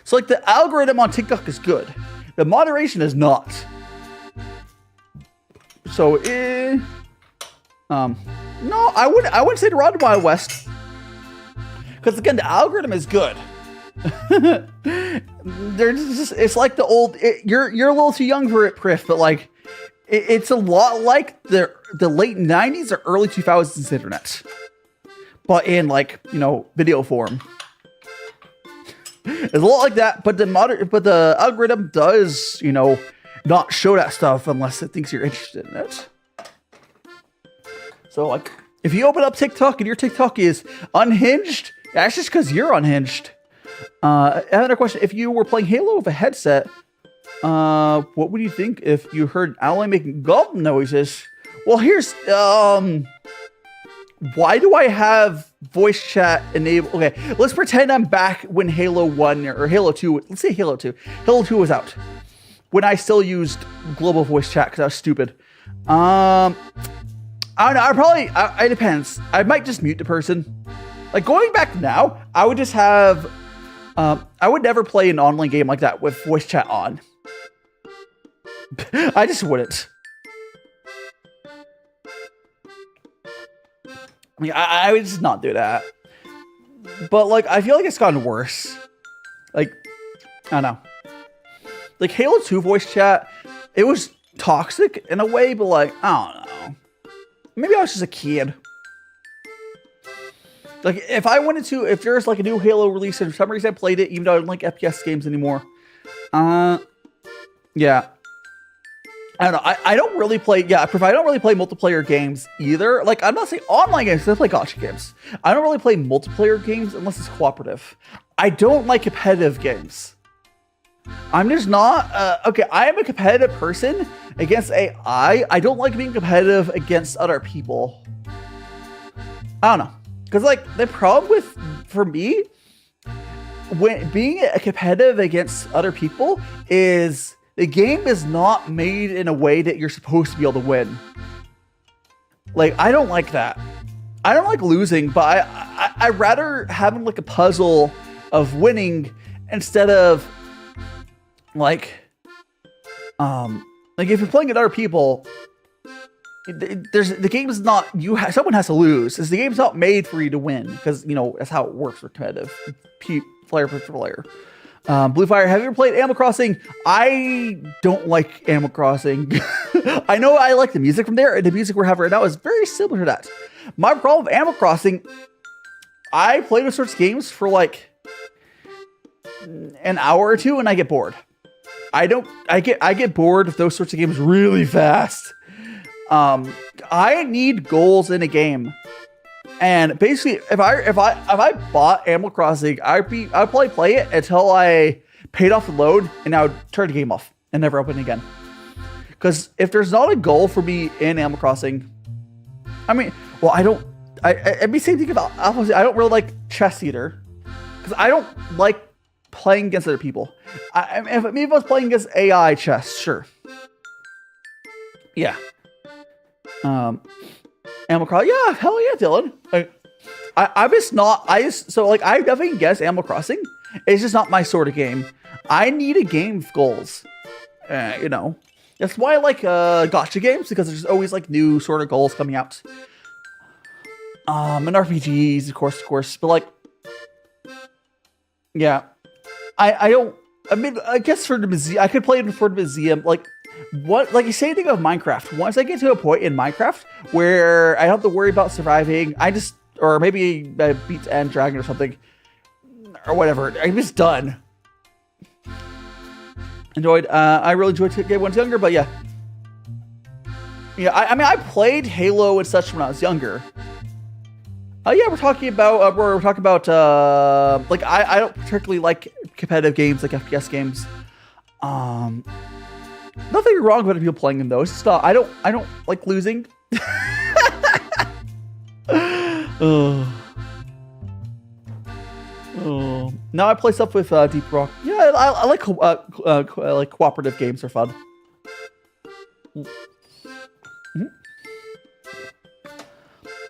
So like the algorithm on TikTok is good. The moderation is not. So no, I wouldn't say the Wild West. Because again, the algorithm is good. It's like the old. You're a little too young for it, Priff, but like, it's a lot like the late '90s or early 2000s internet, but in like video form. It's a lot like that, but the algorithm does not show that stuff unless it thinks you're interested in it. So like, if you open up TikTok and your TikTok is unhinged, that's just because you're unhinged. Another question: if you were playing Halo with a headset, what would you think if you heard an ally making gulp noises? Well, here's why do I have voice chat enabled? Okay, let's pretend I'm back when Halo 1 or Halo 2. Let's say Halo 2. Halo 2 was out when I still used global voice chat because I was stupid. I don't know. It depends. I might just mute the person. Like going back now, I would just have. I would never play an online game like that with voice chat on. I just wouldn't. I mean, I would just not do that. But like, I feel like it's gotten worse. Like, I don't know. Like Halo 2 voice chat, it was toxic in a way, but like, I don't know. Maybe I was just a kid. Like, if there's like a new Halo release and for some reason I played it, even though I don't like FPS games anymore. Yeah. I don't know. I don't really play, I don't really play multiplayer games either. Like, I'm not saying online games, I play gacha games. I don't really play multiplayer games unless it's cooperative. I don't like competitive games. I'm just not, okay, I am a competitive person against AI. I don't like being competitive against other people. I don't know. Because, like, the problem for me, when being competitive against other people is the game is not made in a way that you're supposed to be able to win. Like, I don't like that. I don't like losing, but I rather having, like, a puzzle of winning instead of, like if you're playing with other people, the game is not someone has to lose. The game's not made for you to win because that's how it works for competitive player per player. Blue Fire, have you ever played Animal Crossing? I don't like Animal Crossing. I know I like the music from there, and the music we're having right now is very similar to that. My problem with Animal Crossing, I play those sorts of games for like an hour or two, and I get bored. I get bored of those sorts of games really fast. I need goals in a game, and basically, if I bought Animal Crossing, I'd probably play it until I paid off the loan, and I would turn the game off and never open it again. Because if there's not a goal for me in Animal Crossing, I mean, well, I'd be same thing about opposite. I don't really like chess either, because I don't like playing against other people. If I was playing against AI chess, sure. Yeah. Animal Crossing, yeah, hell yeah, Dylan. I definitely guess Animal Crossing. It's just not my sort of game. I need a game with goals. That's why I like gacha games, because there's always like new sort of goals coming out. And RPGs, of course, but like, Yeah, I don't. I mean, I guess for the museum, I could play it for the museum. Like, what? Like, you say anything of Minecraft. Once I get to a point in Minecraft where I don't have to worry about surviving, or maybe beat the end dragon or something, or whatever. I'm just done. Enjoyed. I really enjoyed it when I was younger, but yeah. Yeah, I mean, I played Halo and such when I was younger. Yeah, we're talking about like I don't particularly like competitive games like FPS games. Nothing wrong with people playing them though. It's just I don't like losing. Oh. Now I play stuff with Deep Rock. Yeah, I like like cooperative games are fun.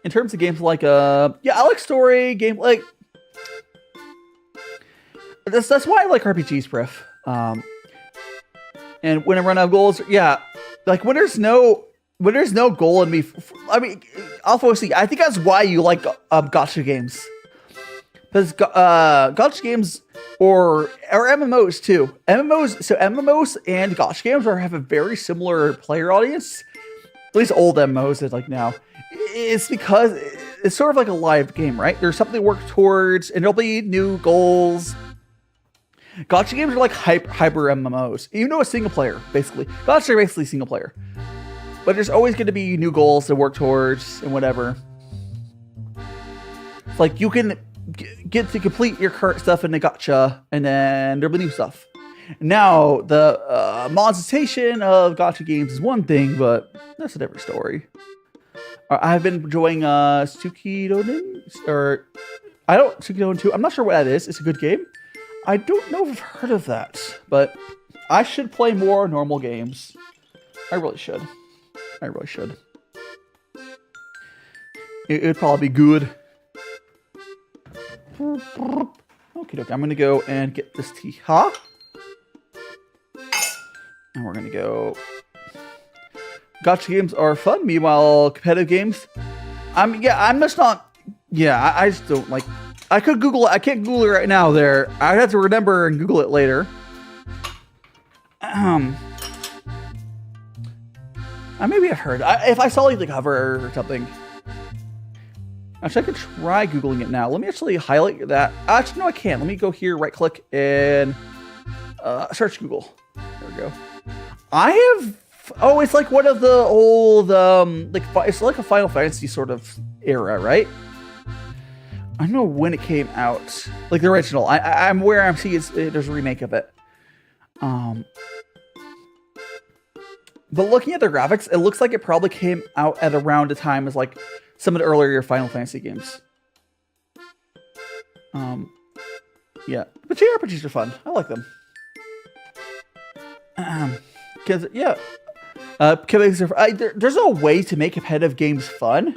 In terms of games like yeah, I like story game like that's why I like RPGs, Priff. And when I run out of goals, yeah, like when there's no goal in me. I mean, Alpha OC, I think that's why you like gacha games, because gacha games or MMOs too. MMOs and gacha games have a very similar player audience. At least old MMOs is like now. It's because it's sort of like a live game, right? There's something to work towards, and there'll be new goals. Gacha games are like hyper MMOs, even though it's single player, basically. Gacha are basically single player. But there's always going to be new goals to work towards and whatever. It's like you can get to complete your current stuff in the gacha, and then there'll be new stuff. Now, the monetization of gacha games is one thing, but that's a different story. I've been enjoying Sukidoden, or I don't Sukidoden 2. I'm not sure what that is. It's a good game. I don't know if I've heard of that, but I should play more normal games. I really should. It would probably be good. Okay, I'm gonna go and get this tea. Huh? And we're gonna go. Gacha games are fun. Meanwhile, competitive games, I'm just not. Yeah, I just don't like. I could Google it. I can't Google it right now. There, I have to remember and Google it later. Maybe I've heard. If I saw like the cover or something. Actually, I could try Googling it now. Let me actually highlight that. Actually, no, I can't. Let me go here, right click, and search Google. There we go. I have. Oh, it's like one of the old, it's like a Final Fantasy sort of era, right? I don't know when it came out, like the original. I'm aware I'm seeing there's a remake of it. But looking at the graphics, it looks like it probably came out at around the time as like some of the earlier Final Fantasy games. Yeah, but JRPGs are fun. I like them. Because yeah. There's no way to make competitive games fun.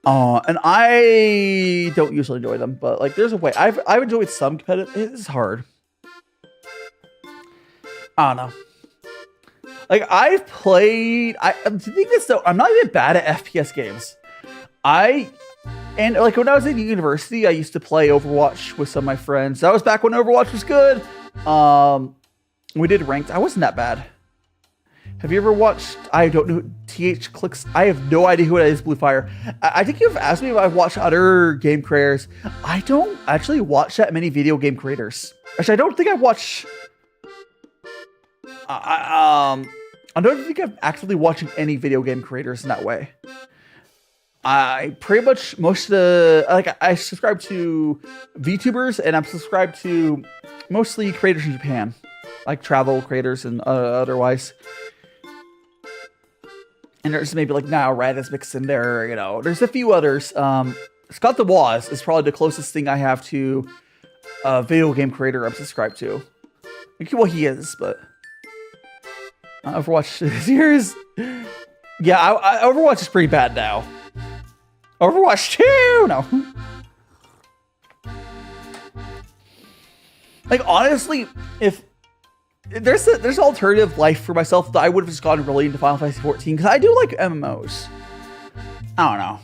And I don't usually enjoy them, but like there's a way. I've enjoyed some competitive. It's hard. I don't know. Like I've played. I'm thinking this though. I'm not even bad at FPS games. And like when I was in university, I used to play Overwatch with some of my friends. That was back when Overwatch was good. We did ranked. I wasn't that bad. Have you ever watched, I don't know, TH Clicks? I have no idea who that is, Blue Fire. I think you've asked me if I've watched other game creators. I don't actually watch that many video game creators. Actually, I don't think I watch, I don't think I'm actively watching any video game creators in that way. I pretty much, most of the, like I subscribe to VTubers and I'm subscribed to mostly creators in Japan. Like travel creators and otherwise. And there's maybe like now Radis mixed in there, you know. There's a few others. Scott the Waz is probably the closest thing I have to a video game creator I'm subscribed to. Well, he is, but Overwatch this year is. Yeah, Overwatch is pretty bad now. Overwatch 2, no. Like honestly, if there's an alternative life for myself that I would have just gone really into Final Fantasy 14 because I do like MMOs. I don't know.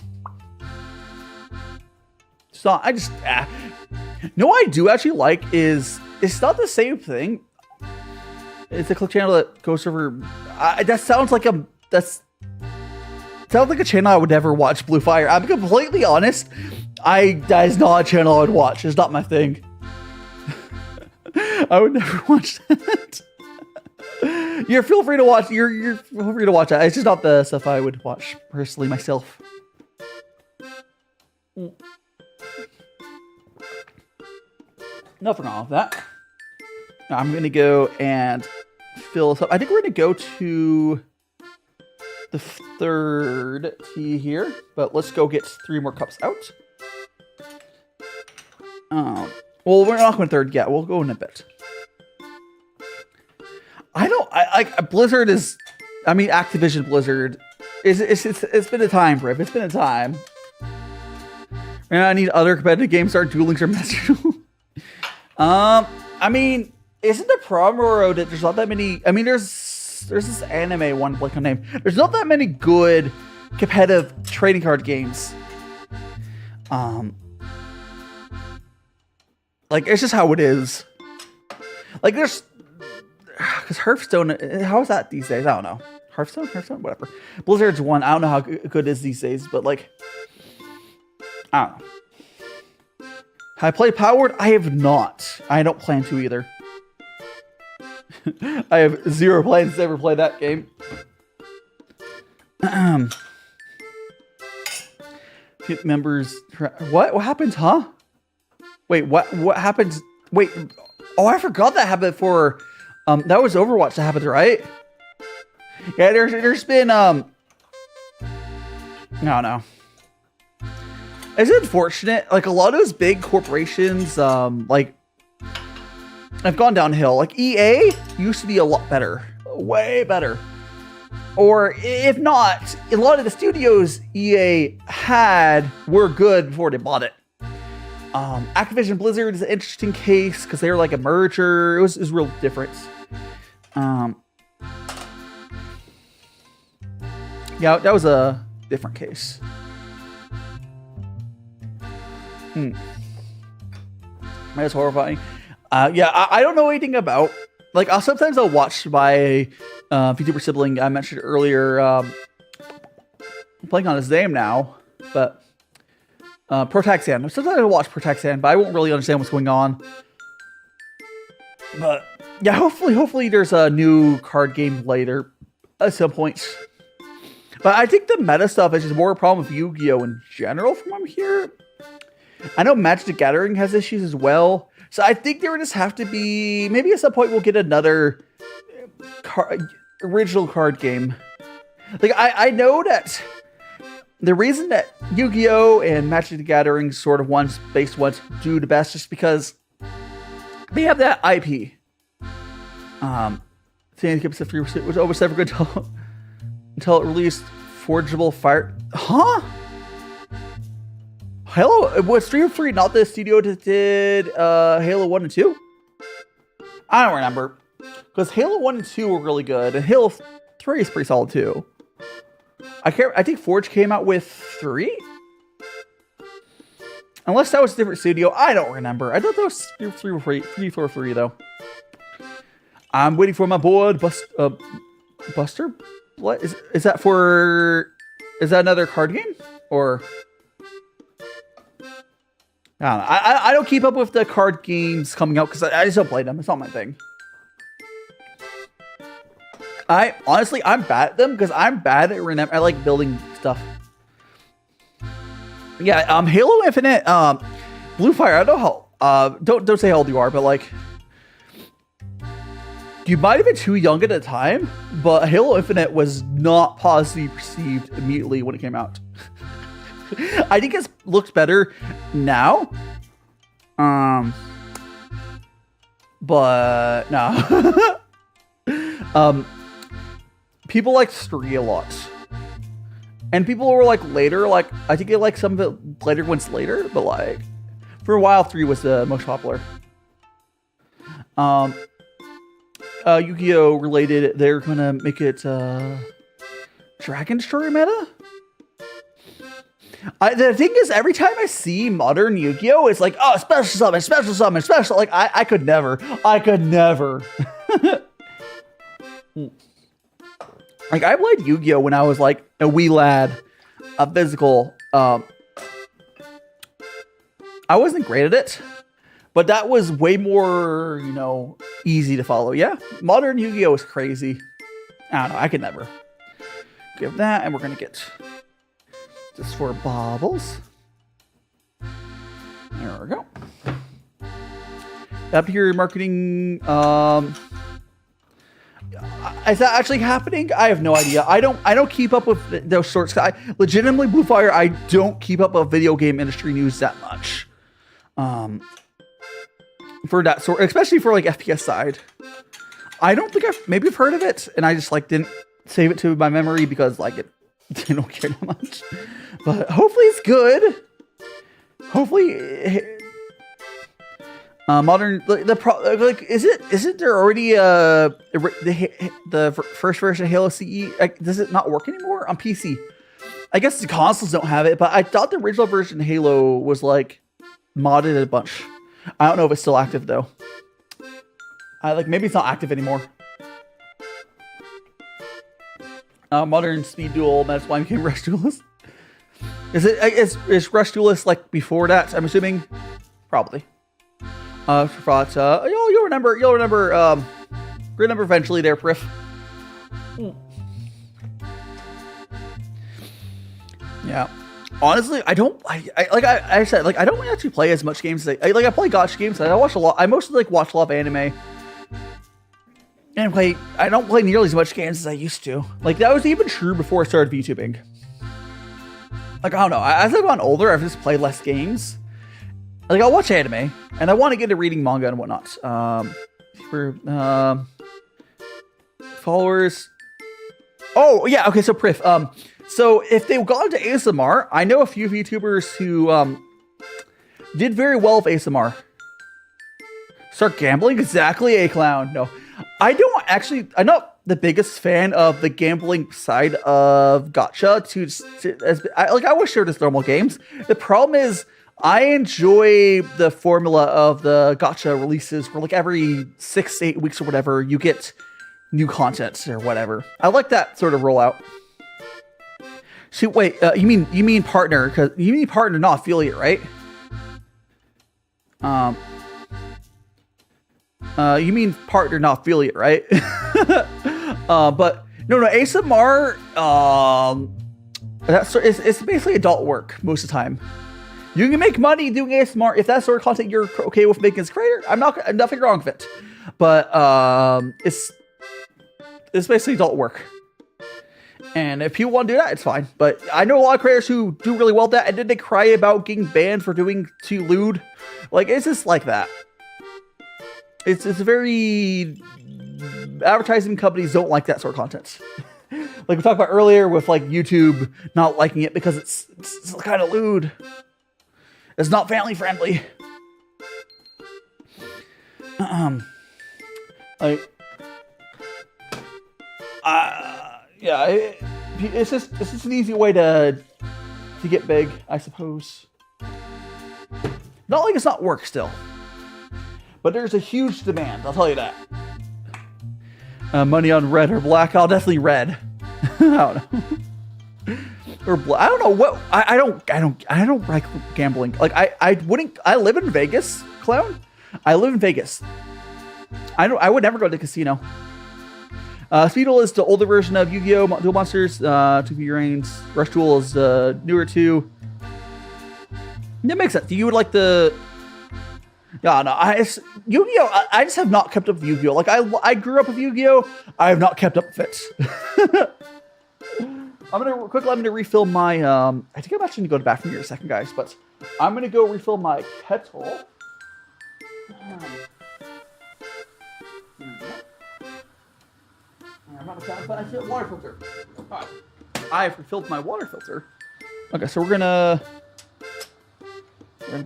It's not. I just. No, I do actually like is it's not the same thing. It's a clip channel that goes over. That sounds like a. Sounds like a channel I would never watch. Blue Fire. I'm completely honest. That is not a channel I would watch. It's not my thing. I would never watch that. You're feel free to watch. You're feel free to watch that. It's just not the stuff I would watch personally myself. Nothing wrong with that. Now I'm gonna go and fill this up. I think we're gonna go to the third tea here, but let's go get 3 more cups out. Well, we're not going third yet. We'll go in a bit. Blizzard is, I mean, Activision Blizzard. It's been a time, Rip. It's been a time. And I need other competitive games to start dueling or messing. I mean, isn't the problem or that there's not that many? I mean, there's this anime one, blank on name. There's not that many good competitive trading card games. Like it's just how it is. Like there's, because Hearthstone. How is that these days? I don't know. Hearthstone, whatever. Blizzard's one. I don't know how good it is these days, but like, I don't know. Have I played Powered? I have not. I don't plan to either. I have 0 plans to ever play that game. Members. What happens, huh? Wait, what happens? Wait. Oh, I forgot that happened for. That was Overwatch that happened, right? Yeah, there's been no. It's unfortunate. Like a lot of those big corporations, like have gone downhill. Like EA used to be a lot better, way better. Or if not, a lot of the studios EA had were good before they bought it. Activision Blizzard is an interesting case because they were like a merger. It was real different. Yeah, that was a different case. That's horrifying. Yeah, I don't know anything about. Like, sometimes I'll watch my VTuber sibling I mentioned earlier. I'm playing on his name now, but Protaxan. Sometimes I watch Protaxan, but I won't really understand what's going on. But yeah, hopefully there's a new card game later at some point. But I think the meta stuff is just more a problem with Yu-Gi-Oh! In general from what I'm here. I know Magic the Gathering has issues as well. So I think there would just have to be, maybe at some point we'll get another original card game. Like, I know that the reason that Yu-Gi-Oh! And Magic the Gathering sort of based ones do the best just because they have that IP. Sandy Kip's free was almost never good until it released Forgeable Fire. Huh? Halo was Stream 3 not the studio that did Halo 1 and 2? I don't remember. Because Halo 1 and 2 were really good, and Halo 3 is pretty solid too. I think Forge came out with 3? Unless that was a different studio, I don't remember. I thought that was 343 though. I'm waiting for my board, Buster? What is that for? Is that another card game? Or I don't know. I don't keep up with the card games coming out because I just don't play them. It's not my thing. Honestly, I'm bad at them because I'm bad at I like building stuff. Yeah, Halo Infinite, Blue Fire. I don't know how. Don't say how old you are, but like, you might have been too young at the time. But Halo Infinite was not positively perceived immediately when it came out. I think it looks better now. But no. People like 3 a lot. And people were like later, like I think they like some of it later ones later, but like for a while 3 was the most popular. Yu-Gi-Oh! Related, they're gonna make it Dragon Story meta. The thing is, every time I see modern Yu-Gi-Oh, it's like, oh, special summon, special summon, special. Like, I could never. Like, I played Yu-Gi-Oh when I was like a wee lad, a physical. I wasn't great at it, but that was way more, you know, easy to follow. Yeah, modern Yu-Gi-Oh is crazy. I don't know. I could never. Give that, and we're gonna get this for baubles. There we go. Up here, marketing. Is that actually happening? I have no idea. I don't keep up with those sorts. I legitimately, Blue Fire, I don't keep up with video game industry news that much. For that sort, especially for like FPS side. I don't think maybe I've heard of it, and I just like didn't save it to my memory because like I don't care that much. But hopefully it's good. Hopefully, modern like isn't there already the first version of Halo CE? Does it not work anymore on PC? I guess the consoles don't have it, but I thought the original version of Halo was like modded a bunch. I don't know if it's still active though. Maybe it's not active anymore. Modern Speed Duel, that's why I became Rush Duelist. Is Rush Duelist like before that? I'm assuming, probably. You'll remember eventually there, Priff. Yeah. Honestly, I don't actually play as much games as I play gacha games. I watch a lot. I mostly watch a lot of anime. And I don't play nearly as much games as I used to. Like, that was even true before I started VTubing. Like, I don't know. As I've gotten older, I've just played less games. Like, I'll watch anime, and I want to get into reading manga and whatnot. Followers. Oh, yeah. Okay, so Priff. So if they've gone to ASMR, I know a few VTubers who did very well with ASMR. Start gambling? Exactly, a clown. No. I'm not the biggest fan of the gambling side of gacha. I wish there were just normal games. The problem is, I enjoy the formula of the gacha releases where like every 6 to 8 weeks or whatever, you get new content or whatever. I like that sort of rollout. See, wait, you mean partner? Because you mean partner, not affiliate, right? You mean partner, not affiliate, right? But no, ASMR. It's basically adult work most of the time. You can make money doing ASMR if that sort of content you're okay with making as a creator. Nothing wrong with it, but it's basically adult work. And if people want to do that, it's fine. But I know a lot of creators who do really well at that, and then they cry about getting banned for doing too lewd. Like, it's just like that. It's very... Advertising companies don't like that sort of content. Like we talked about earlier with like YouTube not liking it because it's kind of lewd. It's not family friendly. It's just an easy way to get big, I suppose. Not like it's not work still, but there's a huge demand. I'll tell you that. Money on red or black? I'll definitely red. I don't know. Or black. I don't know what. I don't like gambling. Like I wouldn't. I live in Vegas, clown. I live in Vegas. I would never go to the casino. Speedle is the older version of Yu-Gi-Oh! Duel Monsters. 2P Reigns. Rush Duel is the newer two. That makes sense. You would like the... Yeah, no. Yu-Gi-Oh! I just have not kept up with Yu-Gi-Oh! Like, I grew up with Yu-Gi-Oh! I have not kept up with it. I'm gonna refill my... I think I'm actually gonna go to the bathroom here in a second, guys. But I'm gonna go refill my kettle. But I see a water filter. Right. I've refilled my water filter. Okay, so we're gonna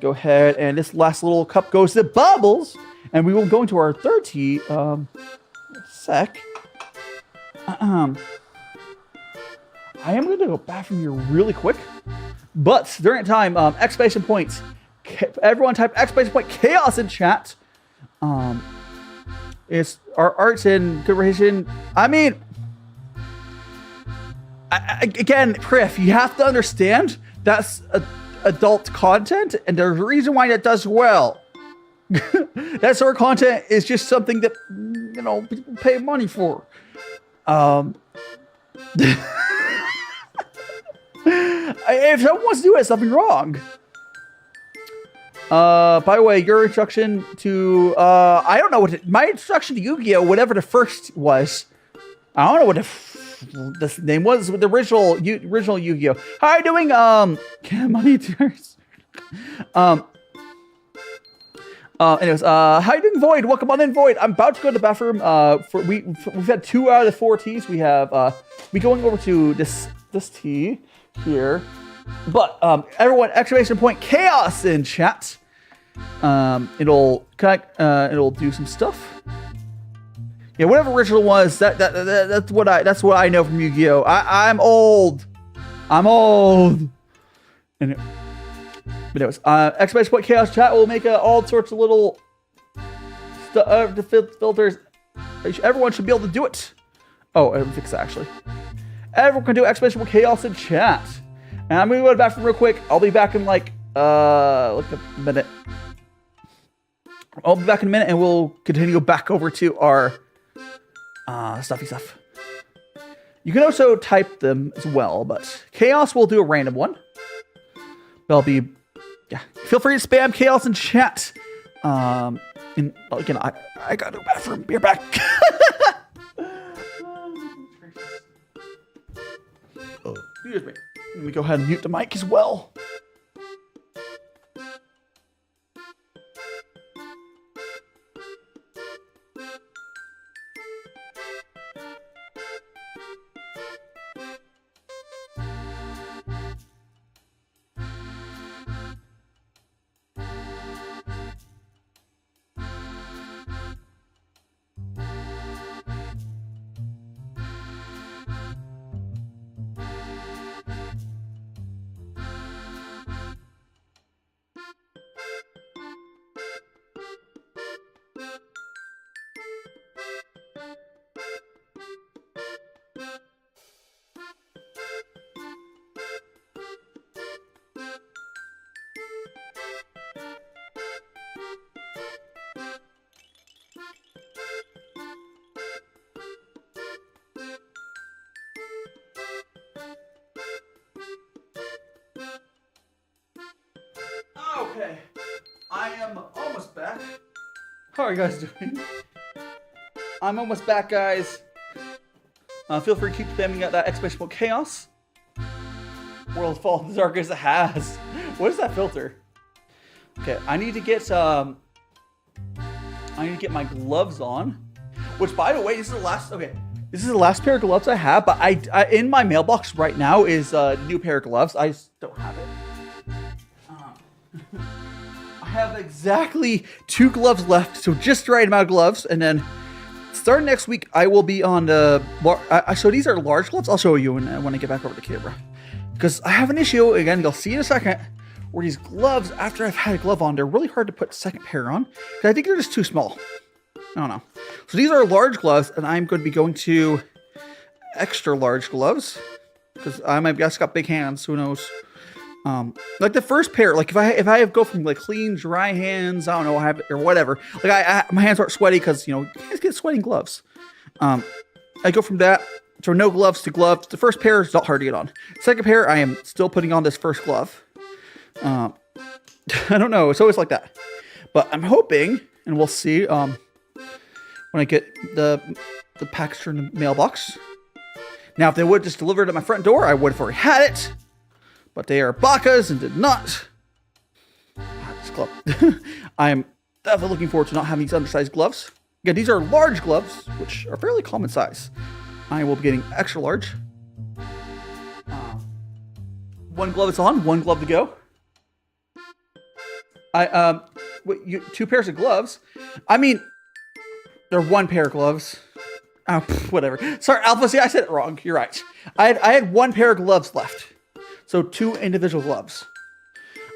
go ahead, and this last little cup goes to bubbles, and we will go into our third tea. Sec. I am gonna go bathroom here really quick. But during that time, exclamation points. Everyone type exclamation point chaos in chat. It's our arts and conversation. I mean, again, Priff, you have to understand that's adult content, and there's a reason why that does well. That sort of content is just something that, you know, people pay money for. If someone wants to do it, something wrong. By the way, your introduction to I don't know what my introduction to Yu-Gi-Oh, whatever the first was. I don't know what the name was. The original Yu-Gi-Oh. How are you doing? Money tears. Anyways, how are you doing, Void? Welcome on in, Void. I'm about to go to the bathroom. We've had 2 out of the 4 teas. We have we going over to this tea here. But everyone, exclamation point chaos in chat. It'll do some stuff. Yeah, whatever original was, that's what I know from Yu-Gi-Oh. I'm old. And but anyways, exclamation point chaos chat will make all sorts of little filters. Everyone should be able to do it. Oh, I didn't fix that actually. Everyone can do exclamation point chaos in chat. And I'm gonna go to the bathroom real quick. I'll be back in like a minute. I'll be back in a minute, and we'll continue back over to our stuffy stuff. You can also type them as well, but chaos will do a random one. There'll be, yeah. Feel free to spam chaos in chat. And again, I gotta go to the bathroom. Be right back. Oh, excuse me. Let me go ahead and mute the mic as well. Okay, I am almost back. How are you guys doing? I'm almost back, guys. Feel free to keep spamming out that exclamation point chaos. World fall as dark as it has. What is that filter? Okay, I need to get my gloves on. Which, by the way, this is the last. Okay, this is the last pair of gloves I have. But I in my mailbox right now is a new pair of gloves. I just don't have it. I have exactly 2 gloves left, so just the right amount of gloves, and then starting next week, I will be on the. So these are large gloves. I'll show you when I get back over the camera, because I have an issue again. You'll see in a second where these gloves, after I've had a glove on, they're really hard to put the second pair on because I think they're just too small. I don't know. So these are large gloves, and I'm going to be going to extra large gloves because I might guess got big hands. Who knows? Like the first pair, like if I go from like clean, dry hands, I don't know, I have or whatever. Like my hands aren't sweaty because you guys get sweaty in gloves. I go from that to no gloves to gloves. The first pair is not hard to get on. Second pair, I am still putting on this first glove. I don't know. It's always like that. But I'm hoping, and we'll see. When I get the package from the mailbox. Now, if they would just deliver it at my front door, I would have already had it. But they are bakas and did not. This glove. I am definitely looking forward to not having these undersized gloves. Again, these are large gloves, which are fairly common size. I will be getting extra large. 1 glove is on, 1 glove to go. 2 pairs of gloves. I mean, they're 1 pair of gloves. Oh, whatever. Sorry, Alpha, see, I said it wrong. You're right. I had 1 pair of gloves left. So 2 individual gloves.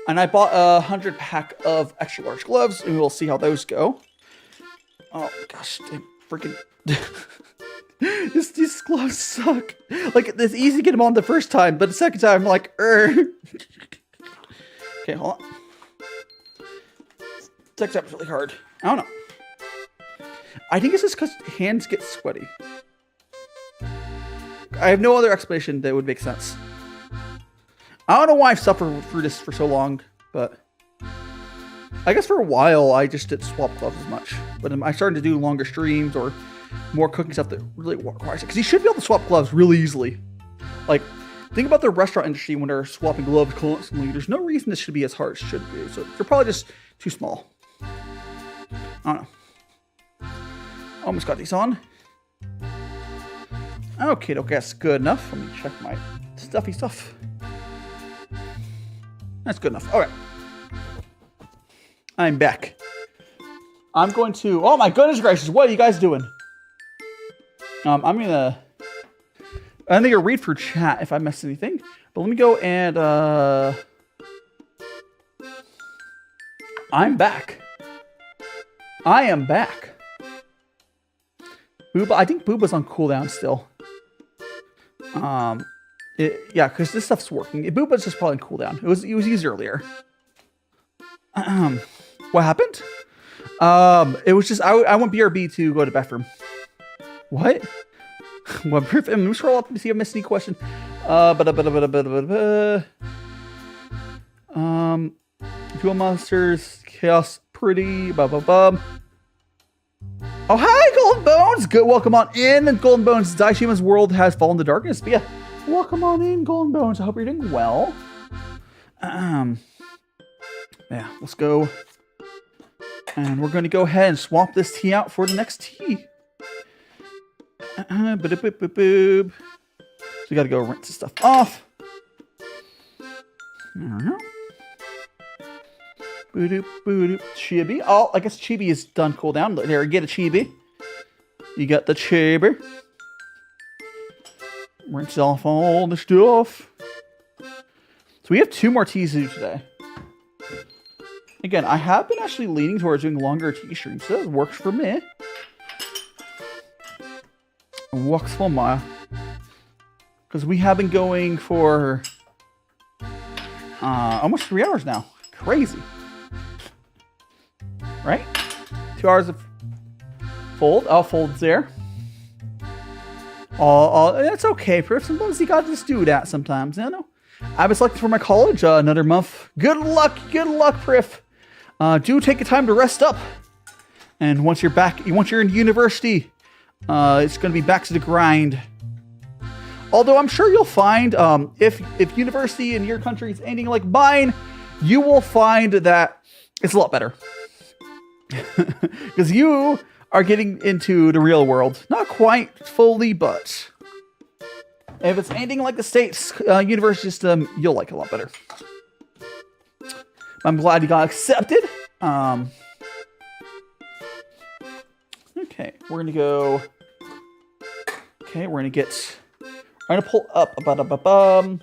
And I bought a 100 pack of extra large gloves, and we'll see how those go. Oh gosh, damn, freaking. These gloves suck. Like, it's easy to get them on the first time, but the second time, I'm like, Okay, hold on. Second time's really hard. I don't know. I think it's just because hands get sweaty. I have no other explanation that would make sense. I don't know why I've suffered through this for so long, but I guess for a while I just didn't swap gloves as much. But I started to do longer streams or more cooking stuff that really requires it. Because you should be able to swap gloves really easily. Like, think about the restaurant industry when they're swapping gloves constantly. There's no reason this should be as hard as it should be. So they're probably just too small. I don't know. Almost got these on. Okay, that's good enough. Let me check my stuffy stuff. That's good enough. All right. I'm back. I'm going to... Oh my goodness gracious, what are you guys doing? I'm gonna... I think I'll read for chat if I missed anything. But let me go and... I'm back. I am back. Booba, I think Booba's on cooldown still. Yeah, because this stuff's working. Booba's just probably on cooldown. It was used earlier. What happened? It was just I want BRB to go to bathroom. What? What? Let me scroll up to see if I missed any question. Fuel monsters, chaos, pretty, Oh, hi, Golden Bones! Good, welcome on in. Golden Bones, DaiShima's world has fallen to darkness. But yeah, welcome on in, Golden Bones. I hope you're doing well. Yeah, let's go. And we're going to go ahead and swap this tea out for the next tea. So we got to go rinse this stuff off. Chibi. Oh, I guess Chibi is done cooldown. There, get a Chibi. You got the Chibi. Rinse off all the stuff. So we have 2 more teas to do today. Again, I have been actually leaning towards doing longer tea streams, so that works for me. It works for me. Because we have been going for almost 3 hours now. Crazy. Right? 2 hours of fold. Oh, fold's there. Oh, that's okay, Prif. Sometimes you gotta just do that sometimes, you know? I've been selected for my college another month. Good luck, Prif. Do take the time to rest up. And once you're back, once you're in university, it's gonna be back to the grind. Although I'm sure you'll find, if university in your country is anything like mine, you will find that it's a lot better. Because you are getting into the real world. Not quite fully, but if it's anything like the States university system, you'll like it a lot better. I'm glad you got accepted. Okay, we're gonna go. Okay, we're gonna get. I'm gonna pull up about.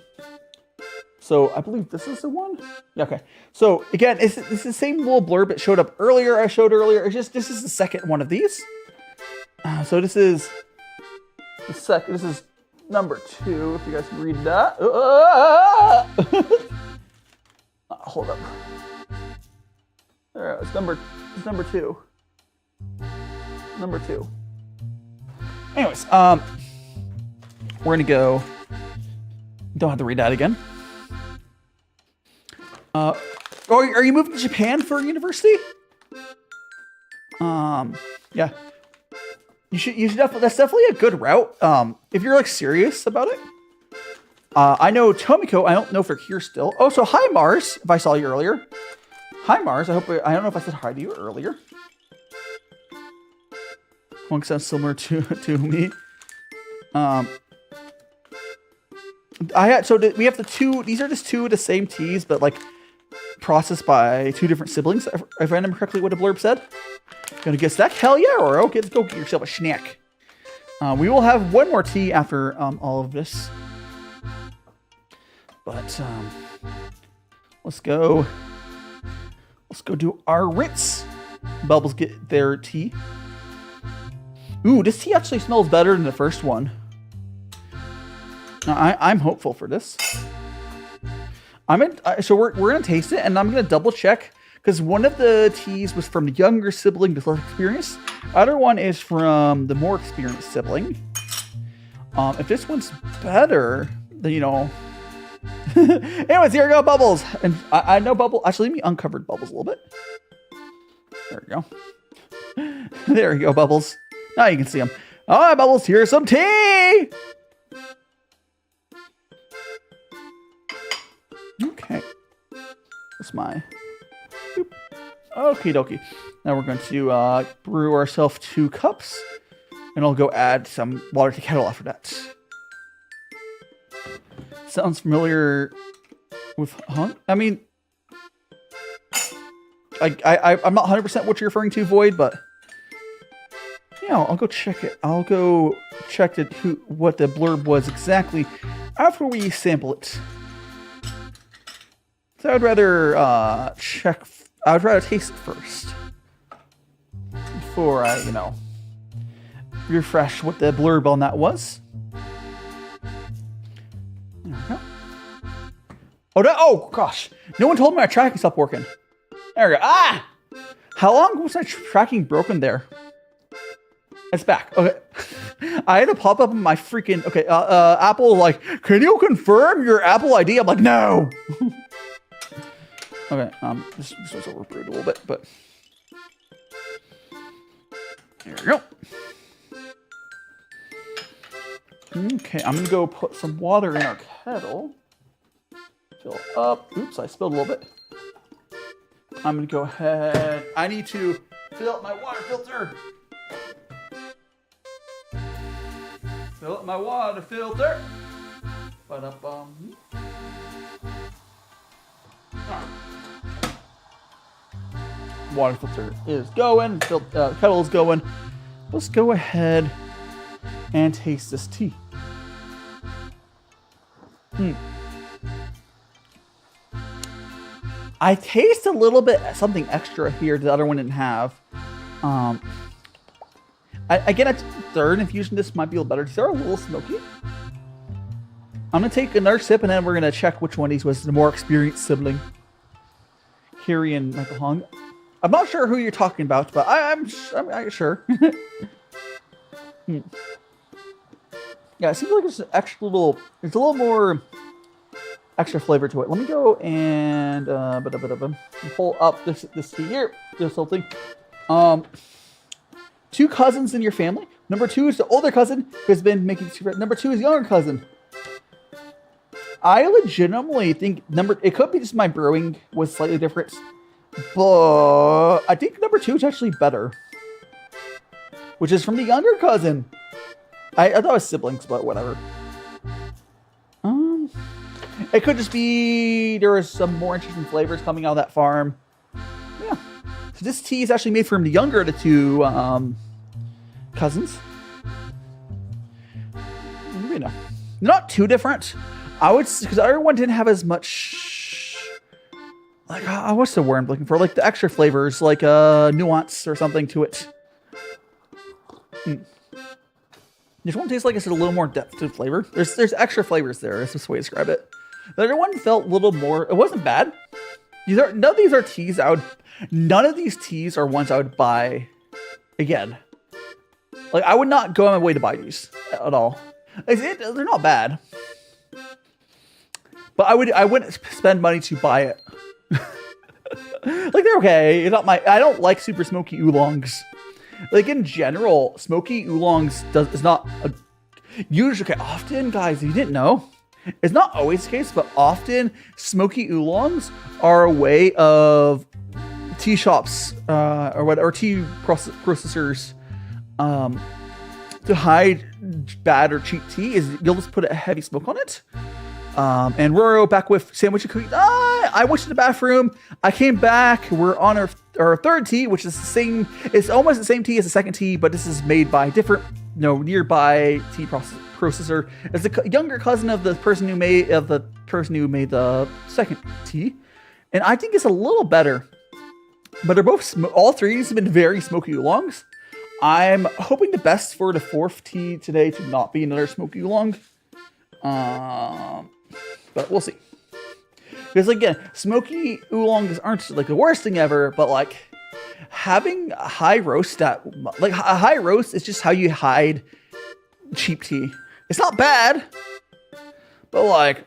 So I believe this is the one. Yeah, okay. So again, this is the same little blurb that showed up earlier. I showed earlier. It's just this is the second one of these. So this is the second. This is number 2. If you guys can read that. Hold up. There, it's number 2. Number 2. Anyways, we're gonna go. Don't have to read that again. Are you moving to Japan for university? Yeah. You should definitely. That's definitely a good route. If you're like serious about it. I know Tomiko. I don't know if they're here still. Oh, so hi Mars. If I saw you earlier. Hi Mars. I don't know if I said hi to you earlier. Huang sounds similar to me. We have the 2. These are just 2 of the same teas, but like processed by 2 different siblings. If I remember correctly, what the blurb said. Gonna get a snack? Hell yeah, or okay, let's go get yourself a snack. We will have 1 more tea after all of this. But let's go do our rinse. Bubbles get their tea. Ooh, this tea actually smells better than the first one. I'm hopeful for this. So we're gonna taste it, and I'm gonna double check because one of the teas was from the younger sibling, the less experienced. Other one is from the more experienced sibling. If this one's better, then you know. Anyways, here we go, Bubbles, and I know Bubble. Actually, let me uncover Bubbles a little bit. There we go. There we go, Bubbles. Now you can see them. All right, Bubbles, here's some tea. Okay. That's my... Boop. Okie dokie. Now we're going to brew ourselves 2 cups. And I'll go add some water to kettle after that. Sounds familiar with Huang? I mean... I'm not 100% what you're referring to, Void, but... Yeah, I'll go check it. I'll go check what the blurb was exactly after we sample it. So I'd rather I'd rather taste it first before I, refresh what the blurb on that was. There we go. Oh gosh, no one told me my tracking stopped working. There we go. Ah! How long was my tracking broken there? It's back. Okay. I had to pop up on my freaking Apple like, can you confirm your Apple ID? I'm like, no. Okay, this was overbrewed a little bit, but there we go. Okay, I'm gonna go put some water in our kettle. Fill up. Oops, I spilled a little bit. I'm gonna go ahead. I need to fill up my water filter. Fill up my water filter. Ba-da-bum. Water filter is going. Kettle is going. Let's go ahead and taste this tea. I taste a little bit something extra here the other one didn't have. I get a third infusion. This might be a little better. These are a little smoky. I'm gonna take another sip and then we're gonna check which one of these was the more experienced sibling. Carrie and Michael Huang. I'm not sure who you're talking about, but I'm sure. Yeah, it seems like there's an extra little. There's a little more extra flavor to it. Let me go and pull up this here. This whole thing. 2 cousins in your family. Number 2 is the older cousin who has been making secret. Number 2 is the younger cousin. I legitimately think it could be just my brewing was slightly different, but I think number 2 is actually better, which is from the younger cousin. I thought it was siblings, but whatever. It could just be there was some more interesting flavors coming out of that farm. Yeah. So this tea is actually made from the younger of the 2 cousins. Not too different. I would, because everyone didn't have as much, like, what's the word I'm looking for? Like the extra flavors, like nuance or something to it. This one tastes like it's a little more depth to flavor. There's extra flavors there. That's the way to describe it. The other one felt a little more. It wasn't bad. None of these are teas none of these teas are ones I would buy again. Like I would not go on my way to buy these at all. They're not bad. But I wouldn't spend money to buy it. Like they're okay. It's not I don't like super smoky oolongs. Like in general, smoky oolongs is not usually okay. Often, guys, if you didn't know, it's not always the case, but often smoky oolongs are a way of tea shops or tea processors to hide bad or cheap tea. Is you'll just put a heavy smoke on it. And Roro back with sandwich and cookies. I went to the bathroom. I came back. We're on our third tea, which is the same. It's almost the same tea as the second tea, but this is made by different, nearby tea processor. It's the younger cousin of the person who made the second tea, and I think it's a little better. But they're both all three have been very smoky oolongs. I'm hoping the best for the fourth tea today to not be another smoky oolong. But we'll see. Because again, smoky oolongs aren't like the worst thing ever, but like having a high roast a high roast is just how you hide cheap tea. It's not bad, but like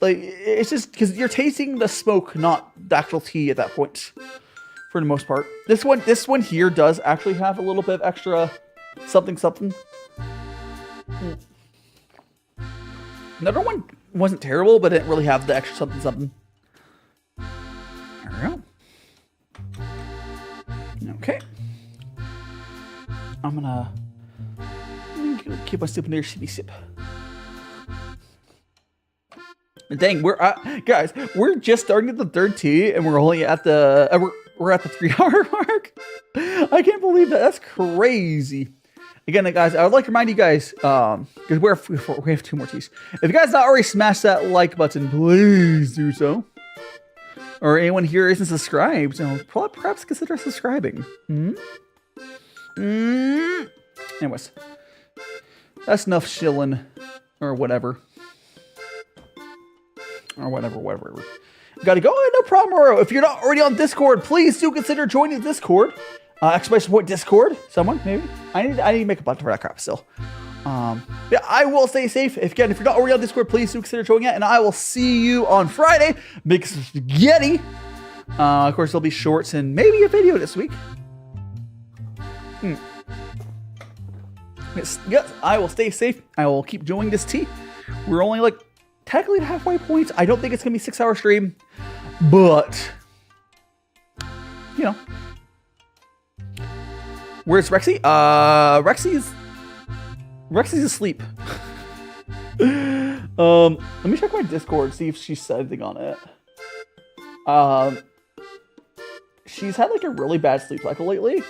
it's just because you're tasting the smoke, not the actual tea at that point. For the most part, this one here does actually have a little bit of extra something. Another one wasn't terrible, but it didn't really have the extra something. There we go. Okay. I'm gonna keep my sip in there, sippy sip. Dang, guys, we're just starting at the third tea, and we're only at the we're at the 3-hour mark. I can't believe that. That's crazy. Again, guys, I would like to remind you guys, because we have 2 more teas. If you guys not already smashed that like button, please do so. Or anyone here isn't subscribed, so perhaps consider subscribing. Anyways, that's enough shilling, or whatever. Whatever. Gotta go. No problem, Oro. If you're not already on Discord, please do consider joining Discord. Exclamation point Discord. Someone, maybe. I need to make a button for that crap still. Yeah, I will stay safe. If you're not already on Discord, please do consider joining it. And I will see you on Friday. Make some spaghetti. Of course, there'll be shorts and maybe a video this week. Yes, I will stay safe. I will keep enjoying this tea. We're only like technically at halfway point. I don't think it's gonna be a 6-hour stream, but you know. Where's Rexy? Rexy's asleep. Let me check my Discord, see if she said anything on it. She's had like a really bad sleep cycle lately.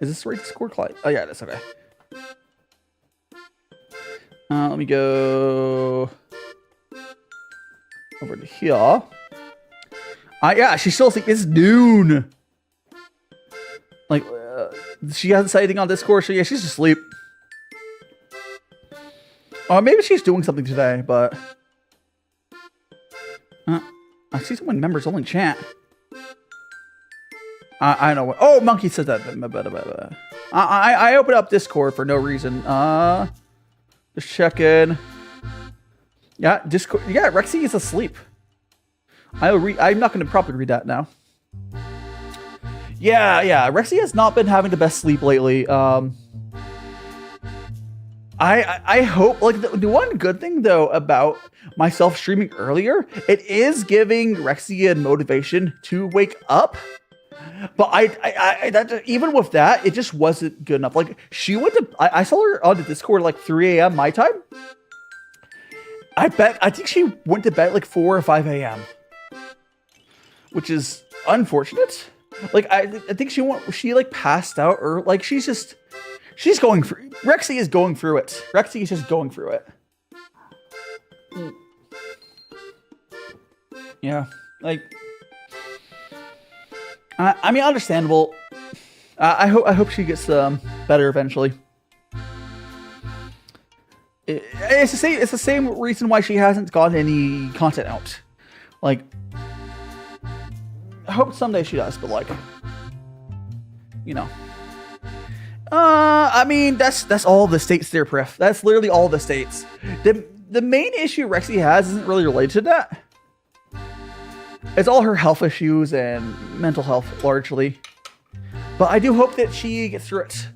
Is this the right Discord client? Oh yeah, that's okay. Let me go over to here. Yeah, she's still asleep. It's noon. Like, she hasn't said anything on Discord, so yeah, she's asleep. Maybe she's doing something today, but I see someone members only chat. I know what. Oh, Monkey said that. I opened up Discord for no reason. Just checking. Yeah, Discord. Yeah, Rexy is asleep. I'm not going to probably read that now. Yeah. Rexy has not been having the best sleep lately. I hope, like, the one good thing though about myself streaming earlier, it is giving Rexy a motivation to wake up. But even with that, it just wasn't good enough. Like, she went to, I saw her on the Discord like 3 a.m. my time. I think she went to bed at like 4 or 5 a.m. Which is unfortunate. Like, I think she like passed out, or like she's going through, Rexy is going through it. Rexy is just going through it. Yeah, like, I mean, understandable. I hope she gets better eventually. It's the same reason why she hasn't gotten any content out. Like, I hope someday she does, but like, you know. I mean, that's all the states there, Pref. That's literally all the states. The main issue Rexy has isn't really related to that. It's all her health issues and mental health, largely. But I do hope that she gets through it.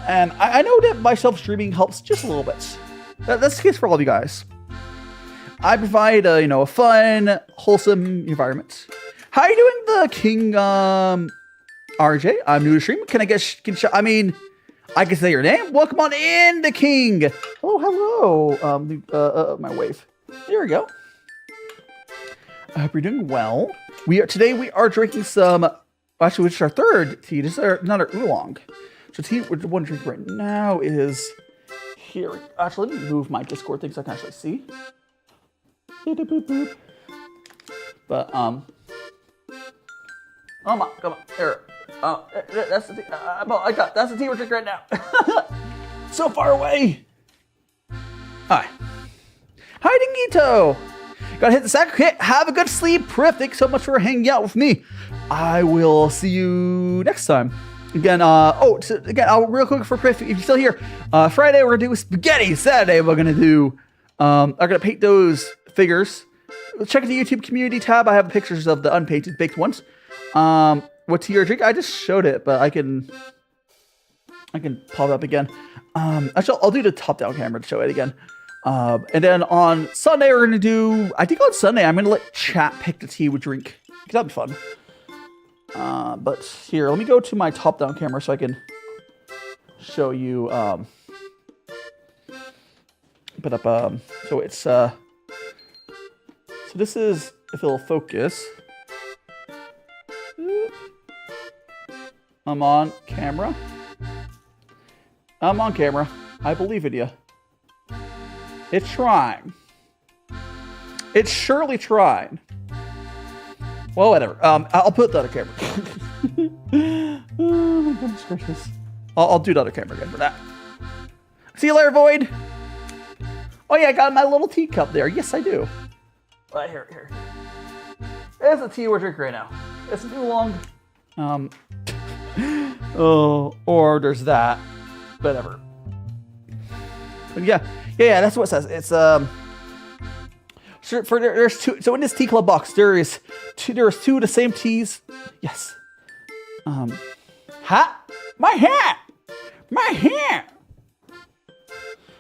And I know that myself streaming helps just a little bit. That's the case for all of you guys. I provide a fun, wholesome environment. How are you doing, the King RJ? I'm new to stream. Can I get I mean, I can say your name. Welcome on in, the King. Oh, hello. My wave. There we go. I hope you're doing well. Today we are drinking some. Actually, which is our third tea. This is another oolong. So tea we're one drink right now is here. Actually, let me move my Discord thing so I can actually see. But oh my, come on, there. That's the tea. That's the tea we're drinking right now. So far away. Hi. Hi, Dingito. Gotta hit the sack. Okay, have a good sleep. Prif, thanks so much for hanging out with me. I will see you next time. Again, real quick for Prif, if you're still here, Friday we're gonna do spaghetti. Saturday we're gonna do, I'm gonna paint those figures. Check the YouTube community tab. I have pictures of the unpainted baked ones. What tea or drink? I just showed it, but I can pop it up again. Actually, I'll do the top-down camera to show it again. And then on Sunday, we're going to do... I think on Sunday, I'm going to let chat pick the tea we drink. That'll be fun. But here, let me go to my top-down camera so I can show you... put up... so it's... so this is... If it'll focus... I'm on camera. I'm on camera. I believe in you. It's trying. It's surely trying. Well, whatever. I'll put the other camera. Oh my goodness gracious. I'll do the other camera again for that. See you later, Void. Oh yeah, I got my little teacup there. Yes, I do. Right here. There's the tea we're drinking right now. It's too long. Oh, or there's that. Whatever. But yeah, that's what it says. It's there's two. So in this tea club box, there's two of the same teas. Yes. Hat. My hat.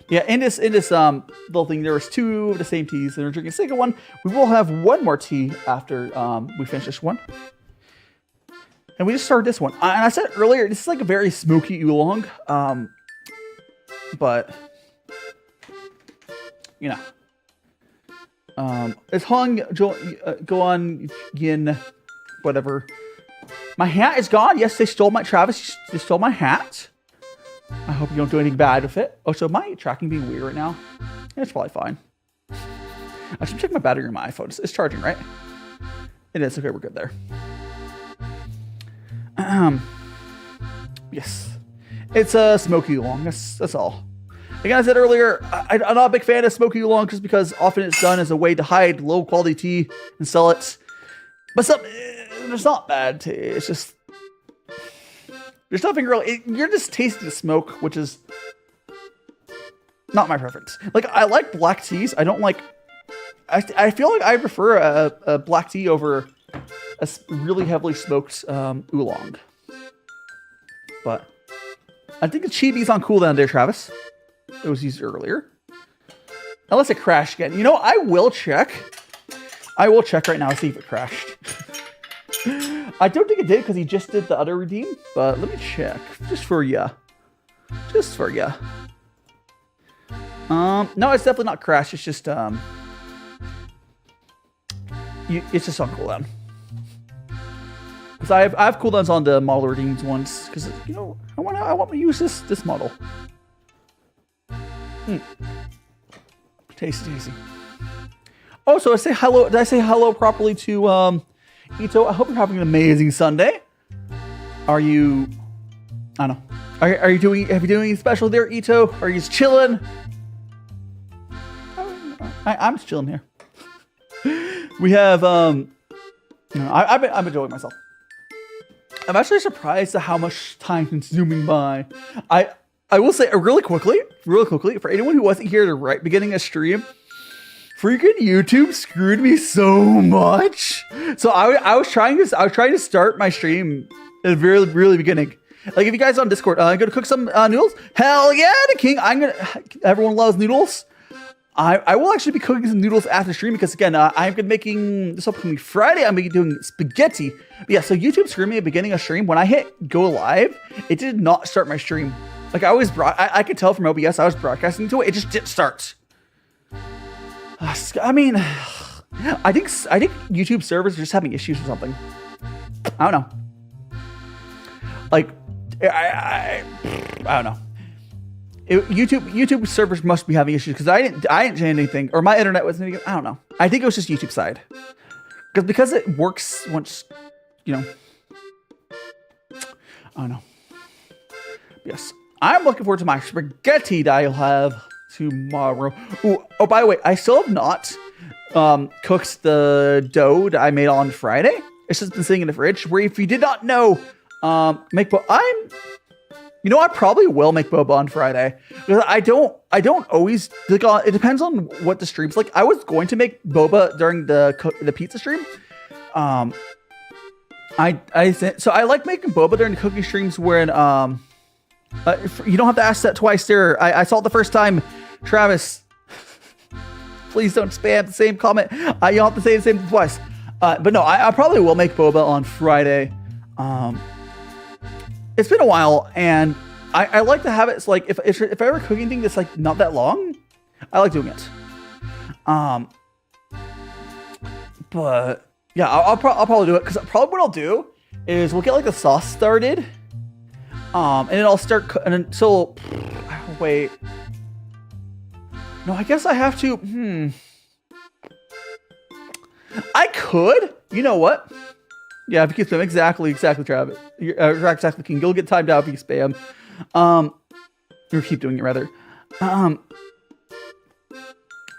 Yeah, in this little thing, there was two of the same teas, and we're drinking a second one. We will have one more tea after we finish this one. And we just started this one. And I said earlier, this is like a very smoky oolong. But, you know. It's Huang Guan Yin, whatever. My hat is gone. Yes, they stole my, Travis, they stole my hat. I hope you don't do anything bad with it. Oh, so my tracking being weird right now? Yeah, it's probably fine. I should check my battery on my iPhone. It's charging, right? It is. Okay, we're good there. Yes, it's a smoky oolong. That's all. Like I said earlier, I'm not a big fan of smoky oolong just because often it's done as a way to hide low quality tea and sell it. But it's not bad tea. It's just there's nothing really. You're just tasting the smoke, which is not my preference. Like I like black teas. I don't like. I feel like I prefer a black tea over a really heavily smoked oolong. But I think the chibi's on cooldown there, Travis. It was used earlier. Unless it crashed again. You know, I will check. I will check right now to see if it crashed. I don't think it did because he just did the other redeem. But let me check. Just for ya. Just for ya. No, it's definitely not crashed. It's just it's just on cooldown. Because I have cooldowns on the model redeemed ones. Because you know I want to use this model. Tasty. Oh, so did I say hello properly to Ito? I hope you're having an amazing Sunday. Are you? I don't know. Have you doing anything special there, Ito? Are you just chilling? I'm just chilling here. We have I'm enjoying myself. I'm actually surprised at how much time is zooming by. I will say really quickly, for anyone who wasn't here at the right beginning of stream, freaking YouTube screwed me so much. So I was trying to start my stream at the very, really beginning. Like if you guys on Discord, I'm gonna cook some noodles. Hell yeah, the king! Everyone loves noodles. I will actually be cooking some noodles after stream because again, I'm gonna be making this upcoming Friday. I'm gonna be doing spaghetti. But yeah, so YouTube screwed me at the beginning of stream. When I hit go live, it did not start my stream. Like I could tell from OBS I was broadcasting to it. It just didn't start. I mean, I think YouTube servers are just having issues or something. I don't know. Like I don't know. YouTube servers must be having issues because I didn't change anything, or my internet wasn't. I don't know. I think it was just YouTube side, because it works once, you know. I don't know. Yes, I'm looking forward to my spaghetti that I'll have tomorrow. Ooh, oh, by the way, I still have not cooked the dough that I made on Friday. It's just been sitting in the fridge. Where, if you did not know, I probably will make boba on Friday, because I don't always, like, it depends on what the stream's like. I was going to make boba during the pizza stream. So I like making boba during the cooking streams where you don't have to ask that twice there. I saw it the first time. Travis, please don't spam the same comment. You don't have to say the same thing twice. But no, I probably will make boba on Friday. It's been a while, and I like to have it. It's like if I ever cook anything that's like not that long, I like doing it. But yeah, I'll probably do it, because probably what I'll do is we'll get like the sauce started, and then I'll start wait. No, I guess I have to. I could. You know what? Yeah, if you keep spam, exactly, Travis. Exactly, King. You'll get timed out if you spam. Or keep doing it, rather. But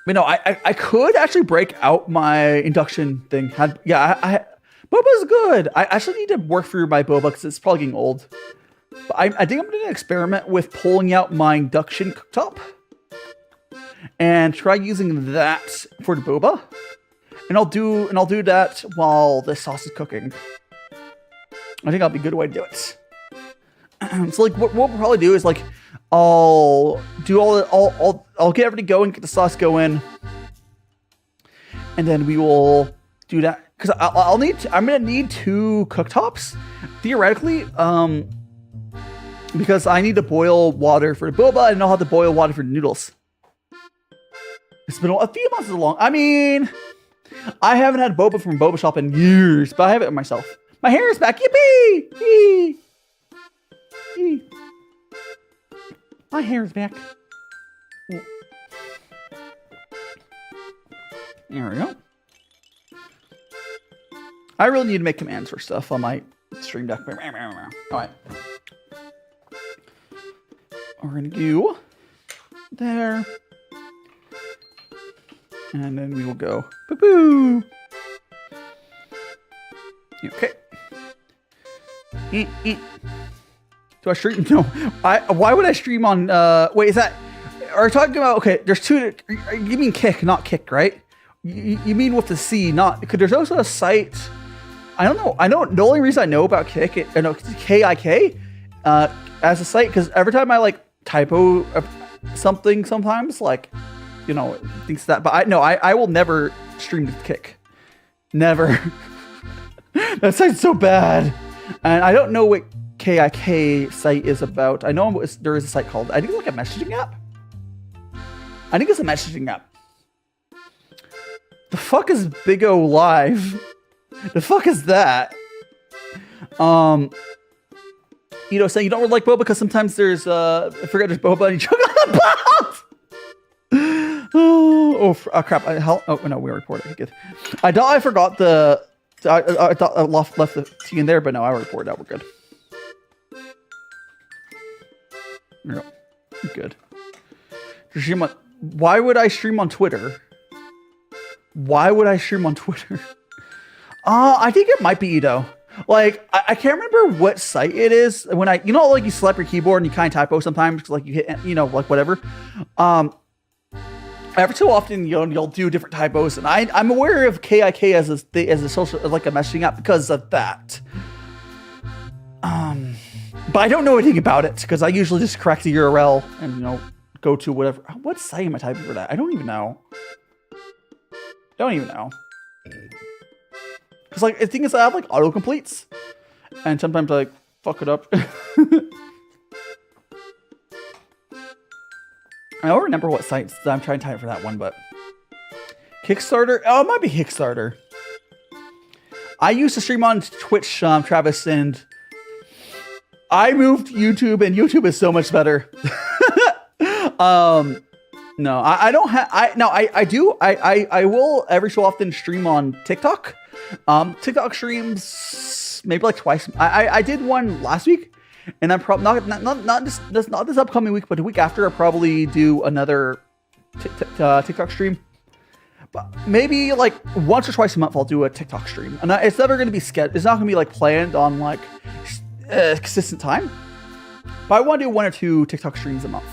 no, I could actually break out my induction thing. Boba's good. I actually need to work through my boba, because it's probably getting old. But I think I'm going to experiment with pulling out my induction cooktop and try using that for the boba. And I'll do that while the sauce is cooking. I think that'll be a good way to do it. So like what we'll probably do is like I'll get everything going, get the sauce going, and then we will do that, because I'm gonna need 2 cooktops theoretically, because I need to boil water for the boba, and I'll have to boil water for the noodles. It's been a few months long. I mean, I haven't had boba from Boba Shop in years, but I have it myself. My hair is back. Yippee! Yee! Yee. My hair is back. There we go. I really need to make commands for stuff on my stream deck. All right. We're going to do there. And then we will go boo-boo. Okay. Eat. Do I stream? No. Why would I stream on? Wait, is that? Are you talking about? Okay, there's 2. You mean kick, not kick, right? You mean with the C, not, because there's also a site. I don't know. I know the only reason I know about kick, I know KIK, as a site, because every time I like typo something, sometimes like, you know, it thinks that. But I will never stream with kick. Never. That site's so bad, and I don't know what KIK site is about. I know there is a site called, I think it's like a messaging app. I think it's a messaging app. The fuck is Big O Live? The fuck is that? You know, saying you don't really like boba because sometimes there's I forget there's boba and you choke on the pot. Oh crap! Oh no, we reported. Okay, good. I thought I forgot the. I thought I left the tea in there, but no, I reported that. We're good. There we go. We're good. Why would I stream on Twitter? Why would I stream on Twitter? I think it might be Edo. Like, I can't remember what site it is. When you know, like you select your keyboard and you kind of typo sometimes, like you hit, you know, like whatever. Every so often, you'll do different typos, and I'm aware of KIK as a social, like a messaging app because of that. But I don't know anything about it because I usually just correct the URL and, you know, go to whatever. What site am I typing for that? I don't even know. Because, like, the thing is, I have, like, autocompletes. And sometimes I, like, fuck it up. I don't remember what sites I'm trying to type for that one, but... Kickstarter? Oh, it might be Kickstarter. I used to stream on Twitch, Travis, and... I moved to YouTube, and YouTube is so much better. No, I don't have. I do. I will every so often stream on TikTok. TikTok streams maybe like twice. I did one last week, and I'm probably not this upcoming week, but the week after I'll probably do another TikTok stream. But maybe like once or twice a month I'll do a TikTok stream, and it's never going to be scheduled. It's not going to be like planned on like consistent time. But I want to do 1 or 2 TikTok streams a month.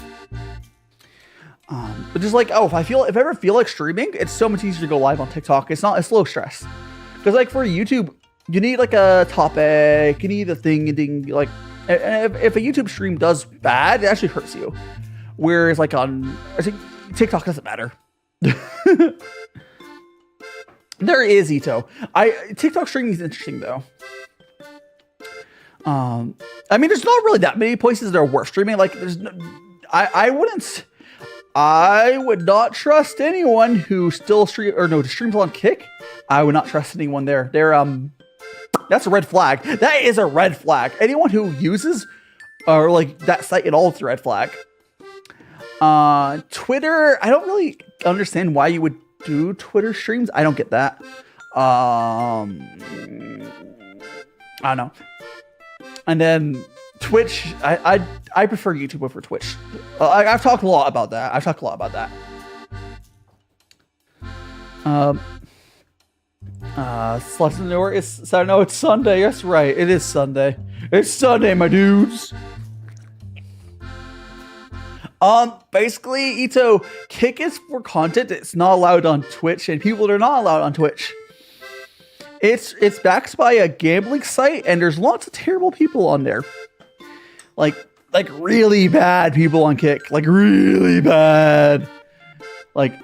But just like, if I ever feel like streaming, it's so much easier to go live on TikTok. It's low stress. Because like for YouTube, you need like a topic, you need a thing, like if a YouTube stream does bad, it actually hurts you. Whereas like I think TikTok doesn't matter. There is Ito. TikTok streaming is interesting though. I mean, there's not really that many places that are worth streaming. Like, I would not trust anyone who still streams on Kick. I would not trust anyone there. That's a red flag. That is a red flag. Anyone who uses or like that site at all is a red flag. Twitter, I don't really understand why you would do Twitter streams. I don't get that. I don't know. And then Twitch, I prefer YouTube over Twitch. I've talked a lot about that. Sluts in the door is, no, it's Sunday. That's right. It is Sunday. It's Sunday, my dudes. Basically, Ito, Kick is for content. It's not allowed on Twitch, and people are not allowed on Twitch. It's backed by a gambling site, and there's lots of terrible people on there. Like really bad people on Kick. Like really bad. Like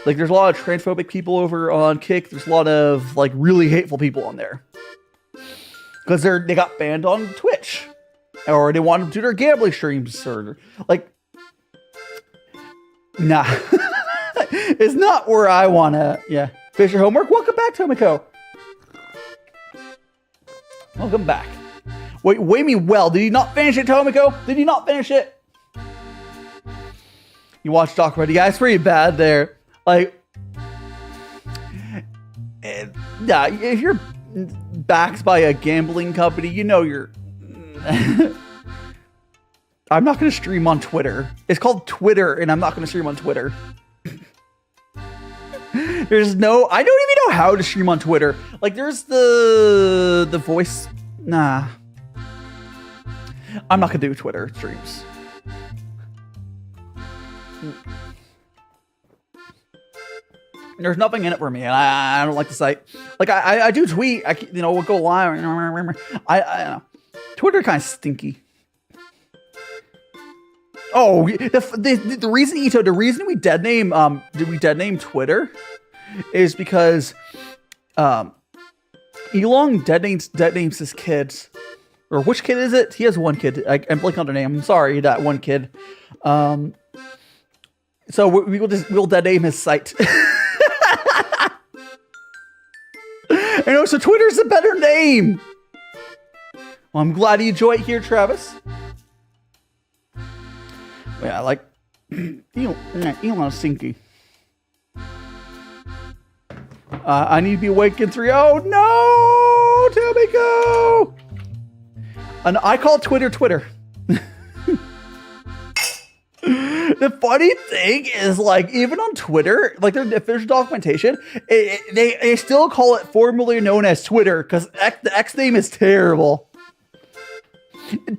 there's a lot of transphobic people over on Kick. There's a lot of like really hateful people on there. Because they got banned on Twitch. Or they want to do their gambling streams or like nah. It's not where I wanna finish your homework. Welcome back, Tomiko. Welcome back. Wait, weigh me well. Did you not finish it, Tomiko? Did you not finish it? You watched Doc Ready. Yeah, it's pretty bad there. Like, if you're backed by a gambling company, you know you're... I'm not going to stream on Twitter. It's called Twitter, and I'm not going to stream on Twitter. There's no... I don't even know how to stream on Twitter. Like, there's the voice... Nah. I'm not going to do Twitter streams. There's nothing in it for me, and I don't like the site. Like, I do tweet. We'll go live. I don't know. Twitter kind of stinky. Oh, the reason, Ito, the reason we dead name Twitter is because Elon dead names his kids. Or which kid is it? He has one kid. I'm blanking on the name. I'm sorry, that one kid. So we'll dead name his site. So Twitter's a better name. Well, I'm glad you enjoy it here, Travis. Yeah, I like Elon's stinky. I need to be awake in 3. Oh no, Tomiko! And I call Twitter. The funny thing is, like, even on Twitter, like, if there's documentation, they still call it formerly known as Twitter because the X name is terrible.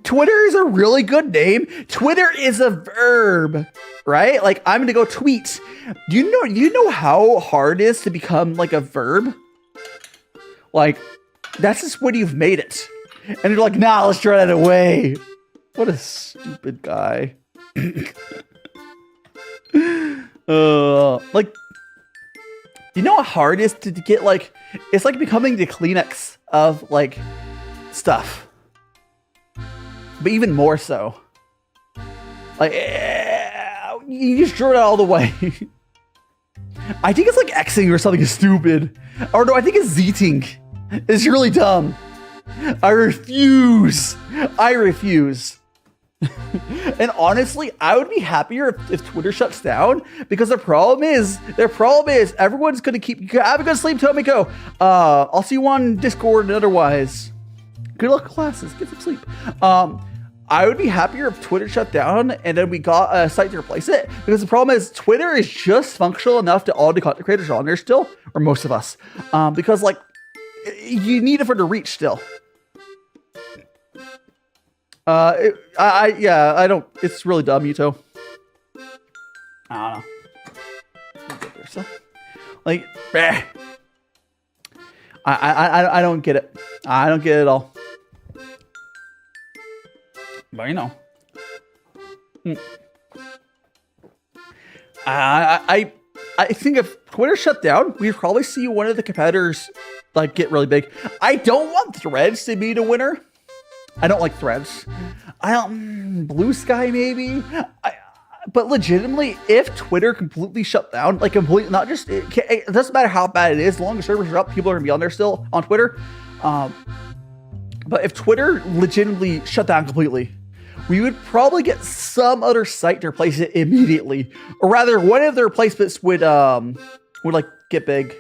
Twitter is a really good name. Twitter is a verb, right? Like, I'm gonna go tweet. Do you know how hard it is to become like a verb? Like, that's just when you've made it. And they're like, nah, let's try that away. What a stupid guy. Like, you know how hard it is to get, like, it's like becoming the Kleenex of, like, stuff. But even more so. Like, you just drew it all the way. I think it's like Xing or something stupid. Or no, I think it's Zeting. It's really dumb. I refuse. And honestly, I would be happier if Twitter shuts down, because the problem is everyone's gonna keep. Have a good sleep, Tomiko. I'll see you on Discord and otherwise. Good luck classes. Get some sleep. I would be happier if Twitter shut down and then we got a site to replace it, because the problem is Twitter is just functional enough to all the content creators on there still, or most of us, because like you need it for the reach still. I don't. It's really dumb, Yuto. I don't know. Like, I don't get it. I don't get it at all. But you know, I think if Twitter shut down, we'd probably see one of the competitors like get really big. I don't want Threads to be the winner. I don't like Threads. Blue Sky maybe. But legitimately, if Twitter completely shut down, like completely, not just it doesn't matter how bad it is, as long as servers are up, people are gonna be on there still on Twitter. But if Twitter legitimately shut down completely, we would probably get some other site to replace it immediately, or rather, one of the replacements would like get big.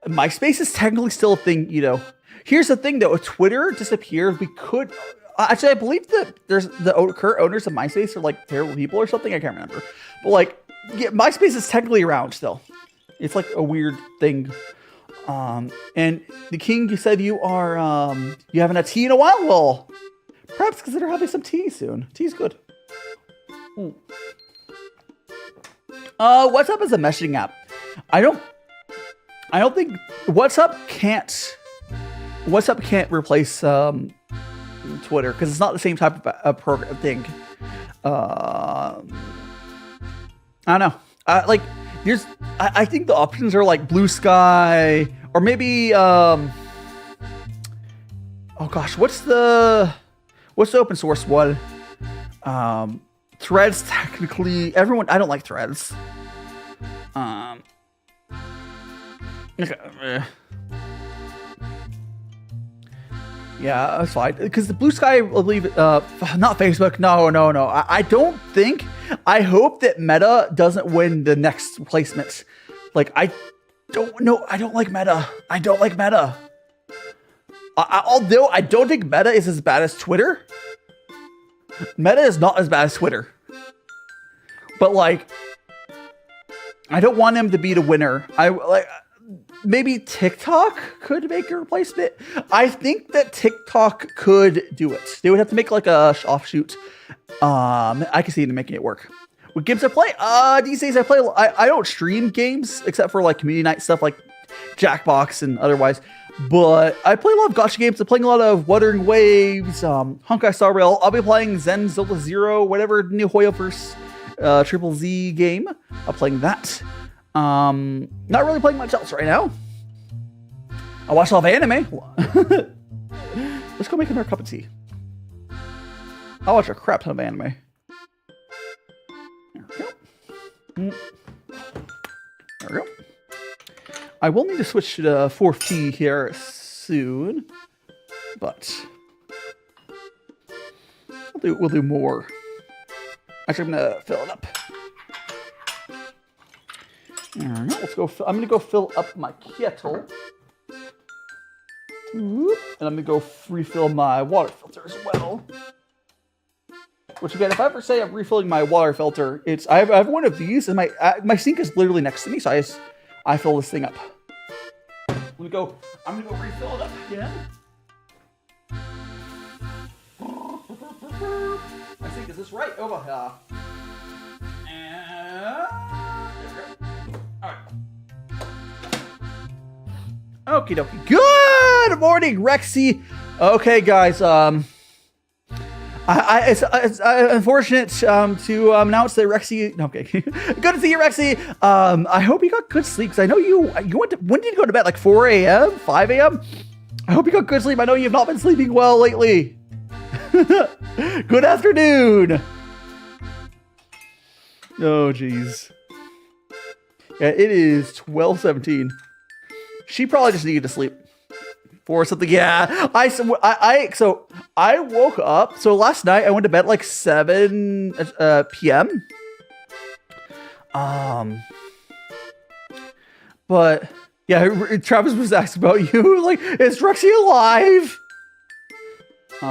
MySpace is technically still a thing, you know. Here's the thing though: if Twitter disappeared, we could actually. I believe that there's the current owners of MySpace are like terrible people or something. I can't remember, but like, yeah, MySpace is technically around still. It's like a weird thing. And the King, you said you are you haven't had tea in a while. Well, perhaps consider having some tea soon. Tea's good. WhatsApp is a messaging app. I don't think WhatsApp can't replace Twitter, because it's not the same type of program thing. I don't know. I think the options are like Blue Sky, or maybe oh gosh, what's the open source one? Threads technically. I don't like Threads. Okay. Yeah, that's fine. Because the Blue Sky, I believe, not Facebook. No. I don't think. I hope that Meta doesn't win the next replacement. Like, I don't know. I don't like Meta. Although I don't think Meta is as bad as Twitter. Meta is not as bad as Twitter. But like, I don't want him to be the winner. Maybe TikTok could make a replacement. I think that TikTok could do it. They would have to make like a offshoot. I can see them making it work. What games I play? These days I don't stream games except for like community night stuff like Jackbox and otherwise. But I play a lot of gacha games. I'm playing a lot of Wuthering Waves, Honkai Star Rail. I'll be playing Zen Zelda Zero, whatever new Hoyoverse Triple Z game. I'm playing that. Not really playing much else right now. I watch a lot of anime. Let's go make another cup of tea. I watch a crap ton of anime. There we go. There we go. I will need to switch to the 4th tea here soon, but we'll do more. Actually, I'm gonna fill it up. There we go. Let's go. I'm gonna go fill up my kettle, and I'm gonna go refill my water filter as well. Which again, if I ever say I'm refilling my water filter, it's I have one of these, and my sink is literally next to me, so I fill this thing up. I'm gonna go refill it up again. I think, is this right? Oh, yeah. And there we go. All right. Okie dokie. Good morning, Rexy. Okay, guys. It's unfortunate to announce that Rexy. No, okay, good to see you, Rexy. I hope you got good sleep, because I know you went to. When did you go to bed? Like 4 a.m., 5 a.m. I hope you got good sleep. I know you've not been sleeping well lately. Good afternoon. Oh, jeez. Yeah, it is 12:17. She probably just needed to sleep. Or something. Yeah, so I woke up. So last night I went to bed at like 7 p.m. But yeah, Travis was asking about you. Like, is Rexy alive?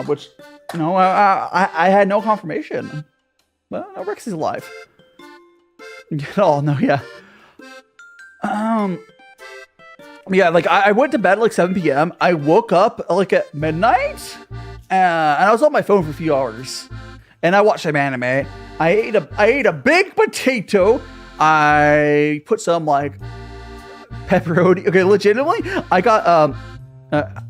Which, you know, I had no confirmation. But no, Rexy's alive. Oh no, yeah. Yeah, like I went to bed at like 7 p.m. I woke up like at midnight, and I was on my phone for a few hours, and I watched some anime. I ate a big potato. I put some like pepperoni. Okay, legitimately, I got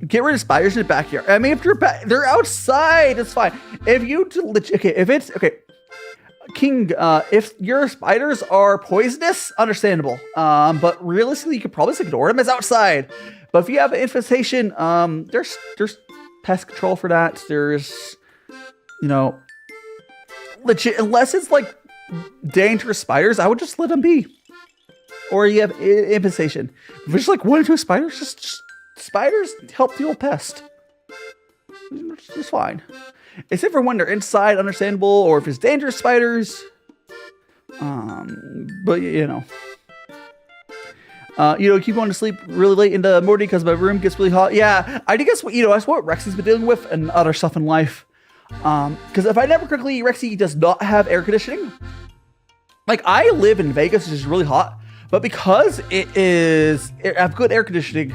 get rid of spiders in the backyard. I mean, if they're outside, it's fine. If you if it's okay. King, if your spiders are poisonous, understandable. But realistically, you could probably just ignore them as outside. But if you have an infestation, there's pest control for that. There's, you know, legit, unless it's like dangerous spiders, I would just let them be. Or you have infestation. If it's like 1 or 2 spiders, just spiders help the old pest. It's fine. Except for when they're inside, understandable, or if it's dangerous spiders. But you know, keep going to sleep really late in the morning because my room gets really hot. Yeah, I guess that's what Rexy's been dealing with and other stuff in life. Because if I remember correctly, Rexy does not have air conditioning. Like I live in Vegas, which is really hot, but because I have good air conditioning,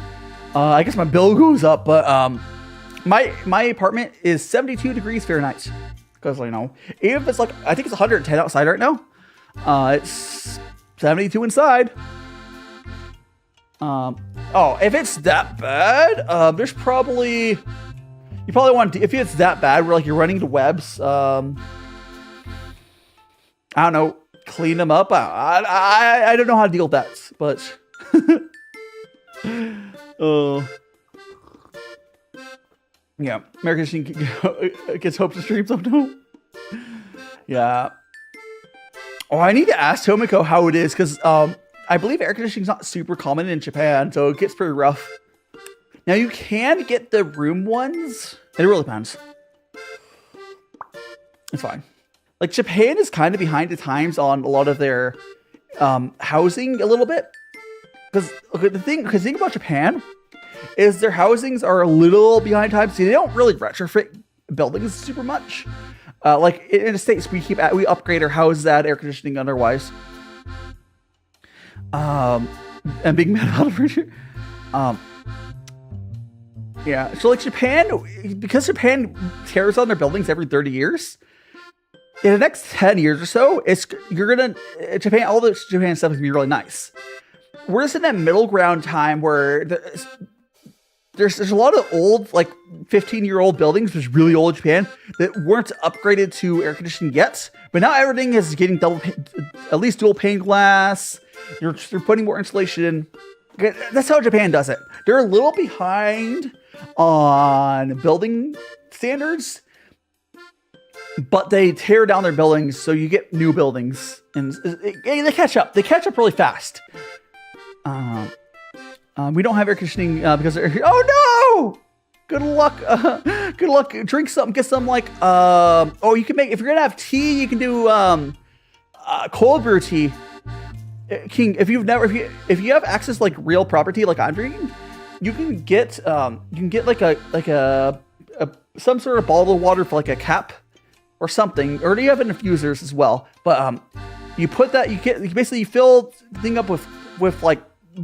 I guess my bill goes up. But my apartment is 72 degrees Fahrenheit. Because, you know, even if it's like, I think it's 110 outside right now. It's 72 inside. If it's that bad, there's probably, you probably want to, if it's that bad where like you're running the webs, I don't know, clean them up. I don't know how to deal with that, but, yeah, American gets hopes and streams. Oh no. Yeah. Oh, I need to ask Tomiko how it is because I believe air conditioning is not super common in Japan, so it gets pretty rough. Now you can get the room ones. It really depends. It's fine. Like Japan is kind of behind the times on a lot of their housing a little bit. Because the thing about Japan is their housings are a little behind time, so they don't really retrofit buildings super much. Like in the States, we upgrade our houses, add air conditioning otherwise. And being mad about it. Yeah, so like Japan, because Japan tears down their buildings every 30 years, in the next 10 years or so, Japan, all the Japan stuff is gonna be really nice. We're just in that middle ground time where there's a lot of old, like 15-year-old buildings, which is really old in Japan, that weren't upgraded to air conditioning yet. But now everything is getting at least dual pane glass. They're putting more insulation in. That's how Japan does it. They're a little behind on building standards, but they tear down their buildings, so you get new buildings, and they catch up. They catch up really fast. We don't have air conditioning because oh no! Good luck. Good luck. Drink something. Get some like you can make, if you're gonna have tea, you can do cold brew tea. King, if you have access to like real property like I'm drinking, you can get like a some sort of bottle of water for like a cap or something, or do you have infusers as well? But you put that, you basically fill the thing up with like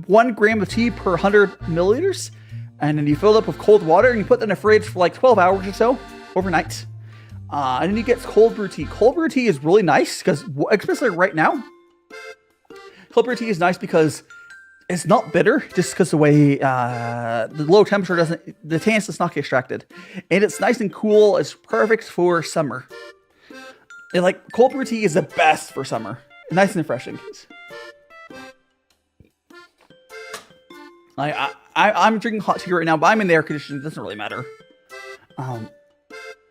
1 gram of tea per 100 milliliters, and then you fill it up with cold water and you put that in the fridge for like 12 hours or so overnight. And then you get cold brew tea. Cold brew tea is really nice because, especially right now, cold brew tea is nice because it's not bitter, just because the way the low temperature the tannins does not get extracted, and it's nice and cool. It's perfect for summer. And like cold brew tea is the best for summer. Nice and refreshing. Like I'm drinking hot tea right now, but I'm in the air conditioning. It doesn't really matter.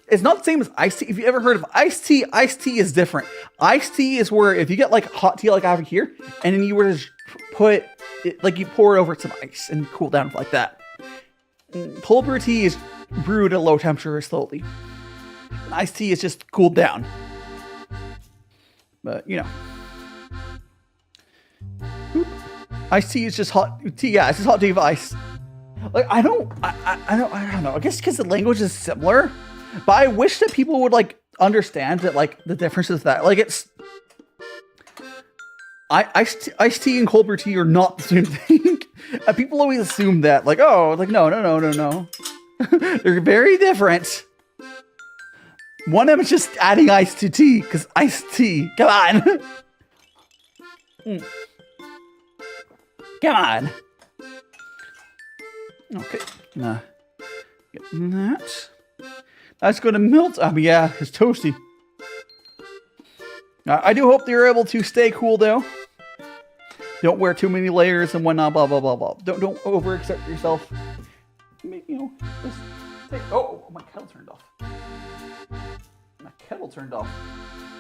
It's not the same as iced tea. If you ever heard of iced tea is different. Iced tea is where if you get like hot tea like I have here, and then you were to put it, like you pour it over some ice and cool down like that. cold brew tea is brewed at a low temperature slowly. And iced tea is just cooled down. But, you know. Boop. Iced tea is just hot tea. Yeah, it's just hot tea with ice. Like, I don't know. I guess because the language is similar. But I wish that people would, like, understand that, like, the difference is that, like, it's... Iced tea and cold brew tea are not the same thing. People always assume that, like, oh, like, no. They're very different. One of them is just adding ice to tea, because iced tea, come on. Come on. Okay, get that. That's going to melt. Yeah, it's toasty. I do hope that you're able to stay cool, though. Don't wear too many layers and whatnot, blah, blah, blah, blah. Don't overexert yourself. You know, just take... Oh, my kettle turned off. My kettle turned off.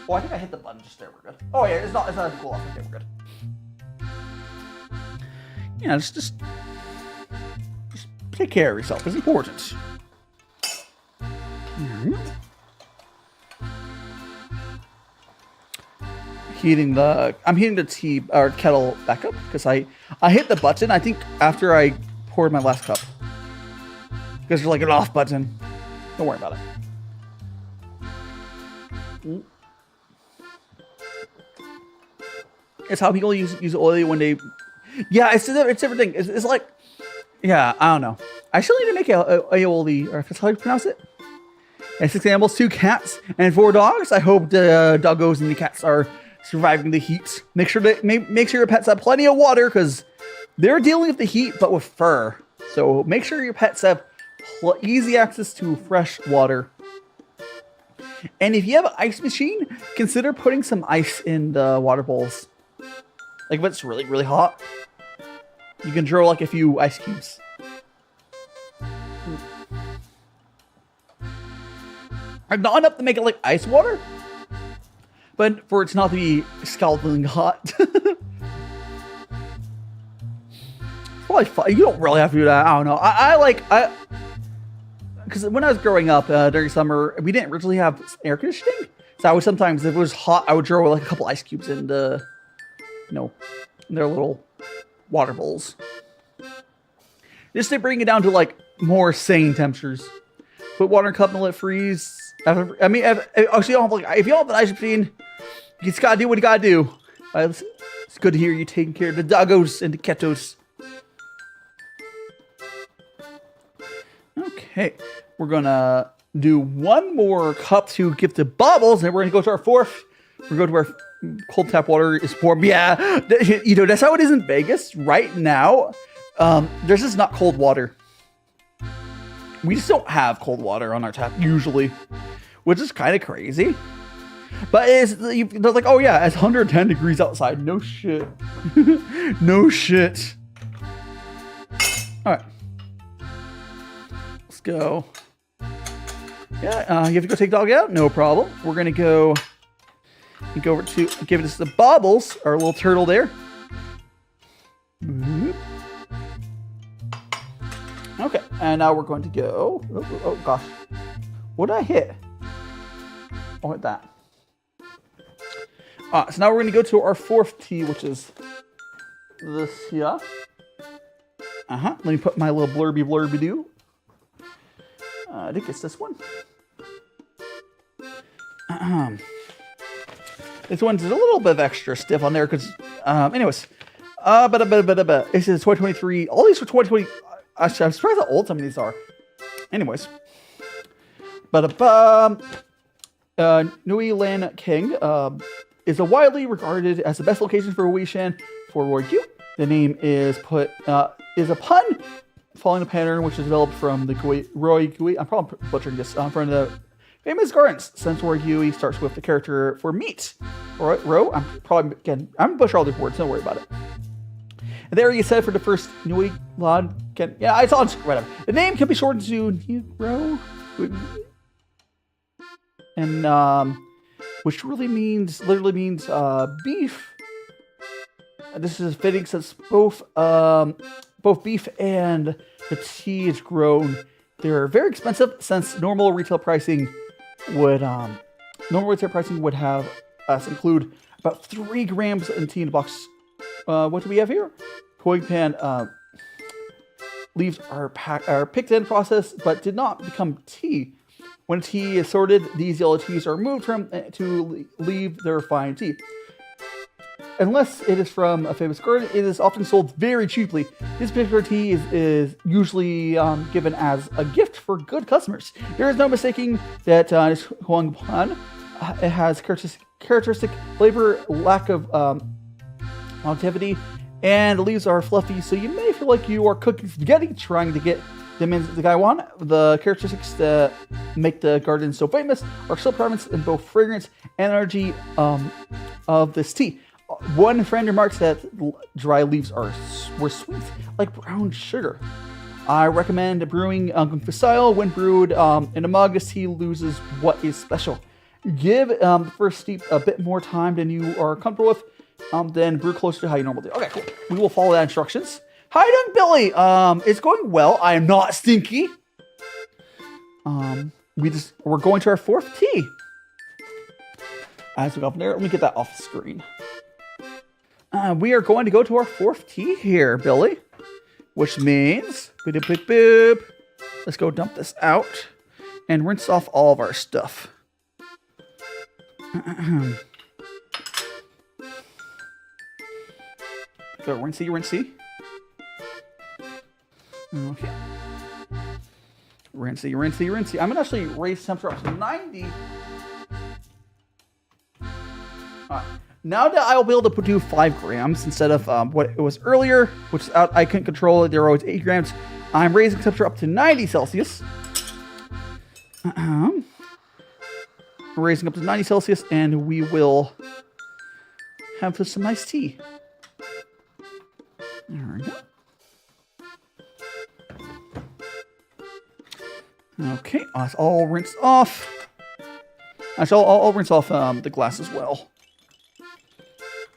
Oh, I think I hit the button just there. We're good. Oh, yeah, it's not cool off. Okay, we're good. Yeah, just take care of yourself. It's important. Mm-hmm. I'm heating the tea or kettle back up because I hit the button. I think after I poured my last cup because there's like an off button. Don't worry about it. It's how people use oil when they. Yeah, it's a different thing. It's like, yeah, I don't know. I still need to make aioli, or if that's how you pronounce it. And 6 animals, 2 cats, and 4 dogs. I hope the doggos and the cats are surviving the heat. Make sure your pets have plenty of water because they're dealing with the heat, but with fur. So make sure your pets have easy access to fresh water. And if you have an ice machine, consider putting some ice in the water bowls. Like if it's really, really hot, you can throw like a few ice cubes. Not enough to make it like ice water, but for it to not to be scalding hot. Probably fun. You don't really have to do that. I don't know. Because when I was growing up during summer, we didn't originally have air conditioning. So I would sometimes, if it was hot, I would throw like a couple ice cubes in the, in their little water bowls. Just to bring it down to like more sane temperatures. Put water in a cup and let it freeze. I mean, if you don't have an ice machine, you just gotta do what you gotta do. It's good to hear you taking care of the doggos and the ketos. Okay, we're gonna do one more cup to give to Bubbles, and we're gonna go to our fourth. We're going to our cold tap water is warm. Yeah, that's how it is in Vegas right now. There's just not cold water. We just don't have cold water on our tap usually, which is kind of crazy. But they're like, oh yeah, it's 110 degrees outside. No shit. No shit. All right. Let's go. Yeah, you have to go take dog out? No problem. We're going to go over to give this the Bobbles, our little turtle there. Okay, and now we're going to go. Oh gosh. What did I hit? Oh, hit that. So now we're going to go to our fourth tea, which is this here. Let me put my little blurby do. I think it's this one. This one's a little bit of extra stiff on there because, anyways. This is 2023. All these for 2020. I'm surprised how old some of these are. Anyways. Nui Lan King is widely regarded as the best location for Xian for Roygyu. The name is a pun following a pattern which is developed from the Roygyu. I'm probably butchering this. From the famous gardens. Since Roygyu starts with the character for meat. I'm butchering all these words. Don't worry about it. And there you said for the first Nui Lan King. Yeah, I saw it. Whatever. The name can be shortened to Ro. And which literally means beef. This is fitting since both beef and the tea is grown. They're very expensive since normal retail pricing would have us include about 3 grams in tea in a box. What do we have here? Koi pan leaves are picked and processed, but did not become tea. When tea is sorted, these yellow teas are removed to leave their fine tea. Unless it is from a famous garden, it is often sold very cheaply. This particular tea is usually given as a gift for good customers. There is no mistaking that this Huang Guan it has characteristic flavor, lack of longevity, and the leaves are fluffy, so you may feel like you are cooking spaghetti trying to get them in the Gaiwan. The characteristics that make the garden so famous are still prevalent in both fragrance and energy of this tea. One friend remarks that dry leaves were sweet, like brown sugar. I recommend brewing gongfu style. When brewed in a mug, this tea loses what is special. Give the first steep a bit more time than you are comfortable with, then brew closer to how you normally do. Okay, cool. We will follow that instructions. How you doing, Billy? It's going well. I am not stinky. We're going to our 4th tea. As we go up there, let me get that off the screen. We are going to go to our 4th tea here, Billy. Which means, boop, boop, boop. Let's go dump this out and rinse off all of our stuff. Go rinsey, rinsey. Okay. Rinsey, rinsey, rinsey. I'm going to actually raise temperature up to 90. Now that I will be able to do 5 grams instead of what it was earlier, which is out, I couldn't control it. There were always 8 grams. I'm raising temperature up to 90 Celsius. Raising up to 90 Celsius, and we will have some nice tea. There we go. Okay, that's all rinsed off. Actually, I'll rinse off the glass as well.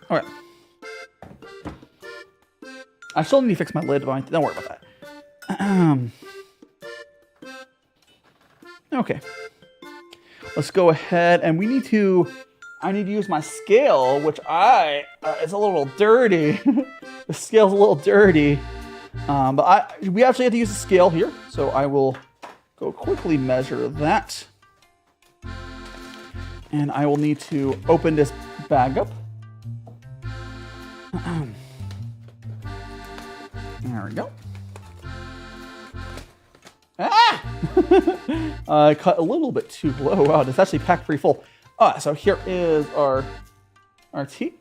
Alright. I still need to fix my lid, but don't worry about that. Okay. Let's go ahead, and I need to use my scale, which it's a little dirty. The scale's a little dirty. But we actually have to use the scale here, so I will go quickly measure that. And I will need to open this bag up. There we go. Ah! I cut a little bit too low. Wow, it's actually packed pretty full. So here is our tea.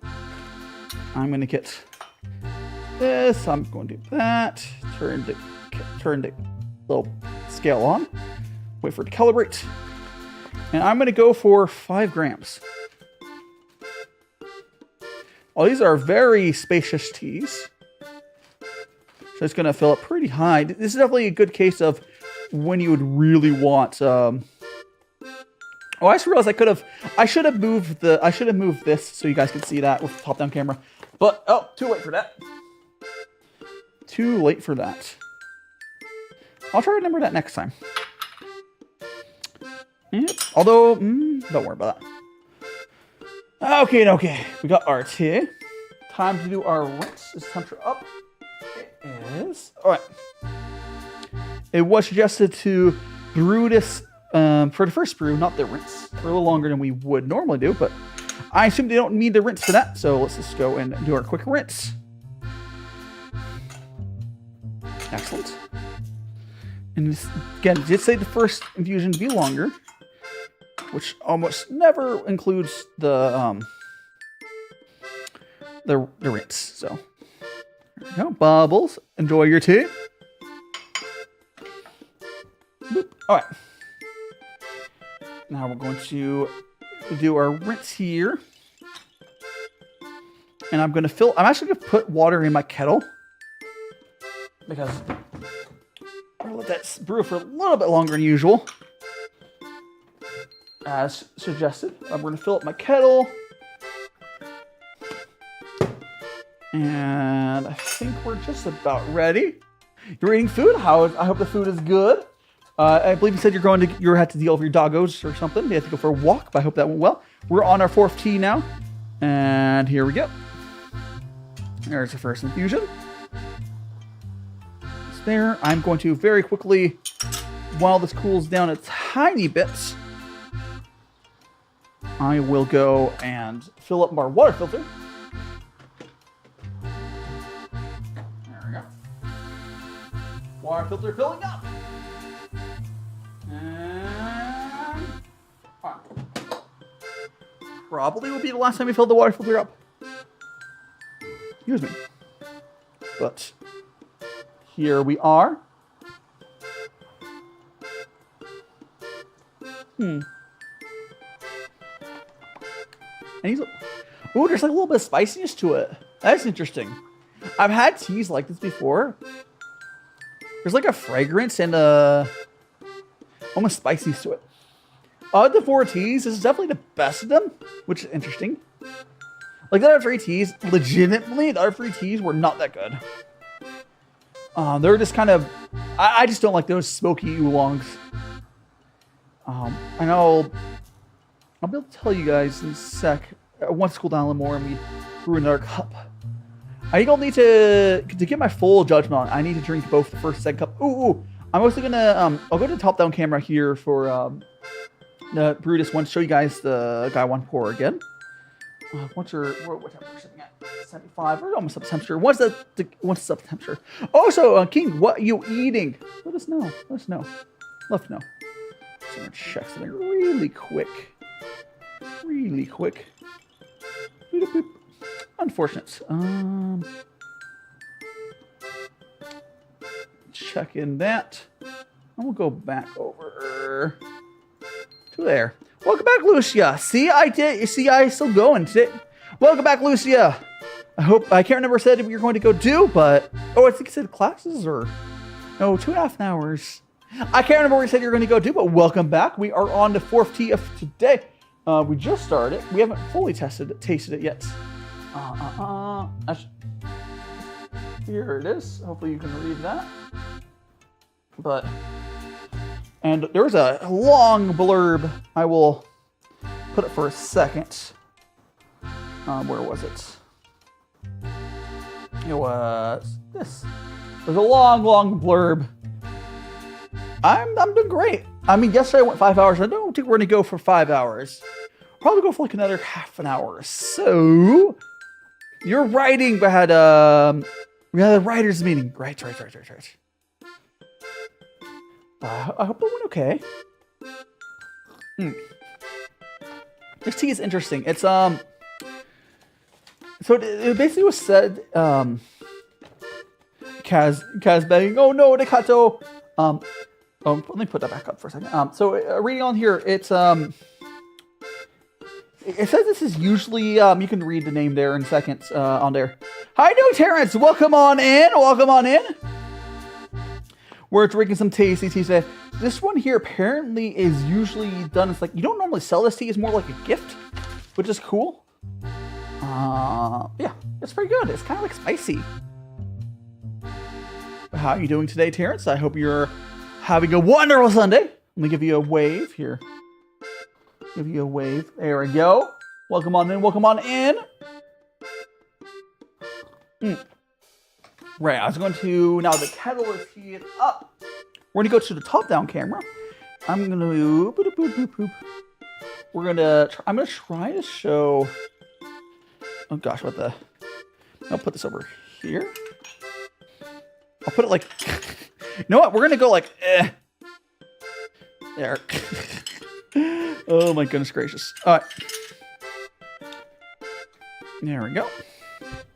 I'm going to get this. I'm going to do that. Turn the little scale on. Wait for it to calibrate. And I'm going to go for 5 grams. Well, these are very spacious teas. So it's going to fill up pretty high. This is definitely a good case of when you would really want... Oh, I just realized I should have moved this so you guys could see that with the top-down camera. But, oh, too late for that. Too late for that. I'll try to remember that next time. Yep. Although, don't worry about that. Okay. We got our tea. Time to do our rinse. Is temperature up? It is. Alright. It was suggested to brew this for the first brew, not the rinse, for a little longer than we would normally do, but I assume they don't need the rinse for that, so let's just go and do our quick rinse. Excellent. And this, again, did say the first infusion to be longer, which almost never includes the rinse. So there we go. Bubbles, enjoy your tea. Boop. All right. Now we're going to do our rinse here, and I'm actually going to put water in my kettle because I'll let that brew for a little bit longer than usual, as suggested. I'm going to fill up my kettle. And I think we're just about ready. You're eating food? I hope the food is good. I believe you said you had to deal with your doggos or something. They had to go for a walk, but I hope that went well. We're on our 4th tea now. And here we go. There's the first infusion. It's there. I'm going to very quickly, while this cools down a tiny bit, I will go and fill up our water filter. There we go. Water filter filling up. And probably will be the last time we fill the water filter up. Excuse me. But here we are. And he's, ooh, there's like a little bit of spiciness to it. That's interesting. I've had teas like this before. There's like a fragrance and almost spiciness to it. Of the 4 teas, this is definitely the best of them, which is interesting. Like the other 3 teas, legitimately, the other 3 teas were not that good. They're just kind of, I just don't like those smoky oolongs. I know I'll be able to tell you guys in a sec. Once it's cooled down a little more and we brew another cup. I don't need to get my full judgment on it, I need to drink both the first and second cup. Ooh. I'm mostly gonna, I'll go to the top-down camera here for brew this one, show you guys the Guy One pour again. What temperature are we sitting at? 75. We're almost up to temperature. What's it's up to temperature? Also, King, what are you eating? Let us know. Let us know. Love to know. So I'm gonna check something really quick. Really quick. Boop, boop. Unfortunate. Check in that. And we'll go back over to there. Welcome back, Lucia. See, I still going today. Welcome back, Lucia. I can't remember what I said we were going to go do, but I think it said classes or no, 2.5 hours. I can't remember what you said you were going to go do, but welcome back. We are on the 4th tea of today. We just started. We haven't fully tasted it yet. Here it is. Hopefully you can read that. And there's a long blurb. I will put it for a second. Where was it? It was this. There's a long blurb. I'm doing great. I mean, yesterday I went 5 hours. I don't think we're gonna go for 5 hours. Probably go for like another half an hour. So you're writing. We had a writers' meeting. Right. I hope it went okay. This tea is interesting. It's so it basically was said. Kaz begging, oh no, Nikato. Let me put that back up for a second. So reading on here, it's it says this is usually you can read the name there in seconds on there. Hi, no Terrence, welcome on in. We're drinking some tasty tea today. This one here apparently is usually done. It's like you don't normally sell this tea. It's more like a gift, which is cool. Yeah, it's pretty good. It's kind of like spicy. How are you doing today, Terrence? I hope you're having a wonderful Sunday. Let me give you a wave here. Give you a wave. There we go. Welcome on in. Welcome on in. Right, I was going to, now the kettle is heated up. We're going to go to the top-down camera. I'm going to, I'm going to try to show, oh gosh, I'll put this over here. I'll put it like, you know what, we're going to go like, there. Oh my goodness gracious. All right. There we go.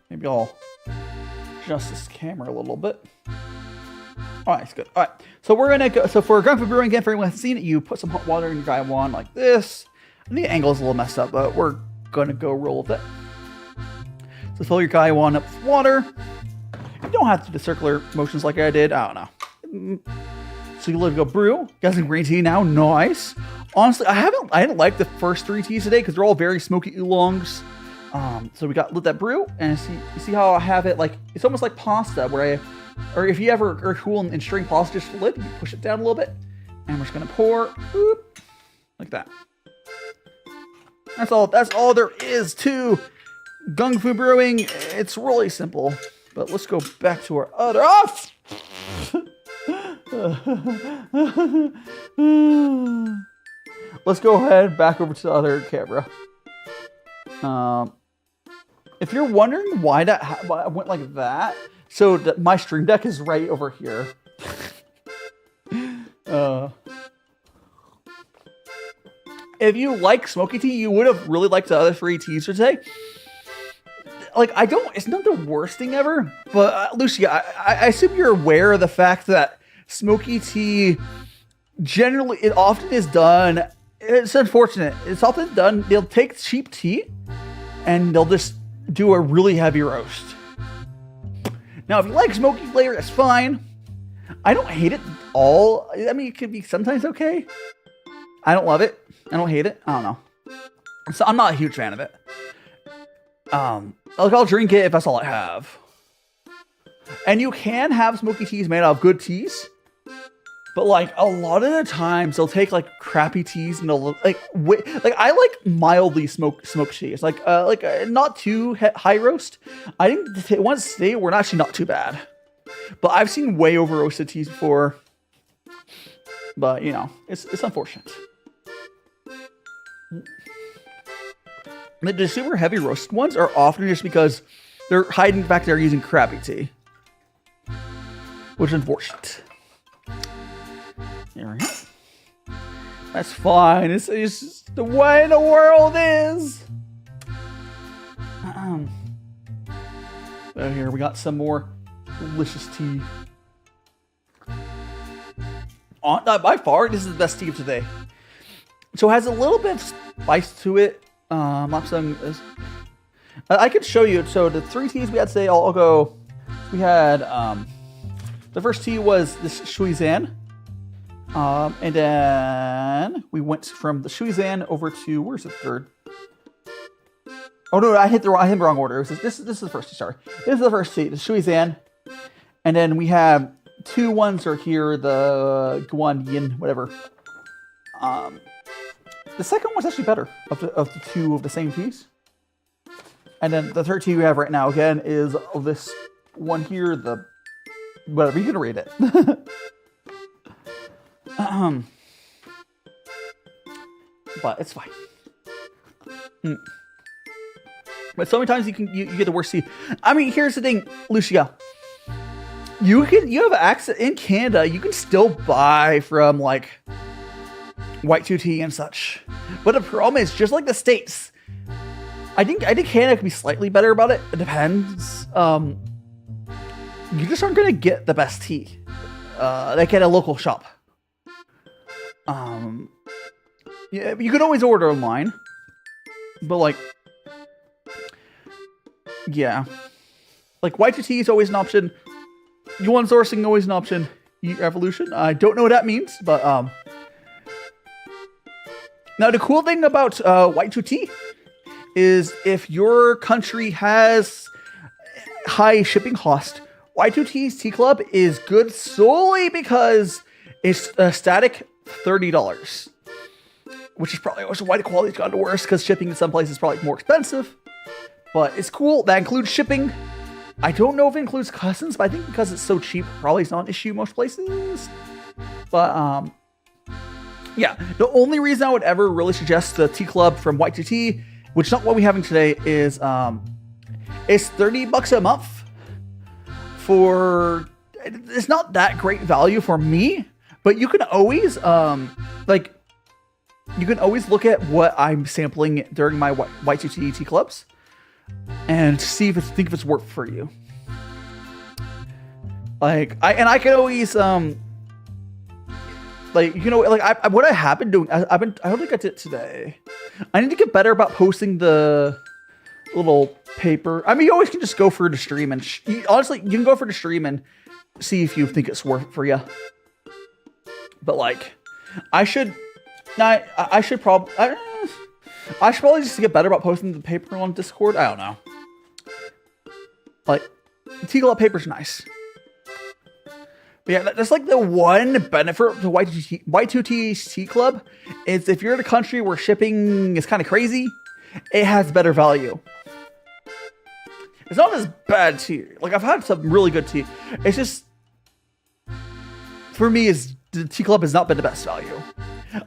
Maybe I'll adjust this camera a little bit. All right, it's good. All right, so we're gonna go. So for gongfu brewing, again, for anyone who hasn't seen it, you put some hot water in your gaiwan like this. And the angle is a little messed up, but we're gonna go roll with it. So fill your gaiwan up with water. You don't have to do the circular motions like I did. I don't know. So you let it go brew. Got some green tea now. Nice. Honestly, I didn't like the first 3 teas today because they're all very smoky oolongs. So we got let that brew, and you see how I have it like it's almost like pasta, or if you ever are cool and string pasta just lid, you push it down a little bit, and we're just gonna pour, whoop, like that. That's all. That's all there is to gongfu brewing. It's really simple. But let's go back to our other. Let's go ahead back over to the other camera. If you're wondering why why I went like that, so my stream deck is right over here. If you like smoky tea, you would have really liked the other 3 teas for today. Like, it's not the worst thing ever, but Lucia, I assume you're aware of the fact that smoky tea, generally, it often is done, it's unfortunate, it's often done, they'll take cheap tea, and they'll just do a really heavy roast. Now, if you like smoky flavor, that's fine. I don't hate it all. I mean, it could be sometimes okay. I don't love it. I don't hate it. I don't know. So I'm not a huge fan of it. I'll drink it if that's all I have. And you can have smoky teas made out of good teas, but like a lot of the times they'll take like crappy teas and they'll like I like mildly smoked teas, like not too high roast. I think the ones today were actually not too bad, but I've seen way over roasted teas before. But you know, it's unfortunate. The super heavy roasted ones are often just because they're hiding the fact they're using crappy tea, which is unfortunate. There we go. That's fine. It's just the way the world is. So here we got some more delicious tea. By far, this is the best tea of today. So it has a little bit of spice to it. I could show you. So the 3 teas we had today, I'll go. We had the first tea was this Shui Xian, and then we went from the Shui Xian over to where's the third? Oh no, I hit the wrong order. This is the first tea. Sorry, this is the first tea, the Shui Xian, and then we have 2 ones are here, the Guan Yin, whatever. The second one's actually better of the 2 of the same teas. And then the third tea we have right now, again, is this one here, the... Whatever, you can read it. But it's fine. But so many times you get the worst tea. I mean, here's the thing, Lucia. You have access in Canada, you can still buy from, like... White tea and such, but the problem is just like the States. I think Canada could be slightly better about it. It depends. You just aren't gonna get the best tea, like at a local shop. Yeah, you can always order online, but like, yeah, like white tea is always an option. Yuan sourcing always an option. Evolution. I don't know what that means, but now, the cool thing about white tea is if your country has high shipping cost, white tea's tea club is good solely because it's a static $30, which is probably also why the quality's gotten worse because shipping in some places is probably more expensive. But it's cool. That includes shipping. I don't know if it includes customs, but I think because it's so cheap, probably it's not an issue most places. But yeah, the only reason I would ever really suggest the tea club from white tea, which is not what we're having today, is it's $30 a month for. It's not that great value for me, but you can always you can always look at what I'm sampling during my white tea clubs and see if it's worth for you. Like I can always like, you know, like what I have been doing, I don't think I did it today. I need to get better about posting the little paper. I mean, you always can just go for the stream and honestly, you can go for the stream and see if you think it's worth it for you. But like, I should probably, I should probably just get better about posting the paper on Discord. I don't know. Like, Tea Club paper's nice. But yeah, that's like the one benefit of the Y2T Tea Club is if you're in a country where shipping is kind of crazy, it has better value. It's not as bad tea. Like, I've had some really good tea. It's just, for me, the Tea Club has not been the best value.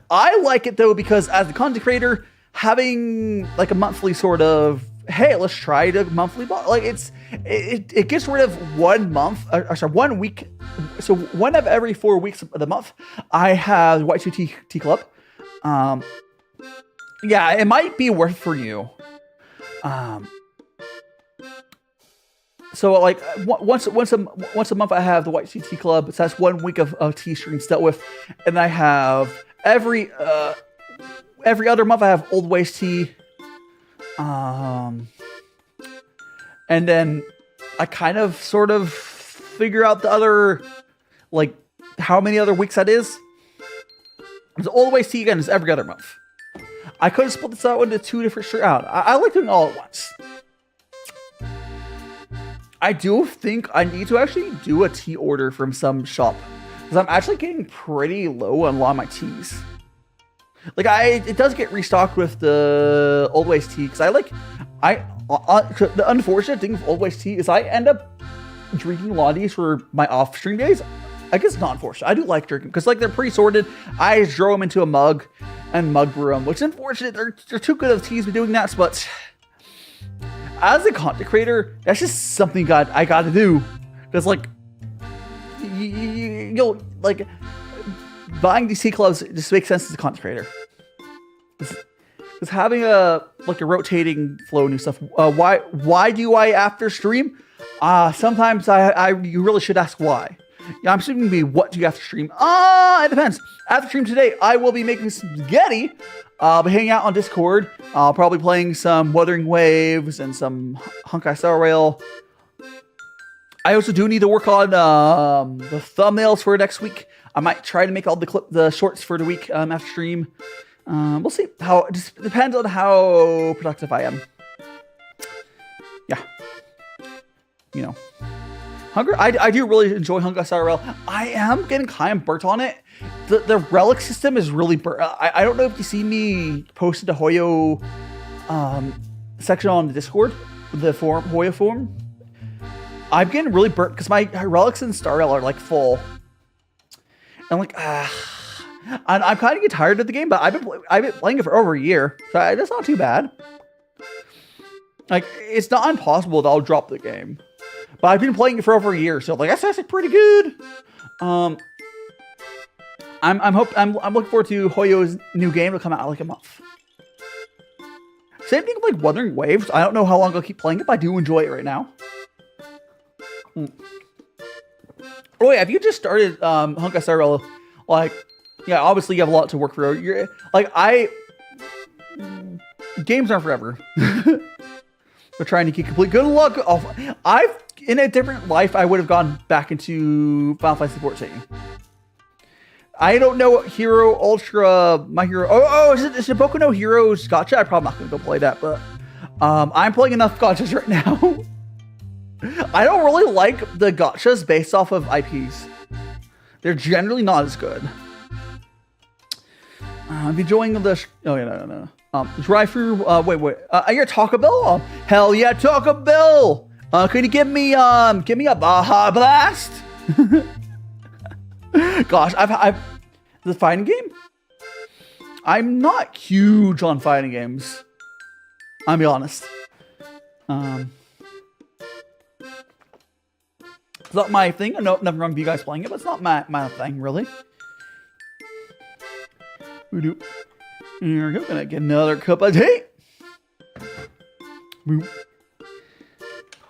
I like it though because as a content creator, having like a monthly sort of, hey, let's try the monthly, like it gets rid of 1 month, sorry, 1 week. So one of every 4 weeks of the month, I have Y2T Tea Club. Yeah, it might be worth for you. So like once a month, I have the Y2T Tea Club. So that's 1 week of tea streams dealt with, and I have every other month I have OldWaysTea. And then I kind of sort of figure out the other, like, how many other weeks that is. So OldWaysTea again is every other month. I could have split this out into 2 different straight out. I like doing it all at once. I do think I need to actually do a tea order from some shop because I'm actually getting pretty low on a lot of my teas. Like it does get restocked with the OldWaysTea because the unfortunate thing with OldWaysTea is I end up drinking a lot of these for my off stream days. I guess not unfortunate. I do like drinking because like they're pre-sorted. I just throw them into a mug and mug brew them, which is unfortunate. They're too good of teas for doing that, but as a content creator, that's just something I gotta do. Because like you'll like buying these tea clubs just makes sense as a content creator. Because having a rotating flow and new stuff. Why do I after stream? Sometimes you really should ask why. Yeah, I'm assuming be what do you have to stream? It depends. After stream today, I will be making some spaghetti. I'll be hanging out on Discord. Probably playing some Wuthering Waves and some Honkai Star Rail. I also do need to work on the thumbnails for next week. I might try to make all the shorts for the week after stream. We'll see. It just depends on how productive I am. Yeah. You know. I do really enjoy Honkai Star Rail. I am getting kind of burnt on it. The relic system is really burnt. I don't know if you see me posted a Hoyo section on the Discord, the Hoyo forum. I'm getting really burnt because my relics in Star Rail are like full. And like, I'm kind of getting tired of the game, but I've been playing it for over a year, so that's not too bad. Like, it's not impossible that I'll drop the game. But I've been playing it for over a year, so like that's actually pretty good. I'm looking forward to Hoyo's new game to come out in like a month. Same thing with like Wuthering Waves. I don't know how long I'll keep playing it, but I do enjoy it right now. Oh yeah, if you just started Honkai Star Rail, like, yeah, obviously you have a lot to work for. You're like games aren't forever. We're trying to keep complete. Good luck. In a different life, I would have gone back into Final Fantasy 14. I don't know what Hero Ultra, My Hero. Is it Boku no Heroes Gacha? I'm probably not going to go play that, but I'm playing enough gachas right now. I don't really like the gachas based off of IPs. They're generally not as good. I'm enjoying the. Oh yeah, no. Drive through. Wait. You're Taco Bell? Hell yeah, Taco Bell! Can you give me a Baja Blast? Gosh, I've the fighting game. I'm not huge on fighting games. I'll be honest. It's not my thing. I know nothing wrong with you guys playing it, but it's not my thing really. Here we go. Gonna get another cup of tea. Boop.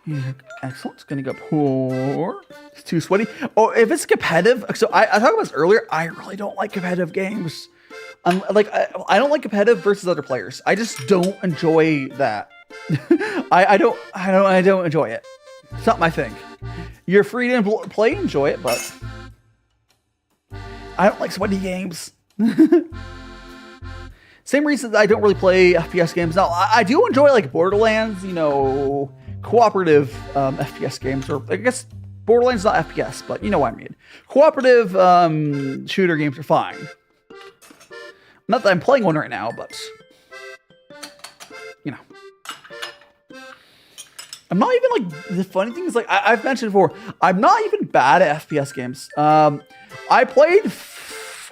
Yeah, excellent. It's gonna go pour. It's too sweaty. Oh, if it's competitive, so I talked about this earlier. I really don't like competitive games. I don't like competitive versus other players. I just don't enjoy that. I don't enjoy it. It's not my thing. You're free to play, enjoy it, but I don't like sweaty games. Same reasons I don't really play FPS games. Now, I do enjoy like Borderlands, you know, cooperative FPS games, or I guess Borderlands is not FPS, but you know what I mean. Cooperative shooter games are fine. Not that I'm playing one right now, but you know. I'm not even like, the funny thing is like, I've mentioned before, I'm not even bad at FPS games. I played,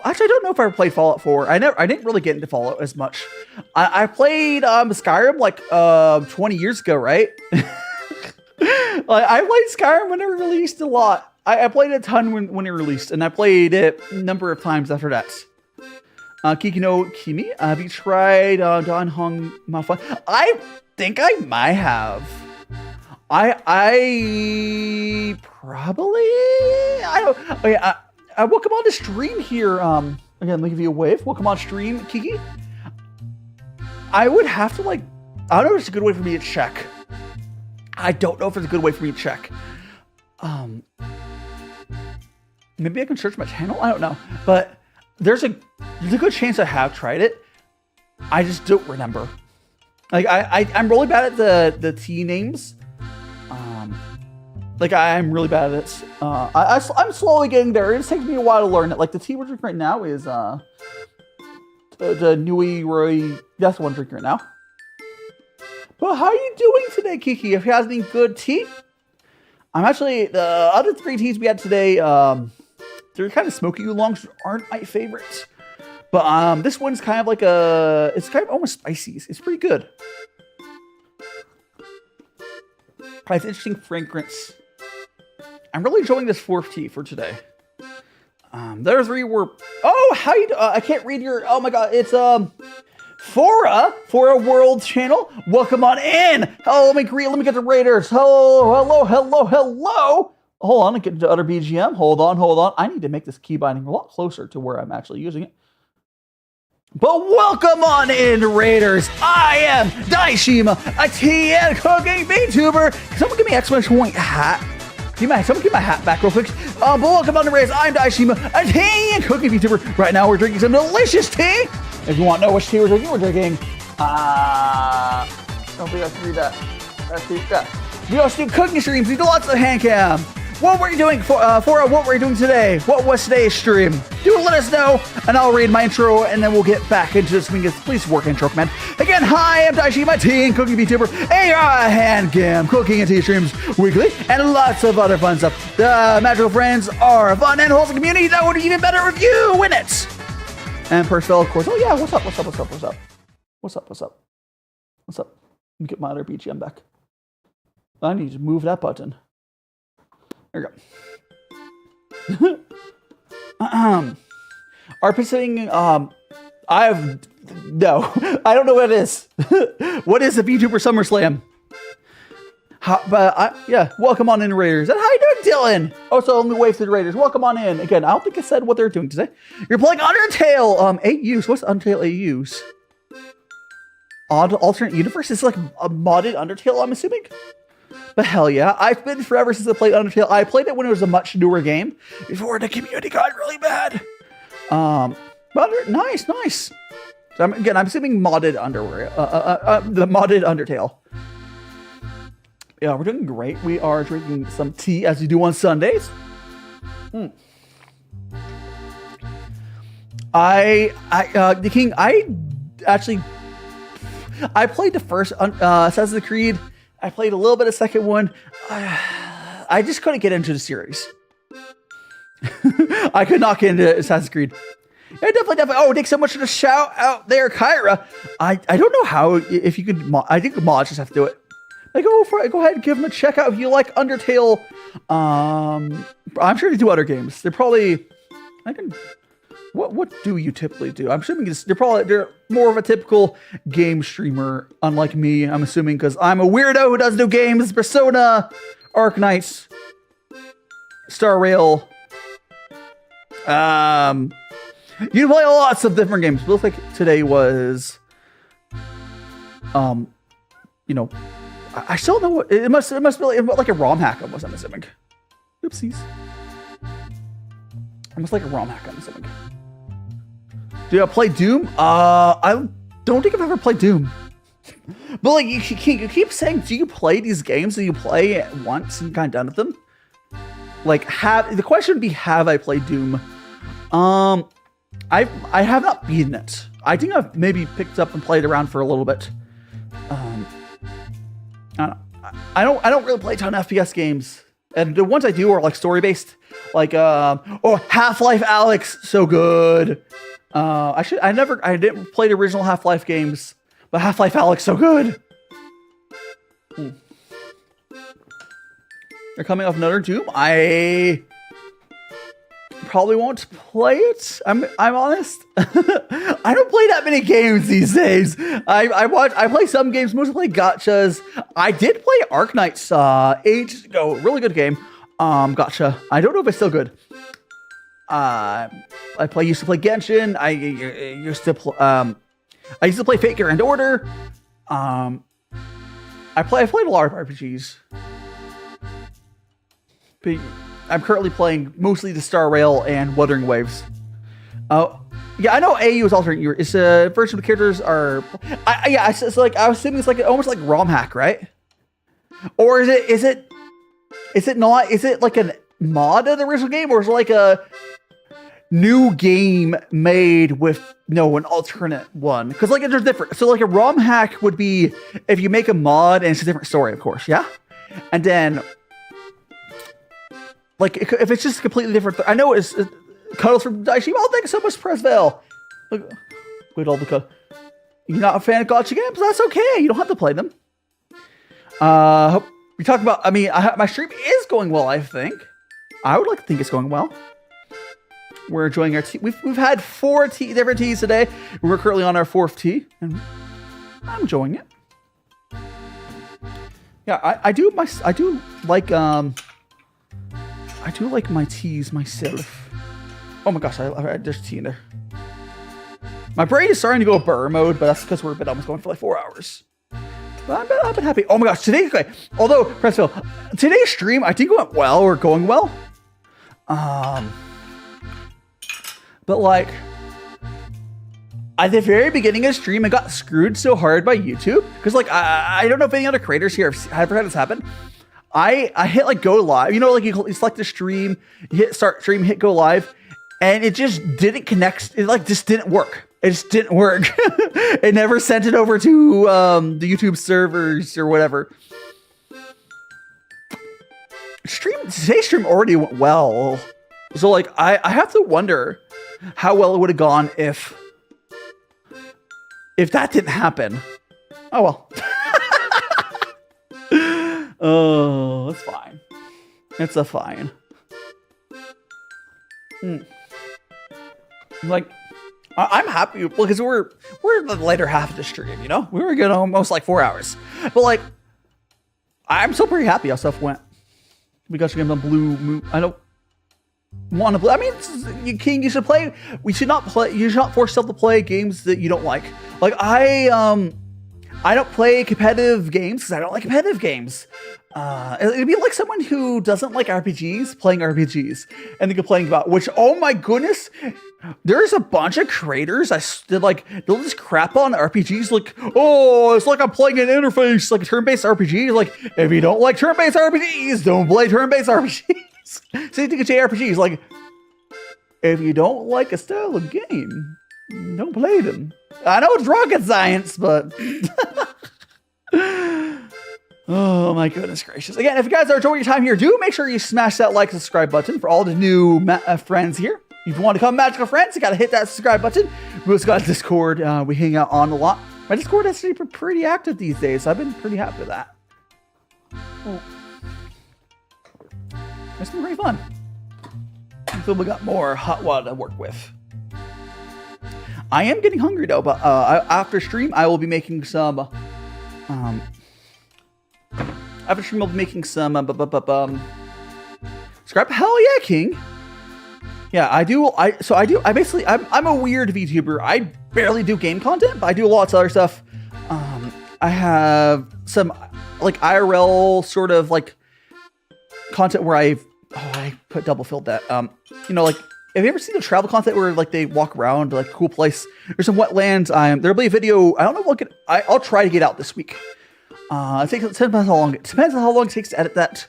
actually I don't know if I ever played Fallout 4. I didn't really get into Fallout as much. I played Skyrim like 20 years ago, right? Like, I played Skyrim when it released a lot. I played it a ton when it released, and I played it a number of times after that. Kiki no Kimi, have you tried Don Hong Mafan? I think I might have. I probably, I don't, okay, welcome on the stream here. Again, let me give you a wave. Welcome on stream, Kiki. I would have to like, I don't know if it's a good way for me to check. I don't know if it's a good way for me to check. Maybe I can search my channel. I don't know, but there's a good chance I have tried it. I just don't remember. Like I'm really bad at the T names. Like I'm really bad at it. I'm slowly getting there. It just takes me a while to learn it. Like the tea we're drinking right now is the Nui Roy. That's the one I'm drinking right now. But how are you doing today, Kiki? If you have any good tea, I'm actually the other 3 teas we had today. They're kind of smoky oolongs, aren't my favorites. But this one's kind of like it's kind of almost spicy. It's pretty good. Has interesting fragrance. I'm really enjoying this 4th tea for today. The other 3 were, oh, how you do? I can't read your, oh my god, it's Fora World channel. Welcome on in. Oh, let me get the raiders. Hello. Hold on, I get into other BGM. Hold on. I need to make this key binding a lot closer to where I'm actually using it. But welcome on in, Raiders. I am DaiShimaVT and cooking VTuber. Can someone give me exclamation point hat? Someone give my hat back real quick. But welcome on to Raiders. I'm DaiShimaVT and cooking VTuber. Right now we're drinking some delicious tea. If you want to know which tea we're drinking, don't think I can read that. We also do cooking streams. We do lots of hand cam. What were you doing for what were you doing today? What was today's stream? Do let us know, and I'll read my intro, and then we'll get back into this. Please work intro, man. Again, hi, I'm DaiShimaVT and cooking VTuber. Hand cam, cooking and tea streams weekly, and lots of other fun stuff. The magical friends are a fun and wholesome community that would be even better if you win it. And Percival, of course. Oh yeah, what's up? Let me get my other BGM back. I need to move that button. There we go. Participating, I don't know what it is. What is a VTuber SummerSlam? Welcome on in, Raiders. And how you doing, Dylan? Oh, so only wave to the Raiders. Welcome on in. Again, I don't think I said what they're doing today. You're playing Undertale, AUs. What's Undertale AUs? Alternate universe? Is like a modded Undertale, I'm assuming? But hell yeah, I've been forever since I played Undertale. I played it when it was a much newer game, before the community got really bad. But nice. So I'm assuming modded underwear, the modded Undertale. Yeah, we're doing great. We are drinking some tea as we do on Sundays. The King, I played the first Assassin's Creed. I played a little bit of the second one. I just couldn't get into the series. I could not get into Assassin's Creed. Yeah, definitely. Oh, thanks so much for the shout out there, Kyra. I don't know how, if you could, I think mods just have to do it. Like, go ahead and give them a check out if you like Undertale. I'm sure they do other games. They're probably, what do you typically do? I'm assuming they're more of a typical game streamer, unlike me, I'm assuming, because I'm a weirdo who doesn't do games. Persona, Arknights, Star Rail. You play lots of different games. It looks like today was, I still know what it must be like a ROM hack almost, I'm assuming. Oopsies. Almost like a ROM hack, I'm assuming. Do you play Doom? I don't think I've ever played Doom. But like, you keep saying, do you play these games that you play at once and kind of done with them? Like, the question would be, have I played Doom? I have not beaten it. I think I've maybe picked up and played around for a little bit. I don't really play a ton of FPS games, and the ones I do are like story based. Like Half-Life Alyx, so good. I didn't play the original Half-Life games, but Half-Life Alyx, so good. They're coming off another Doom. I probably won't play it. I'm honest. I don't play that many games these days. I play some games, mostly play gotchas. I did play Arknights ages ago. Really good game. Gotcha. I don't know if it's still good. Used to play Genshin. I used to play Fate Grand Order. I played a lot of RPGs. But I'm currently playing mostly the Star Rail and Wuthering Waves. Yeah, I know AU is alternate. It's a version of the characters are. It's like I was assuming it's like almost like ROM hack, right? Or is it not? Is it like a mod of the original game, or is it like a new game made with an alternate one? Because like there's different. So like a ROM hack would be if you make a mod and it's a different story, of course, yeah. And then like if it's just completely different. I know it's Cuddles from DaiShimaVT. Oh, thanks so much, Presville. Look, wait, all the you're not a fan of gacha games? That's okay. You don't have to play them. Hope we talk about. I mean, my stream is going well. I think. I would like to think it's going well. We're enjoying our tea. We've had 4 different teas today. We're currently on our 4th tea, and I'm enjoying it. Yeah, I do like my teas myself. Oh my gosh, there's tea in there. My brain is starting to go burr mode, but that's because we've been almost going for like 4 hours. But I've been happy. Oh my gosh, although, Pressville, today's stream, I think went well, or going well. But like, at the very beginning of the stream, I got screwed so hard by YouTube. Because like, I don't know if any other creators here have ever had this happen. I hit like go live, like you select the stream, you hit start stream, hit go live, and it just didn't connect. It like just didn't work. It just didn't work. It never sent it over to the YouTube servers or whatever. Today's stream already went well. So like I have to wonder how well it would have gone if that didn't happen. Oh well. Oh, it's fine. It's a fine. Like, I'm happy because we're in the later half of the stream, We were getting almost like 4 hours. But like, I'm still pretty happy how stuff went. We got games on Blue Moon. I don't want to play. I mean, you should play. You should not force yourself to play games that you don't like. Like I don't play competitive games because I don't like competitive games. It'd be like someone who doesn't like RPGs playing RPGs and then complaining about, which, oh my goodness, there's a bunch of creators they'll just crap on RPGs like, oh, it's like I'm playing an interface, like a turn-based RPG. Like, if you don't like turn-based RPGs, don't play turn-based RPGs. Same thing with JRPGs. Like, if you don't like a style of game, don't play them. I know it's rocket science, but oh my goodness gracious. Again, if you guys are enjoying your time here, do make sure you smash that like and subscribe button for all the new friends here. If you want to become magical friends, you got to hit that subscribe button. We also got Discord. We hang out on a lot. My Discord has been pretty active these days, so I've been pretty happy with that. Oh. It's been pretty fun. I feel we got more hot water to work with. I am getting hungry though, but after stream, I will be making some. After stream, I'll be making some. Scrap. Hell yeah, King. Yeah, I do. I'm a weird VTuber. I barely do game content, but I do lots of other stuff. I have some like IRL sort of like content where I put double filled that. Like have you ever seen the travel content where like they walk around to like a cool place? There's some wetlands. There'll be a video. I don't know if I'll try to get out this week. It depends on how long it takes to edit that.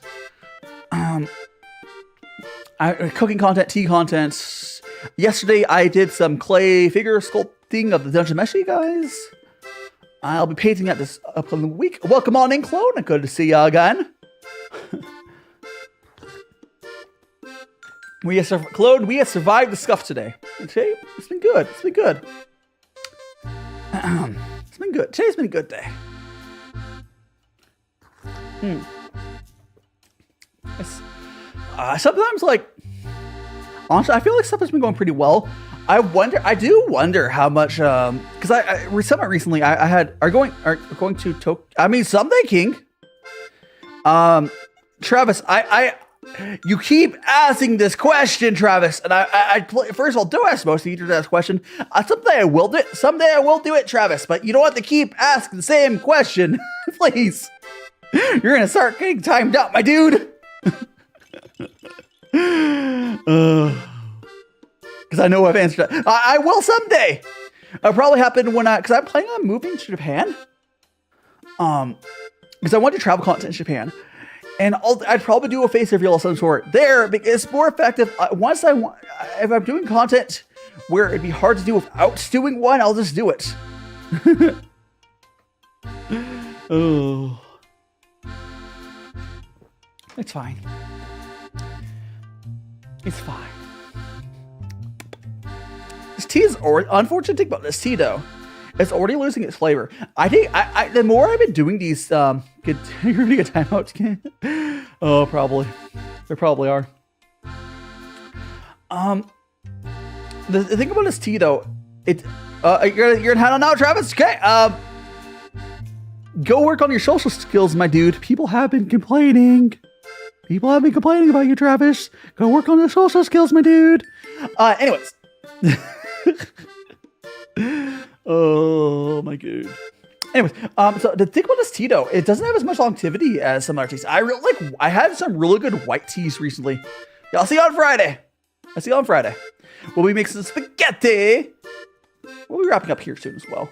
Cooking content, tea content. Yesterday I did some clay figure sculpting of the Dungeon Meshi guys. I'll be painting that this upcoming week. Welcome on in, Clone. Good to see you again. We have survived the scuff today. Today, it's been good. It's been good. It's been good. Today's been a good day. Sometimes, like, honestly, I feel like stuff has been going pretty well. I do wonder how much, because I recently are going to Tokyo. I mean, someday, King. Travis, you keep asking this question, Travis, and first of all, don't ask most teachers that question. Someday I will do it. Someday I will do it, Travis. But you don't have to keep asking the same question, please. You're gonna start getting timed out, my dude. Because I know I've answered that. I will someday. It'll probably happen because I'm planning on moving to Japan. Because I want to travel content in Japan. And I'd probably do a face reveal of some sort there because it's more effective. If I'm doing content where it'd be hard to do without doing one, I'll just do it. Oh, it's fine. It's fine. This tea is unfortunate thing about this tea though. It's already losing its flavor. I think the more I've been doing these, you're gonna get timeouts. Oh, probably. There probably are. The thing about this tea though, you're in hangout now, Travis. Okay. Go work on your social skills, my dude. People have been complaining. People have been complaining about you, Travis. Go work on your social skills, my dude. Anyways. Oh my god. Anyways, so the thing about this tea though, it doesn't have as much longevity as some other teas. I had some really good white teas recently. Yeah, I'll see you on Friday. We'll be making some spaghetti. We'll be wrapping up here soon as well.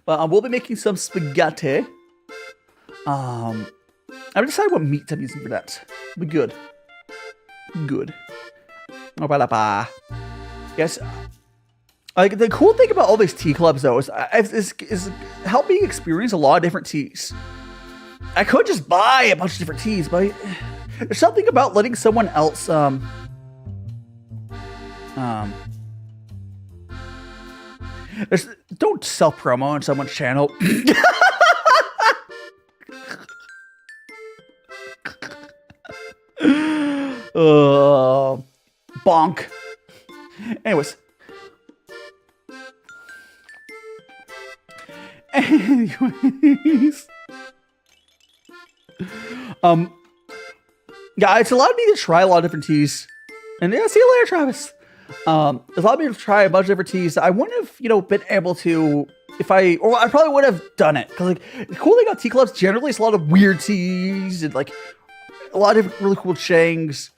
But we'll be making some spaghetti. I've decided what meat I'm using for that. It'll be good. Good. Yes. Like the cool thing about all these tea clubs though is help me experience a lot of different teas. I could just buy a bunch of different teas, but there's something about letting someone else don't self-promo on someone's channel. Bonk. Anyways. Yeah, it's allowed me to try a lot of different teas. And yeah, see you later, Travis. It's allowed me to try a bunch of different teas. I wouldn't have, been able to I probably would have done it. Because like the cool thing about tea clubs generally is a lot of weird teas and like a lot of really cool shangs.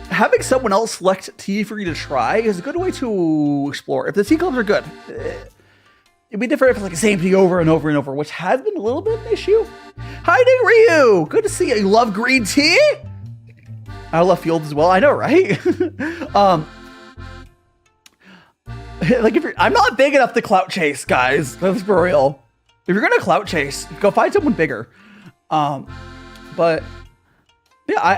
Having someone else select tea for you to try is a good way to explore. If the tea clubs are good, it'd be different if it's like the same tea over and over and over, which has been a little bit of an issue. Hi, Ding Ryu! Good to see you. You love green tea? I love field as well. I know, right? I'm not big enough to clout chase, guys. That's for real. If you're gonna clout chase, go find someone bigger. But yeah, I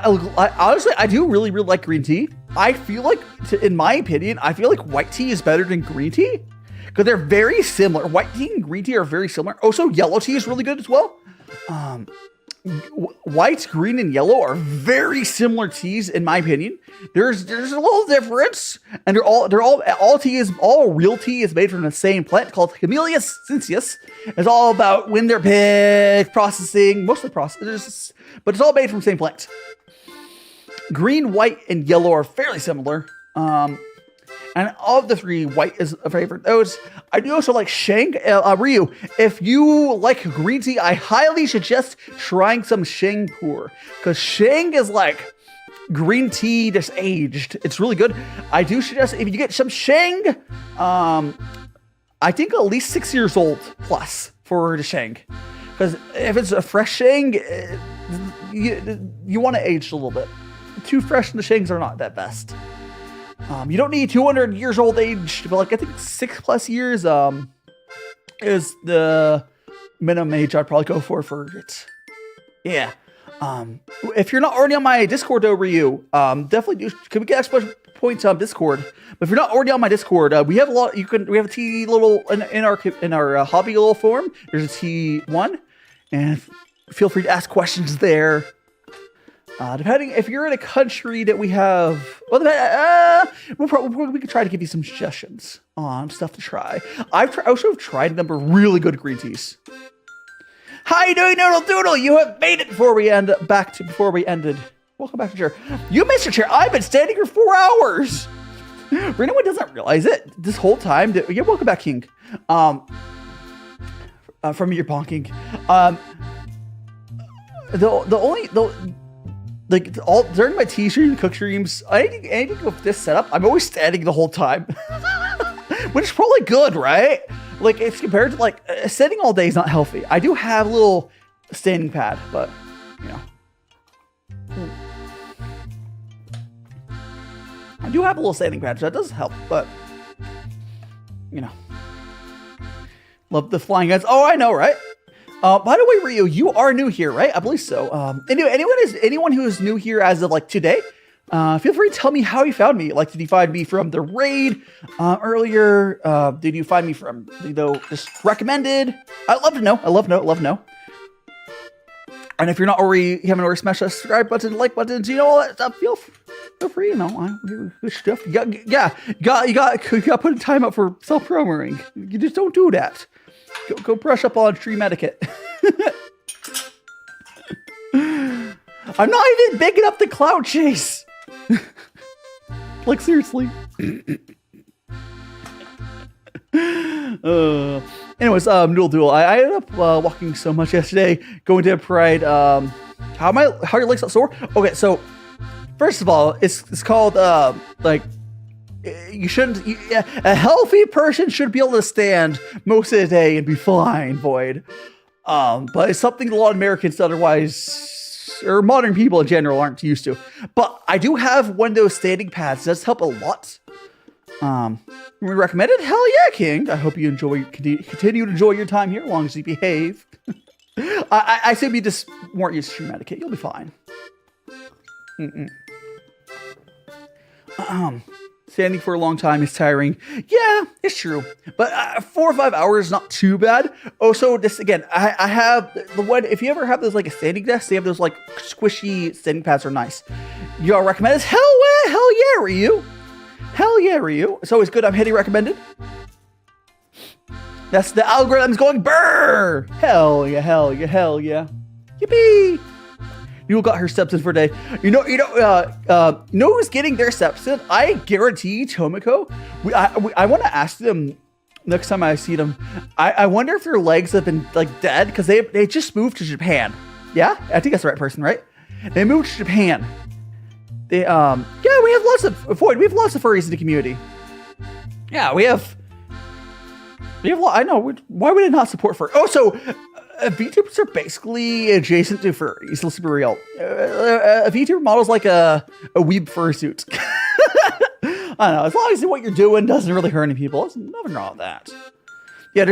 honestly, I do really, really like green tea. I feel like, in my opinion, I feel like white tea is better than green tea because they're very similar. White tea and green tea are very similar. Also, yellow tea is really good as well. White, green, and yellow are very similar teas in my opinion. There's a little difference, and all real tea is made from the same plant called Camellia sinensis. It's all about when they're picked, processing, mostly processed, but it's all made from the same plant. Green, white, and yellow are fairly similar. And of the three, white is a favorite. Those I do also like Shang. Ryu, if you like green tea, I highly suggest trying some Shang Pu'er, because Shang is like green tea just aged. It's really good. I do suggest if you get some Shang, I think at least 6 years old plus for the Shang, because if it's a fresh Shang, you want to age a little bit. Too fresh, and the Shangs are not that best. You don't need 200 years old age, but like I think 6+ years is the minimum age I'd probably go for it. Yeah. If you're not already on my Discord though, Ryu, definitely do. Can we get extra points on Discord? But if you're not already on my Discord, we have a lot. We have a T little in our hobby little forum. There's a T1, and feel free to ask questions there. Depending if you're in a country that we have, well, we could try to give you some suggestions on stuff to try. I also have tried a number of really good green teas. How you doing, Noodle Doodle? You have made it before we ended. Welcome back to chair. You missed your chair. I've been standing for 4 hours. For anyone who doesn't realize it, this whole time, yeah, welcome back, King. From your bonking. During my tea stream and cook streams, anything with this setup, I'm always standing the whole time, which is probably good, right? Like, it's compared to like sitting all day is not healthy. I do have a little standing pad, but you know, I do have a little standing pad, so that does help. But you know, love the flying guys. Oh, I know, right? By the way, Ryu, you are new here, right? I believe so. Anyway, anyone who is new here as of like today, feel free to tell me how you found me. Like, did you find me from the raid earlier? Did you find me from, just recommended? I'd love to know. I love to know. And if you're not already, you haven't already smashed that subscribe button, like buttons, all that stuff, feel free, good stuff. You got put a time out for self-promoting. You just don't do that. Go brush up on stream etiquette. I'm not even big enough to cloud chase. Like, seriously. Anyways, Noodle Duel. I ended up walking so much yesterday, going to Pride. How are your legs not sore? Okay, so first of all, it's called you shouldn't. A healthy person should be able to stand most of the day and be fine, Void. But it's something a lot of Americans otherwise, or modern people in general, aren't used to. But I do have one of those standing pads. It does help a lot. We recommend it? Hell yeah, King. I hope you continue to enjoy your time here, as long as you behave. I say we just weren't used to stream etiquette. You'll be fine. Standing for a long time is tiring. Yeah, it's true. But 4 or 5 hours is not too bad. Also, this again, I have the one. If you ever have those like a standing desk, they have those like squishy standing pads are nice. Y'all recommend this? Hell yeah, Ryu. Hell yeah, Ryu. It's always good. I'm hitting recommended. That's the algorithm's going brrr. Hell yeah. Yippee. You got her steps in for a day. You know who's getting their steps in? I guarantee Tomoko. I want to ask them next time I see them. I wonder if their legs have been like dead because they just moved to Japan. Yeah, I think that's the right person, right? They moved to Japan. We have lots of furries in the community. Yeah, we have. I know. Why would it not support fur? Oh, so VTubers are basically adjacent to furries. Let's be real. A VTuber model's like a weeb fursuit. I don't know. As long as what you're doing doesn't really hurt any people, there's nothing wrong with that. Yeah,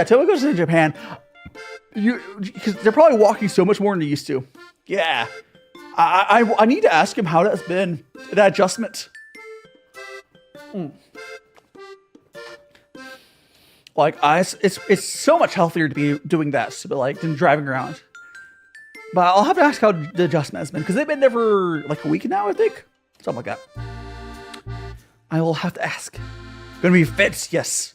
Tomo goes to Japan. Because they're probably walking so much more than they used to. Yeah. I need to ask him how that's been, that adjustment. Like, it's so much healthier to be doing that, than driving around. But I'll have to ask how the adjustment has been, because they've been there for like a week now, I think. Something like that. I will have to ask. Gonna be fit? Yes.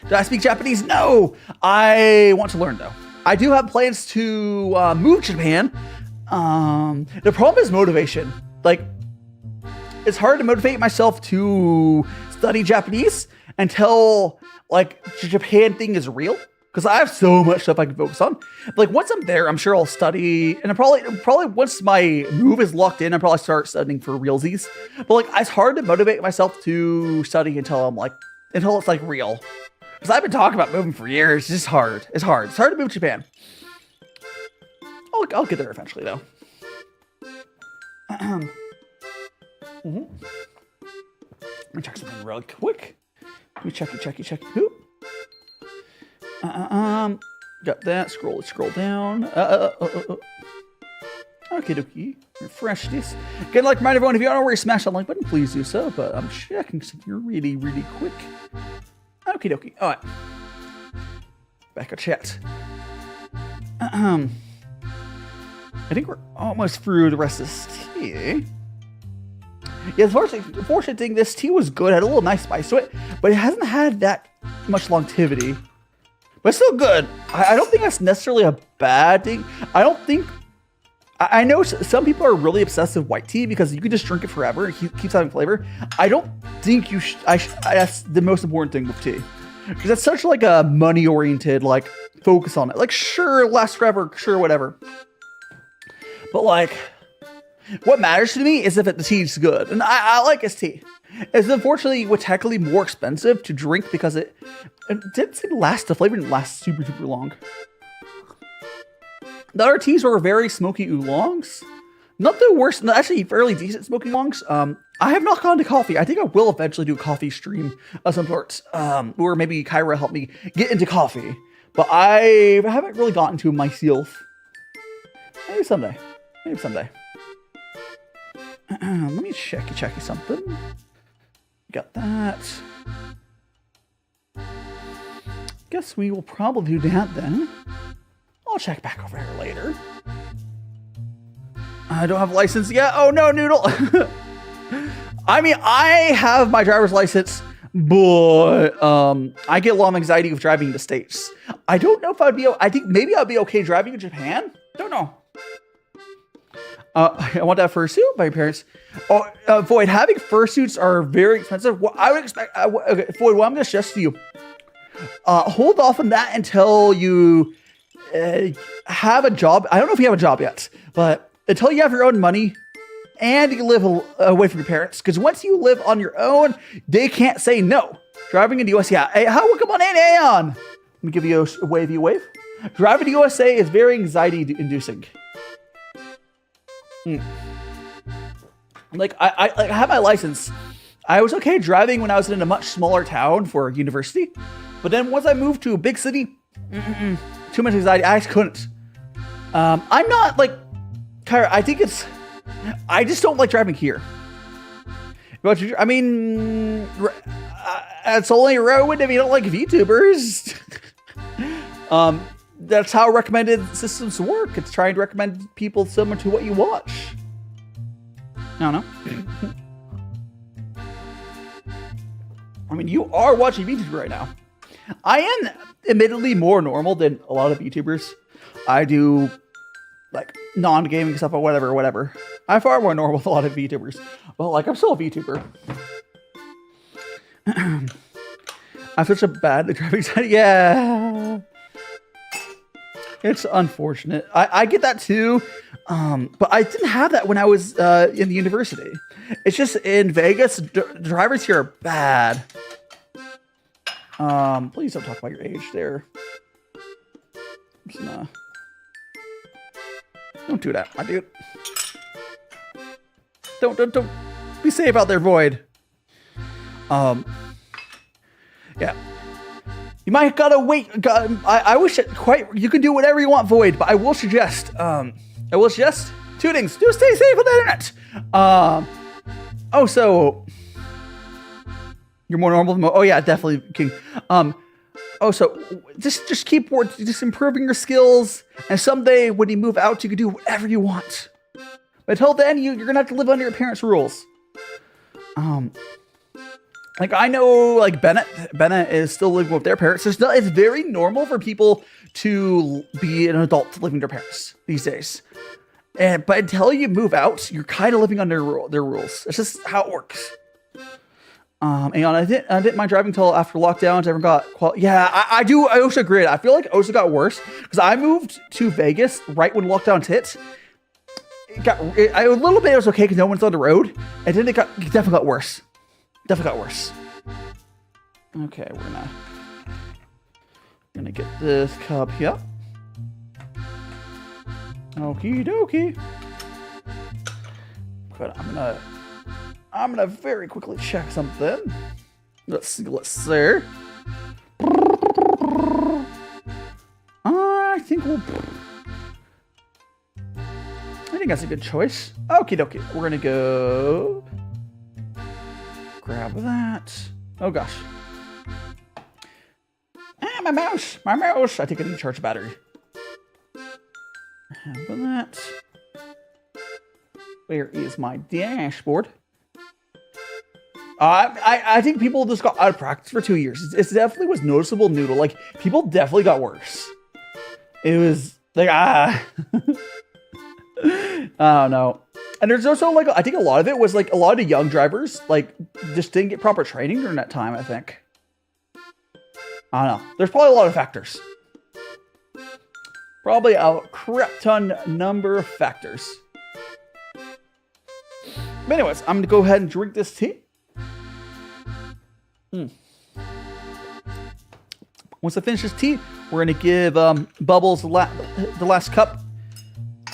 Do I speak Japanese? No. I want to learn, though. I do have plans to move to Japan. The problem is motivation. Like, it's hard to motivate myself to study Japanese until like the Japan thing is real. Because I have so much stuff I can focus on. Like once I'm there, I'm sure I'll study, and I probably once my move is locked in, I'll probably start studying for realsies. But like it's hard to motivate myself to study until it's like real. Because I've been talking about moving for years. It's just hard. It's hard. It's hard to move to Japan. I'll get there eventually though. Let me check something really quick. Let me check. Who? Got that. Scroll down. Okay, dokie. Refresh this. Again, like remind everyone, if you don't already smash that like button, please do so. But I'm checking something really, really quick. Okay, dokie. All right. Back at chat. I think we're almost through the rest of this tea. Yeah, the fortunate thing, this tea was good. It had a little nice spice to it, but it hasn't had that much longevity. But it's still good. I don't think that's necessarily a bad thing. I know some people are really obsessed with white tea because you can just drink it forever. It keeps having flavor. I don't think you should. That's the most important thing with tea. Because that's such like a money-oriented, like, focus on it. Like, sure, lasts forever, sure, whatever. But like, what matters to me is if the tea's good. And I like its tea. It's unfortunately technically more expensive to drink because it didn't seem to last. The flavor didn't last super long. The other teas were very smoky oolongs. Not the worst, actually fairly decent smoky oolongs. I have not gone to coffee. I think I will eventually do a coffee stream of some sort. Or maybe Kyra helped me get into coffee. But I haven't really gotten to myself. Maybe someday. Let me checky something. Got that. Guess we will probably do that then. I'll check back over here later. I don't have a license yet. Oh no, Noodle. I mean, I have my driver's license, but I get a lot of anxiety with driving in the States. I don't know if I think maybe I'll be okay driving in Japan. Don't know. I want that fursuit by your parents. Oh, Void, having fursuits are very expensive. What I would expect, okay, Void, what I'm going to suggest to you, hold off on that until you have a job. I don't know if you have a job yet, but until you have your own money and you live away from your parents. Because once you live on your own, they can't say no. Driving in the US, yeah. Hey, come on in, Aeon. Let me give you a wave. Driving to USA is very anxiety-inducing. Like I have my license. I was okay driving when I was in a much smaller town for university, but then once I moved to a big city, too much anxiety. I just couldn't. I'm not like Kyra. I just don't like driving here. I mean, it's only a road if you don't like VTubers. That's how recommended systems work. It's trying to recommend people similar to what you watch. I don't know. I mean, you are watching VTubers right now. I am admittedly more normal than a lot of VTubers. I do like non-gaming stuff or whatever. I'm far more normal than a lot of VTubers. But like, I'm still a VTuber. I'm such a bad driving side. Yeah. It's unfortunate. I get that too, but I didn't have that when I was in the university. It's just in Vegas, drivers here are bad. Please don't talk about your age there. Don't do that, my dude. Don't be safe out there, Void. Yeah. You might gotta wait. I wish you can do whatever you want, Void, but I will suggest two things. Do stay safe on the internet. So you're more normal than oh yeah, definitely, King. So just keep improving your skills, and someday when you move out, you can do whatever you want. But until then, you're gonna have to live under your parents' rules. Like I know, like Bennett is still living with their parents. It's very normal for people to be an adult living with their parents these days. But until you move out, you're kind of living under their rules. It's just how it works. And I didn't mind driving until after lockdowns. Everyone got I do. I also agree. I feel like it also got worse because I moved to Vegas right when lockdowns hit. A little bit it was okay because no one's on the road, and then it definitely got worse. Definitely got worse. Okay, we're gonna get this cup here. Okie dokie. But I'm gonna very quickly check something. Let's see. I think that's a good choice. Okie dokie. We're gonna go grab that. Oh gosh. My mouse. I think I need to charge the battery. Have that. Where is my dashboard? I think people just got out of practice for 2 years. It definitely was noticeable noodle. Like, people definitely got worse. It was like, I don't know. And there's also, like, I think a lot of it was, like, a lot of young drivers, like, just didn't get proper training during that time, I think. I don't know. There's probably a lot of factors. Probably a crap ton number of factors. But anyways, I'm going to go ahead and drink this tea. Once I finish this tea, we're going to give Bubbles the last cup.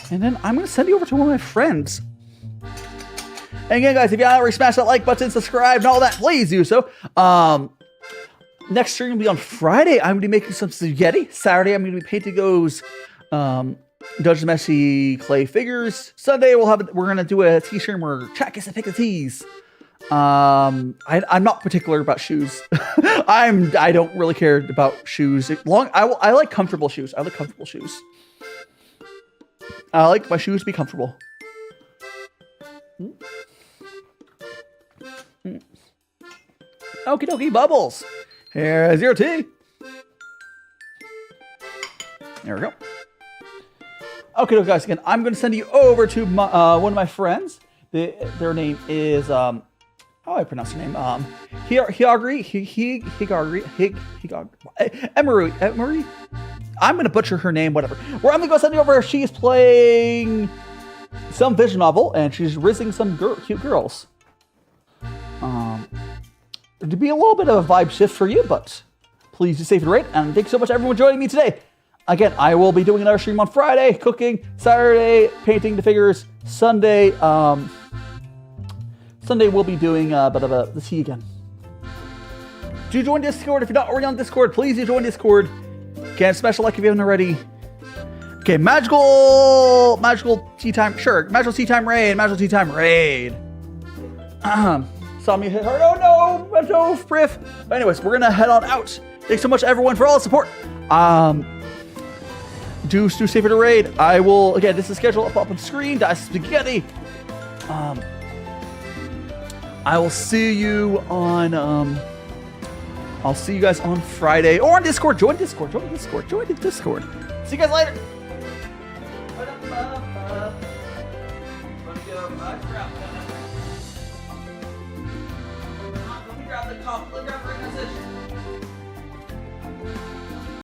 And then I'm going to send you over to one of my friends. And again, guys, if you haven't already smashed that like button, subscribe, and all that, please do so. Next stream will be on Friday. I'm going to be making some spaghetti. Saturday, I'm going to be painting those Dungeon Messy clay figures. Sunday, we're going to do a tea stream where chat gets to pick the teas. I'm not particular about shoes. I don't really care about shoes. I like comfortable shoes. I like my shoes to be comfortable. Okie dokie, Bubbles. Here's your tea. There we go. Okay, guys. Again, I'm going to send you over to one of my friends. Their name is how do I pronounce her name? Emery. I'm going to butcher her name. Whatever. Well, I'm going to go send you over. She's playing some visual novel, and she's rizzing some cute girls. To be a little bit of a vibe shift for you, but please be safe and rate. And thank you so much, everyone, joining me today. Again, I will be doing another stream on Friday, cooking. Saturday, painting the figures. Sunday, we'll be doing the tea again. Do join Discord. If you're not already on Discord, please do join Discord. Again, special like if you haven't already. Okay, magical tea time. Sure, magical tea time raid. Saw me hit hard. Oh no, Priff. But anyways, we're gonna head on out. Thanks so much, everyone, for all the support. Do safer to raid. I will again. This is scheduled up on the screen. DaiShimaVT. I will see you on. I'll see you guys on Friday or on Discord. Join Discord. See you guys later. Let me grab the cup. Let me grab the message.